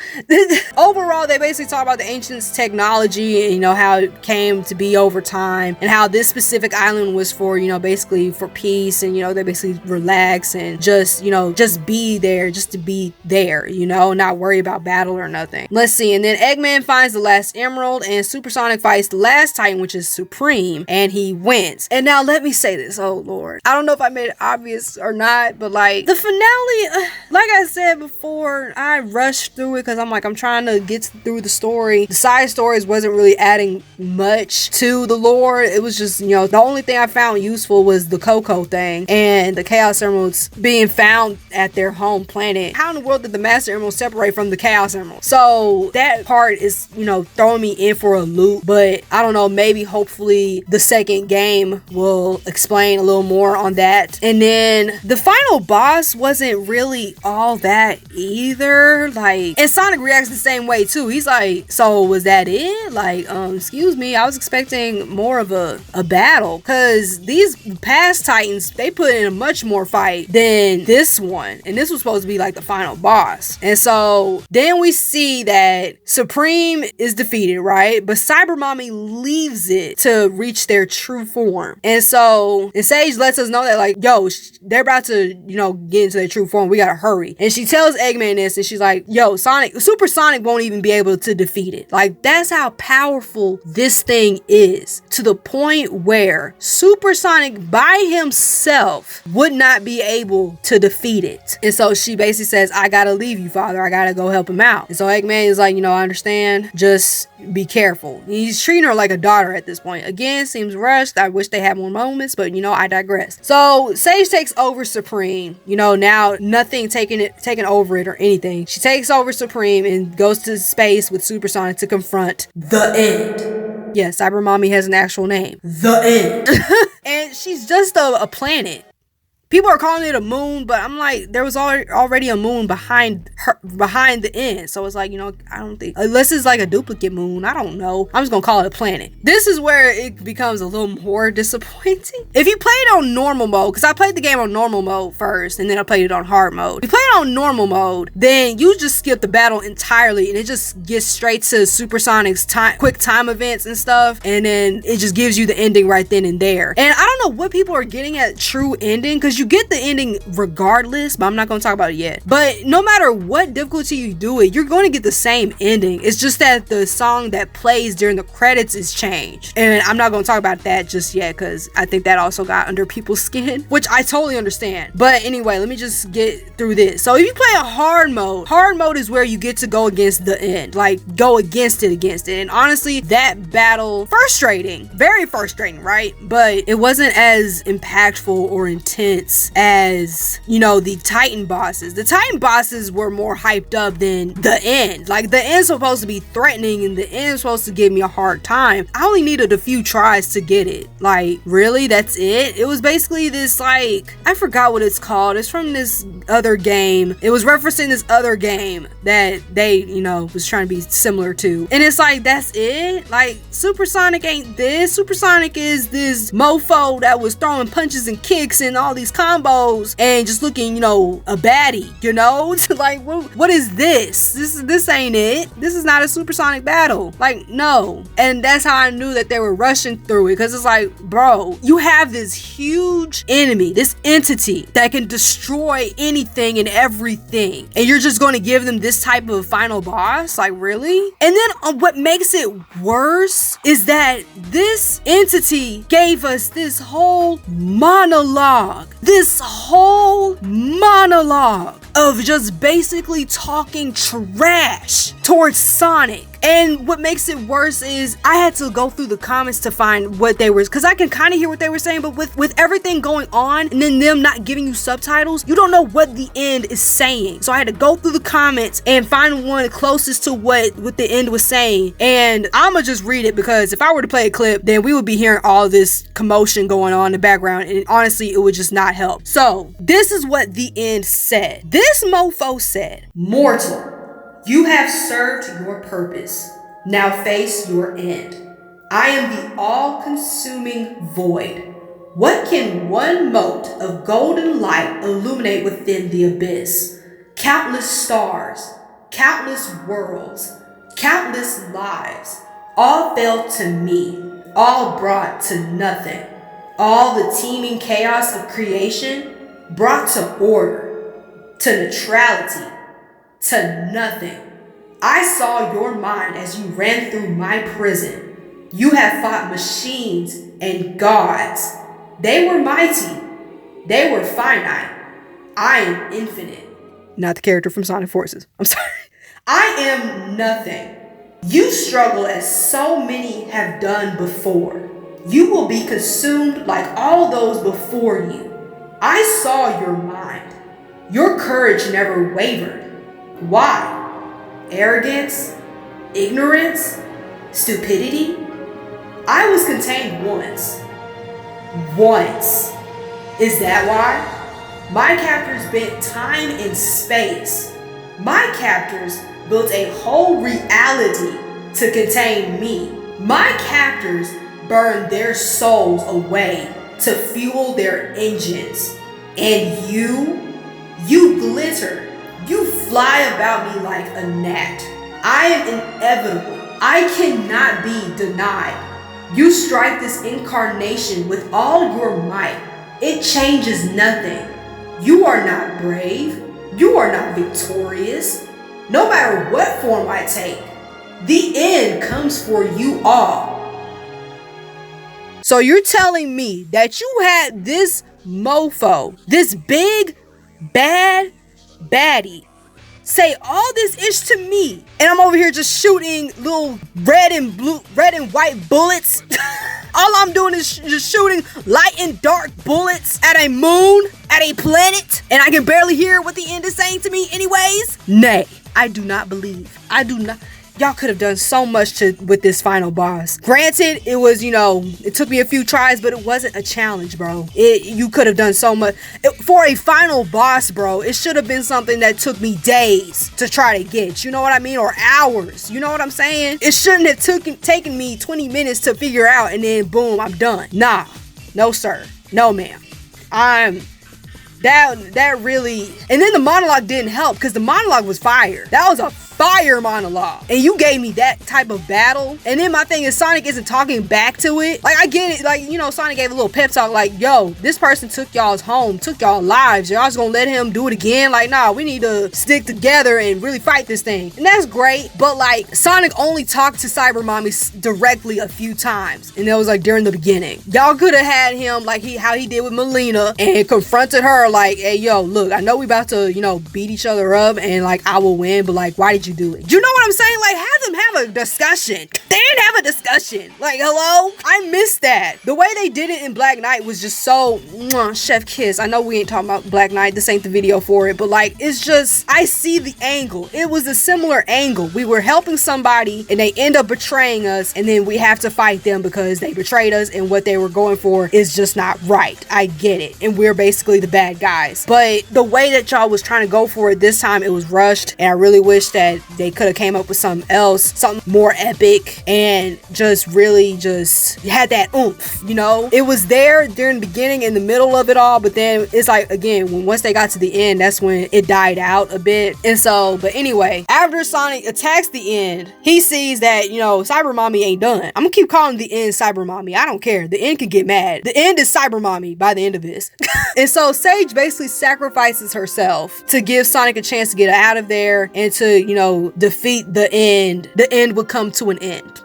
Overall, they basically talk about the ancients' technology and, you know, how it came to be over time, and how this specific island was for, you know, basically for peace, and, you know, they basically relax and just, you know, just be there, just to be there, you know, not worry about battle or nothing. Let's see. And then Eggman finds the last emerald, and Supersonic fights the last Titan, which is Supreme, and he wins. And now let me say this, oh lord, I don't know if I made it obvious or not, but like, the finale, like I said before, I rushed through it because I'm trying to get through the story. The side stories wasn't really adding much to the lore. It was just, you know, the only thing I found useful was the Coco thing and the Chaos Emeralds being found at their home planet. How in the world did the Master Emerald separate from the Chaos Emerald? So that part is, you know, throwing me in for a loop, but I don't know, maybe hopefully the second game will explain a little more on that. And then the final boss wasn't really all that either, like, and Sonic reacts the same way too. He's like, so was that it? Like, excuse me, I was expecting more of a battle, because these past Titans, they put in a much more fight than this one, and this was supposed to be like the final boss. And so then we see that Supreme is defeated, right? But Cyber Mommy leaves it to reach their true form. And so, and Sage lets us know that, like, yo, they're about to, you know, get into their true form. We gotta hurry. And she tells Eggman this, and she's like, yo, Super Sonic won't even be able to defeat it. Like, that's how powerful this thing is, to the point where Super Sonic by himself would not be able to defeat it. And so she basically says, I gotta leave you, father. I gotta go help him out. And so Eggman is like, you know, I understand. Just be careful. He's treating her like a daughter at this point. Again, seems rushed. I wish they had more moments, but you know, I digress. So Sage takes over Supreme. You know, now nothing taking over it or anything. She takes over Supreme and goes to space with Supersonic to confront the end. Yes, Cyber Mommy has an actual name. The End. And she's just a planet. People are calling it a moon, but I'm like, there was already a moon behind the end. So it's like, you know, I don't think, unless it's like a duplicate moon, I don't know. I'm just gonna call it a planet. This is where it becomes a little more disappointing. If you played on normal mode, because I played the game on normal mode first, and then I played it on hard mode. If you played on normal mode, then you just skip the battle entirely, and it just gets straight to Supersonic's quick time events and stuff, and then it just gives you the ending right then and there. And I don't know what people are getting at true ending, because you get the ending regardless, but I'm not going to talk about it yet. But no matter what difficulty you do it, you're going to get the same ending. It's just that the song that plays during the credits is changed. And I'm not going to talk about that just yet, because I think that also got under people's skin, which I totally understand. But anyway, let me just get through this. So if you play a hard mode is where you get to go against the end, like go against it. And honestly, that battle, frustrating, very frustrating, right? But it wasn't as impactful or intense as, you know, the Titan bosses. The Titan bosses were more hyped up than the end. Like, the end's supposed to be threatening, and the end's supposed to give me a hard time. I only needed a few tries to get it. Like, really? That's it? It was basically this, like, I forgot what it's called. It's from this other game. It was referencing this other game that they, you know, was trying to be similar to. And it's like, that's it? Like, Supersonic ain't this. Supersonic is this mofo that was throwing punches and kicks and all these combos and just looking, you know, a baddie, you know? Like, what is this? This ain't it. This is not a Supersonic battle. Like, no. And that's how I knew that they were rushing through it, because it's like, bro, you have this huge enemy, this entity that can destroy anything and everything, and you're just going to give them this type of final boss? Like, really? And then what makes it worse is that this entity gave us this whole monologue of just basically talking trash towards Sonic. And what makes it worse is I had to go through the comments to find what they were, because I can kind of hear what they were saying, but with everything going on and then them not giving you subtitles, you don't know what the end is saying. So I had to go through the comments and find one closest to what the end was saying. And I'ma just read it, because if I were to play a clip, then we would be hearing all this commotion going on in the background, and honestly, it would just not help. So this is what the end said. This mofo said, "Mortal, you have served your purpose. Now face your end. I am the all-consuming void. What can one mote of golden light illuminate within the abyss? Countless stars, countless worlds, countless lives, all fell to me, all brought to nothing. All the teeming chaos of creation brought to order, to neutrality, to nothing. I saw your mind as you ran through my prison. You have fought machines and gods. They were mighty. They were finite. I am infinite." Not the character from Sonic Forces. I'm sorry. "I am nothing. You struggle as so many have done before. You will be consumed like all those before you. I saw your mind. Your courage never wavered. Why? Arrogance? Ignorance? Stupidity? I was contained once. Once. Is that why? My captors bent time and space. My captors built a whole reality to contain me. My captors burned their souls away to fuel their engines. And you glitter. You fly about me like a gnat. I am inevitable. I cannot be denied. You strike this incarnation with all your might. It changes nothing. You are not brave. You are not victorious. No matter what form I take, the end comes for you all." So you're telling me that you had this mofo, this big, bad baddie, say all this ish to me, and I'm over here just shooting little red and white bullets. All I'm doing is just shooting light and dark bullets at a moon, at a planet, and I can barely hear what the end is saying to me anyways? Nay, I do not believe. I do not. y'all could have done so much with this final boss. Granted, it was, it took me a few tries, but it wasn't a challenge, bro. You could have done so much. For a final boss, bro, it should have been something that took me days to try to get, you know what I mean? Or hours, you know what I'm saying? It shouldn't have taken me 20 minutes to figure out and then boom, I'm done. Nah, no sir, no ma'am. That really, and then the monologue didn't help because the monologue was fire. That was a fire monologue, and you gave me that type of battle. And then my thing is, Sonic isn't talking back to it. Like, I get it, like, Sonic gave a little pep talk, like, yo, this person took y'all's home, took y'all lives, y'all just gonna let him do it again? Like, nah, we need to stick together and really fight this thing. And that's great, but like, Sonic only talked to Cyber Mommy directly a few times, and that was like during the beginning. Y'all could have had him like how he did with Melina and confronted her like, hey, yo, look, I know we about to, beat each other up and like I will win, but like, why did you do it? You know what I'm saying? Like, have them have a discussion. They didn't have a discussion. Like, hello? I missed that. The way they did it in Black Knight was just so chef kiss. I know we ain't talking about Black Knight. This ain't the video for it, but like, it's just, I see the angle. It was a similar angle. We were helping somebody and they end up betraying us, and then we have to fight them because they betrayed us and what they were going for is just not right. I get it. And we're basically the bad guys. But the way that y'all was trying to go for it this time, it was rushed, and I really wish that they could have came up with something else, something more epic, and just really just had that oomph, It was there during the beginning, in the middle of it all, but then it's like, again, once they got to the end, that's when it died out a bit. And so, but anyway, after Sonic attacks the end, he sees that, Cyber Mommy ain't done. I'm gonna keep calling the end Cyber Mommy. I don't care. The end can get mad. The end is Cyber Mommy by the end of this. And so Sage basically sacrifices herself to give Sonic a chance to get out of there and to, defeat the end. The end would come to an end.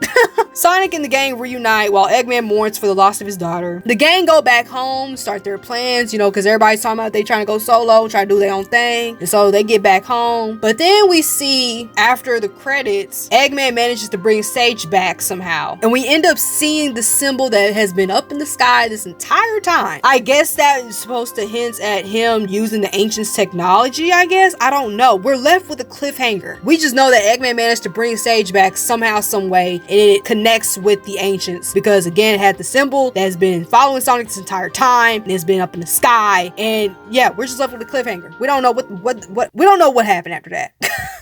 Sonic and the gang reunite while Eggman mourns for the loss of his daughter. The gang go back home, start their plans, because everybody's talking about they trying to go solo, try to do their own thing. And so they get back home. But then we see, after the credits, Eggman manages to bring Sage back somehow. And we end up seeing the symbol that has been up in the sky this entire time. I guess that is supposed to hint at him using the Ancients' technology, I guess? I don't know. We're left with a cliffhanger. We just know that Eggman managed to bring Sage back somehow, some way, and it connects with the Ancients because, again, it had the symbol that has been following Sonic this entire time and it's been up in the sky. And yeah, we're just left with a cliffhanger. We don't know we don't know what happened after that.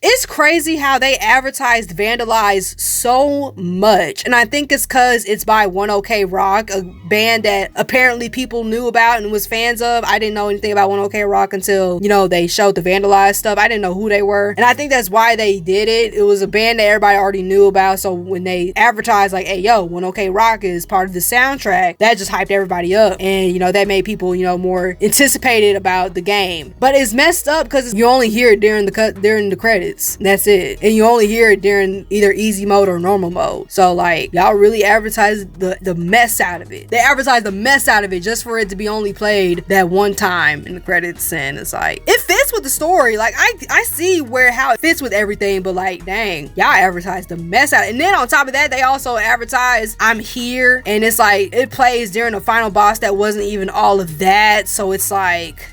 It's crazy how they advertised Vandalize so much, and I think it's because it's by 1OK Rock, a band that apparently people knew about and was fans of. I didn't know anything about 1OK Rock until, they showed the Vandalize stuff. I didn't know who they were, and I think that's why they did it. It was a band that everybody already knew about, so when they advertised like, hey, yo, 1OK Rock is part of the soundtrack, that just hyped everybody up, and that made people, more anticipated about the game. But it's messed up because you only hear it during the credits. That's it. And you only hear it during either easy mode or normal mode. So like, y'all really advertised the mess out of it. They advertised the mess out of it just for it to be only played that one time in the credits. And it's like, it fits with the story. Like, I see how it fits with everything, but like, dang, y'all advertised the mess out. And then on top of that, they also advertised I'm Here, and it's like, it plays during the final boss that wasn't even all of that. So it's like,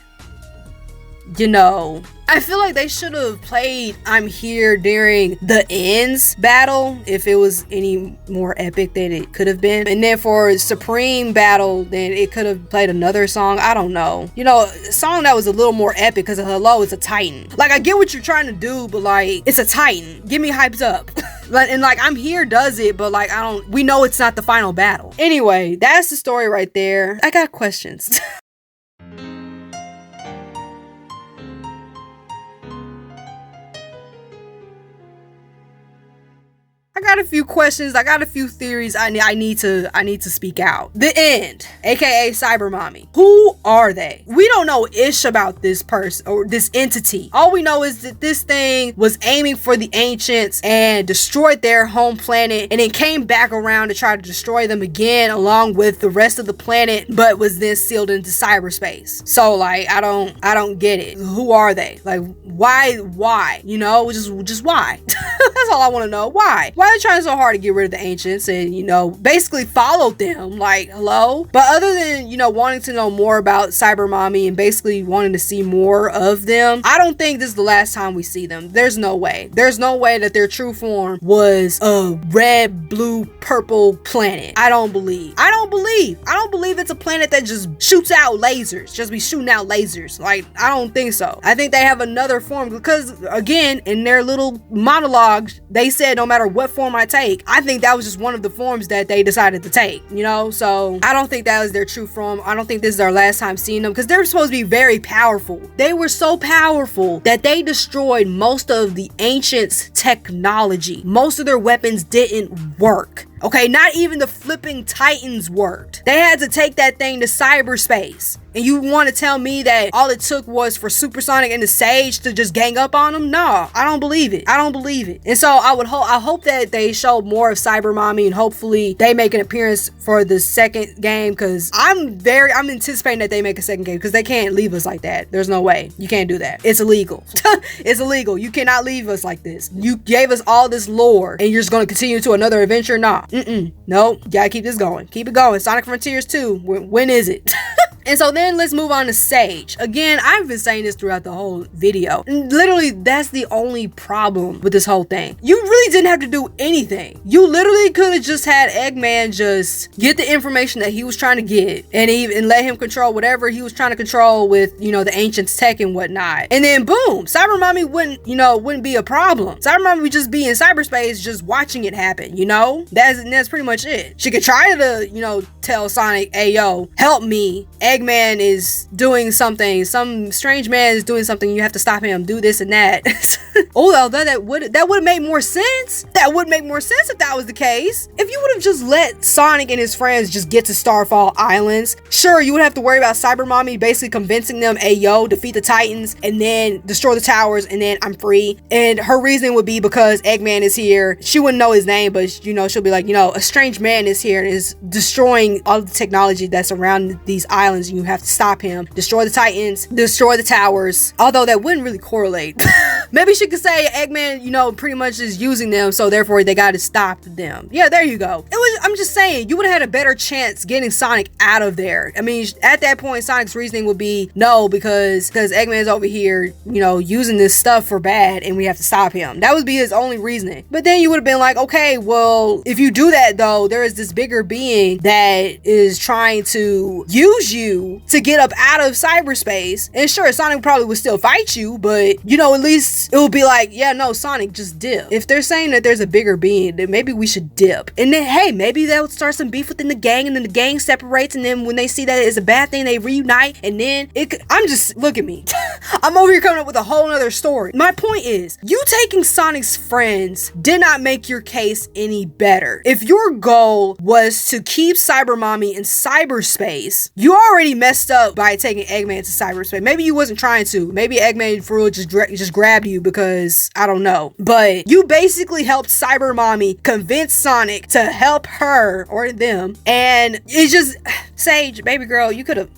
I feel like they should have played I'm Here during the Ends battle if it was any more epic than it could have been. And then for Supreme battle, then it could have played another song. I don't know. A song that was a little more epic because hello, it's a Titan. Like, I get what you're trying to do, but like, it's a Titan. Get me hyped up. And like, I'm Here does it, but like, we know it's not the final battle. Anyway, that's the story right there. I got questions. I got a few questions. I got a few theories. I need to speak out. The End, aka Cyber Mommy. Who are they? We don't know ish about this person or this entity. All we know is that this thing was aiming for the Ancients and destroyed their home planet, and then came back around to try to destroy them again along with the rest of the planet, but was then sealed into cyberspace. So like, I don't get it. Who are they? Like, why? Just why? That's all I want to know. Why Sonic trying so hard to get rid of the ancients and, you know, basically followed them. Like, hello? But other than, you know, wanting to know more about Cyber Mommy and basically wanting to see more of them, I don't think this is the last time we see them. There's no way. There's no way that their true form was a red, blue, purple planet. I don't believe it's a planet that just shoots out lasers. Just be shooting out lasers. Like, I don't think so. I think they have another form because, again, in their little monologue, they said no matter what form I take, I think that was just one of the forms that they decided to take, you know? So I don't think that was their true form. I don't think this is our last time seeing them because they're supposed to be very powerful. They were so powerful that they destroyed most of the ancients' technology. Most of their weapons didn't work. Okay, not even the flipping Titans worked. They had to take that thing to cyberspace. And you want to tell me that all it took was for Supersonic and the Sage to just gang up on them? No, I don't believe it. I don't believe it. And so I hope that they show more of Cyber Mommy and hopefully they make an appearance for the second game because I'm anticipating that they make a second game because they can't leave us like that. There's no way. You can't do that. It's illegal. It's illegal. You cannot leave us like this. You gave us all this lore and you're just going to continue to another adventure? Nah. Nope. Gotta keep this going. Keep it going. Sonic Frontiers 2. When is it? And so then let's move on to Sage. Again, I've been saying this throughout the whole video. And literally, that's the only problem with this whole thing. You really didn't have to do anything. You literally could have just had Eggman just get the information that he was trying to get and let him control whatever he was trying to control with, you know, the Ancients' tech and whatnot. And then boom, Cyber Mommy wouldn't be a problem. Cyber Mommy would just be in cyberspace just watching it happen, you know? That's pretty much it. She could try to, you know, tell Sonic, hey yo, help me. Eggman is doing something, some strange man is doing something, you have to stop him, do this and that. Oh, that would make more sense. That would make more sense if that was the case. If you would have just let Sonic and his friends just get to Starfall Islands, sure, you would have to worry about Cyber Mommy basically convincing them, hey yo, defeat the Titans and then destroy the towers and then I'm free. And her reason would be because Eggman is here. She wouldn't know his name, but you know, she'll be like, you know, a strange man is here and is destroying all the technology that's around these islands and you have to stop him, destroy the Titans, destroy the towers. Although that wouldn't really correlate. Maybe she could say Eggman, you know, pretty much is using them, so therefore they got to stop them. Yeah, there you go. I'm just saying, you would have had a better chance getting Sonic out of there. I mean, at that point, Sonic's reasoning would be no, because Eggman's over here, you know, using this stuff for bad and we have to stop him. That would be his only reasoning. But then you would have been like, okay, well, if you do that though, there is this bigger being that is trying to use you to get up out of cyberspace. And sure, Sonic probably would still fight you, but you know, at least it would be like, yeah, no, Sonic, just dip. If they're saying that there's a bigger being, then maybe we should dip. And then, hey, maybe they'll start some beef within the gang and then the gang separates. And then when they see that it's a bad thing, they reunite. And then look at me. I'm over here coming up with a whole nother story. My point is, you taking Sonic's friends did not make your case any better. If your goal was to keep Cyber Mommy in cyberspace, you already messed up by taking Eggman to cyberspace. Maybe you wasn't trying to. Maybe Eggman for real just grabbed you because I don't know. But you basically helped Cyber Mommy convince Sonic to help her or them. And it's just, Sage, baby girl, you could have,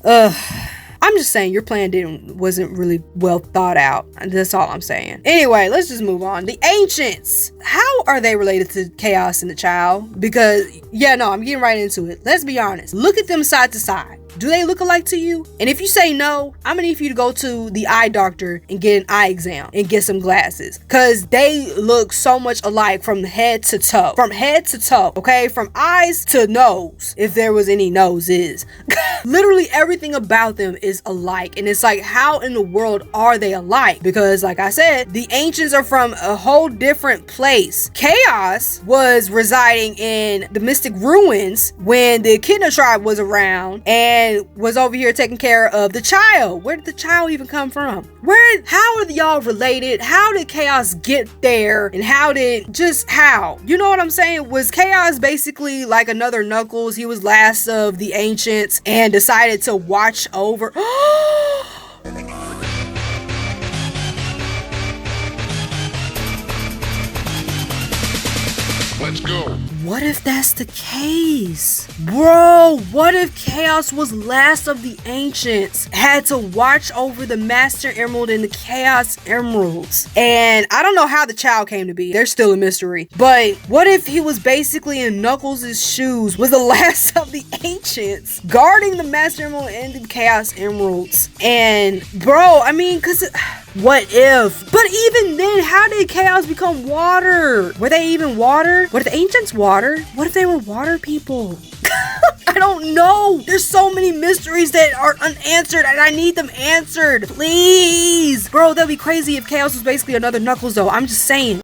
I'm just saying your plan wasn't really well thought out. That's all I'm saying. Anyway, let's just move on. The Ancients. How are they related to Chaos and the Child? Because, yeah, no, I'm getting right into it. Let's be honest. Look at them side to side. Do they look alike to you? And if you say no, I'm gonna need for you to go to the eye doctor and get an eye exam and get some glasses. Cause they look so much alike from head to toe. From head to toe, okay? From eyes to nose, if there was any noses. Literally everything about them is alike. And it's like, how in the world are they alike? Because like I said, the Ancients are from a whole different place. Chaos was residing in the Mystic Ruins when the Echidna tribe was around and was over here taking care of the Child. Where did the Child even come from? How are y'all related? How did Chaos get there? And how? You know what I'm saying? Was Chaos basically like another Knuckles? He was last of the Ancients and decided to watch over. Let's go. What if that's the case? Bro, what if Chaos was last of the ancients, had to watch over the Master Emerald and the Chaos Emeralds? And I don't know how the child came to be. They're still a mystery. But what if he was basically in Knuckles' shoes, was the last of the ancients, guarding the Master Emerald and the Chaos Emeralds? And bro, I mean, what if? But even then, how did Chaos become water? Were they even water? Were the ancients water? What if they were water people? I don't know. There's so many mysteries that are unanswered and I need them answered. Please. Bro, that'd be crazy if Chaos was basically another Knuckles though. I'm just saying.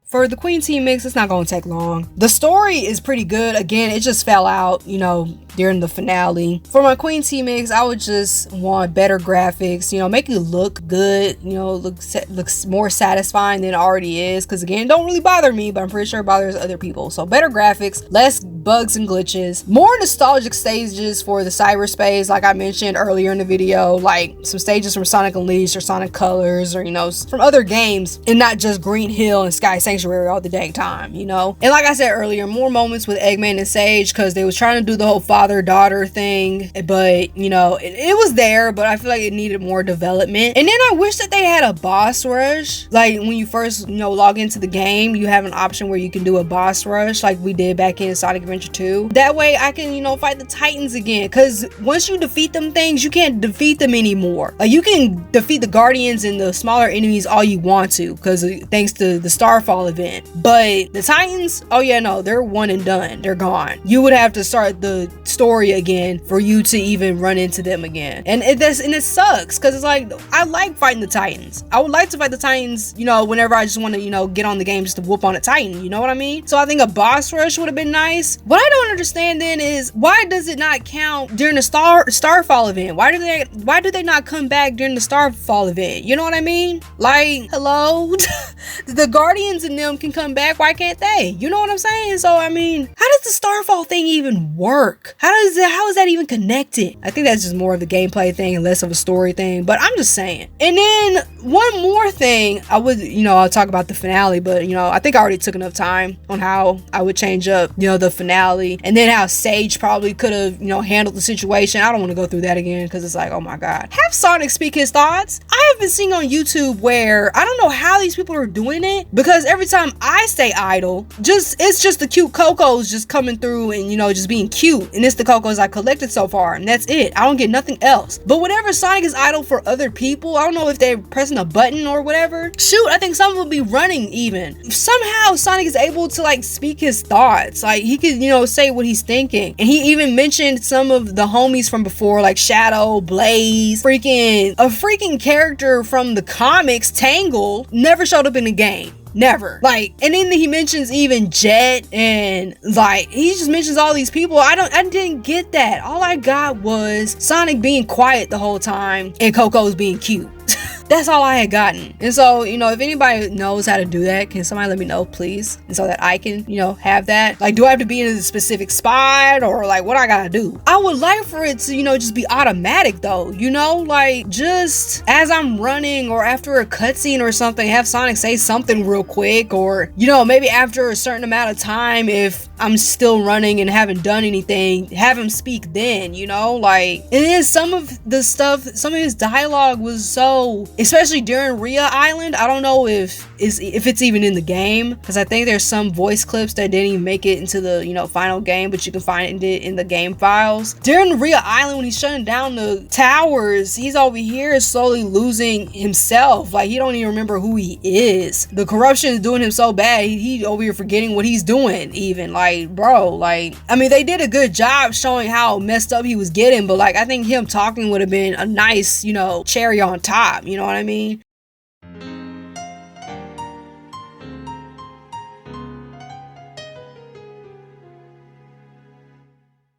For the Queen Team mix, it's not going to take long. The story is pretty good. Again, it just fell out, you know, during the finale. For my Queen Team mix, I would just want better graphics, you know, make it look good, you know, looks more satisfying than it already is. Because again, it don't really bother me, but I'm pretty sure it bothers other people. So better graphics, less bugs and glitches, more nostalgic stages for the cyberspace, like I mentioned earlier in the video, like some stages from Sonic Unleashed or Sonic Colors or, you know, from other games, and not just Green Hill and Sky Sanctuary all the dang time, you know. And like I said earlier, more moments with Eggman and Sage, because they was trying to do the whole father-daughter thing, but you know, it was there, but I feel like it needed more development. And then I wish that they had a boss rush, like when you first, you know, log into the game, you have an option where you can do a boss rush like we did back in Sonic Adventure 2. That way I can, you know, fight the Titans again, because once you defeat them things, you can't defeat them anymore. Like you can defeat the Guardians and the smaller enemies all you want to, because thanks to the Starfall event, but the Titans, oh yeah, no, they're one and done. They're gone. You would have to start the story again for you to even run into them again, and it sucks, because it's like, I like fighting the Titans. I would like to fight the Titans, you know, whenever I just want to, you know, get on the game just to whoop on a Titan, you know what I mean? So I think a boss rush would have been nice. What I don't understand then is, why does it not count during the Starfall event? Why do they not come back during the Starfall event? You know what I mean? Like, hello? The Guardians and them can come back, why can't they? You know what I'm saying? So I mean, how does the Starfall thing even work? How is that even connected? I think that's just more of the gameplay thing and less of a story thing, but I'm just saying. And then one more thing, I'll talk about the finale, but you know, I think I already took enough time on how I would change up, you know, the finale, and then how Sage probably could have, you know, handled the situation. I don't want to go through that again, because it's like, oh my god. Have Sonic speak his thoughts. I have been seeing on YouTube where, I don't know how these people are doing it, because every time I stay idle, it's just the cute Cocos just coming through and, you know, just being cute, and it's the Cocos I collected so far, and that's it. I don't get nothing else. But whenever Sonic is idle for other people, I don't know if they're pressing a button or whatever, shoot, I think some will be running even. Somehow Sonic is able to like speak his thoughts, like he could, you know, say what he's thinking. And he even mentioned some of the homies from before, like Shadow, Blaze, a freaking character from the comics, Tangle, never showed up in the game. Never. Like, and then he mentions even Jet, and like, he just mentions all these people. I didn't get that. All I got was Sonic being quiet the whole time and Coco's being cute. That's all I had gotten. And so, you know, if anybody knows how to do that, can somebody let me know, please? And so that I can, you know, have that. Like, do I have to be in a specific spot, or like, what I gotta do? I would like for it to, you know, just be automatic though, you know, like just as I'm running or after a cutscene or something, have Sonic say something real quick, or, you know, maybe after a certain amount of time, if I'm still running and haven't done anything, have him speak then, you know, like, it is some of his dialogue was so, especially during RHEA Island, I don't know if it's even in the game, because I think there's some voice clips that didn't even make it into the, you know, final game, but you can find it in the game files. During RHEA Island, when he's shutting down the towers, he's over here slowly losing himself. Like, he don't even remember who he is. The corruption is doing him so bad, he over here forgetting what he's doing even. Like, bro, like, I mean, they did a good job showing how messed up he was getting, but like, I think him talking would have been a nice, you know, cherry on top, you know what I mean?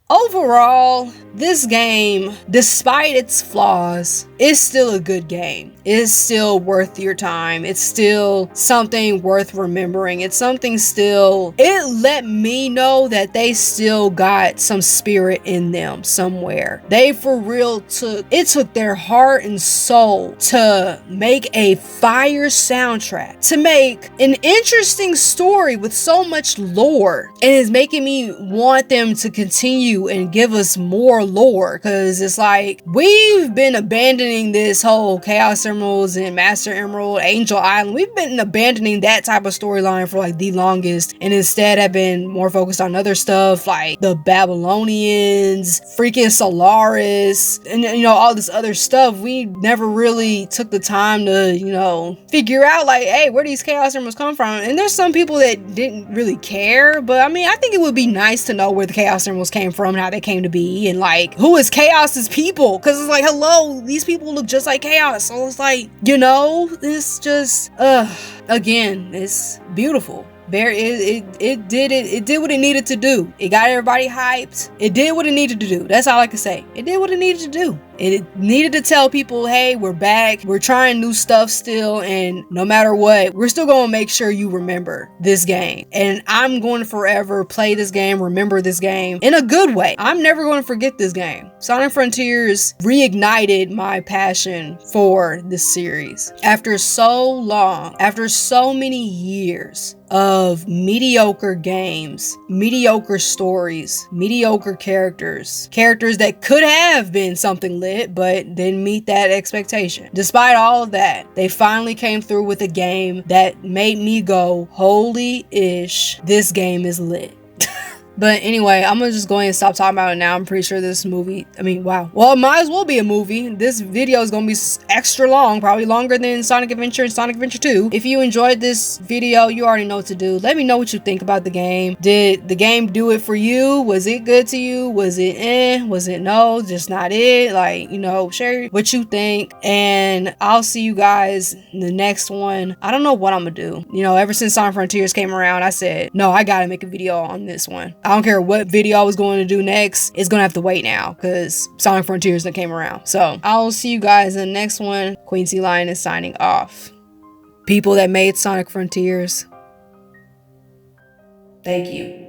Overall, this game, despite its flaws, it's still a good game. It's still worth your time. It's still something worth remembering. It's something still, it let me know that they still got some spirit in them somewhere. They for real took their heart and soul to make a fire soundtrack, to make an interesting story with so much lore, and it's making me want them to continue and give us more lore, because it's like we've been abandoning this whole Chaos Emeralds and Master Emerald, Angel Island. We've been abandoning that type of storyline for like the longest, and instead have been more focused on other stuff like the Babylonians, freaking Solaris, and you know, all this other stuff. We never really took the time to, you know, figure out like, hey, where these Chaos Emeralds come from. And there's some people that didn't really care, but I mean, I think it would be nice to know where the Chaos Emeralds came from and how they came to be, and like who is Chaos's people, because it's like, hello, these people look just like Chaos. So it's like, you know, it's just again, it's beautiful. It did what it needed to do. It got everybody hyped. It did what it needed to do. That's all I can say. It did what it needed to do. It needed to tell people, hey, we're back. We're trying new stuff still, and no matter what, we're still going to make sure you remember this game. And I'm going to forever play this game, remember this game in a good way. I'm never going to forget this game. Sonic Frontiers reignited my passion for this series. After so long, after so many years of mediocre games, mediocre stories, mediocre characters that could have been something lit but didn't meet that expectation. Despite all of that, they finally came through with a game that made me go, holy ish, this game is lit. But anyway, I'm gonna just go ahead and stop talking about it now. I'm pretty sure this movie, I mean, wow. Well, it might as well be a movie. This video is gonna be extra long, probably longer than Sonic Adventure and Sonic Adventure 2. If you enjoyed this video, you already know what to do. Let me know what you think about the game. Did the game do it for you? Was it good to you? Was it Was it no? Just not it? Like, you know, share what you think. And I'll see you guys in the next one. I don't know what I'm gonna do. You know, ever since Sonic Frontiers came around, I said, no, I gotta make a video on this one. I don't care what video I was going to do next. It's going to have to wait now because Sonic Frontiers that came around. So I'll see you guys in the next one. Queen Sea Lion is signing off. People that made Sonic Frontiers, thank you.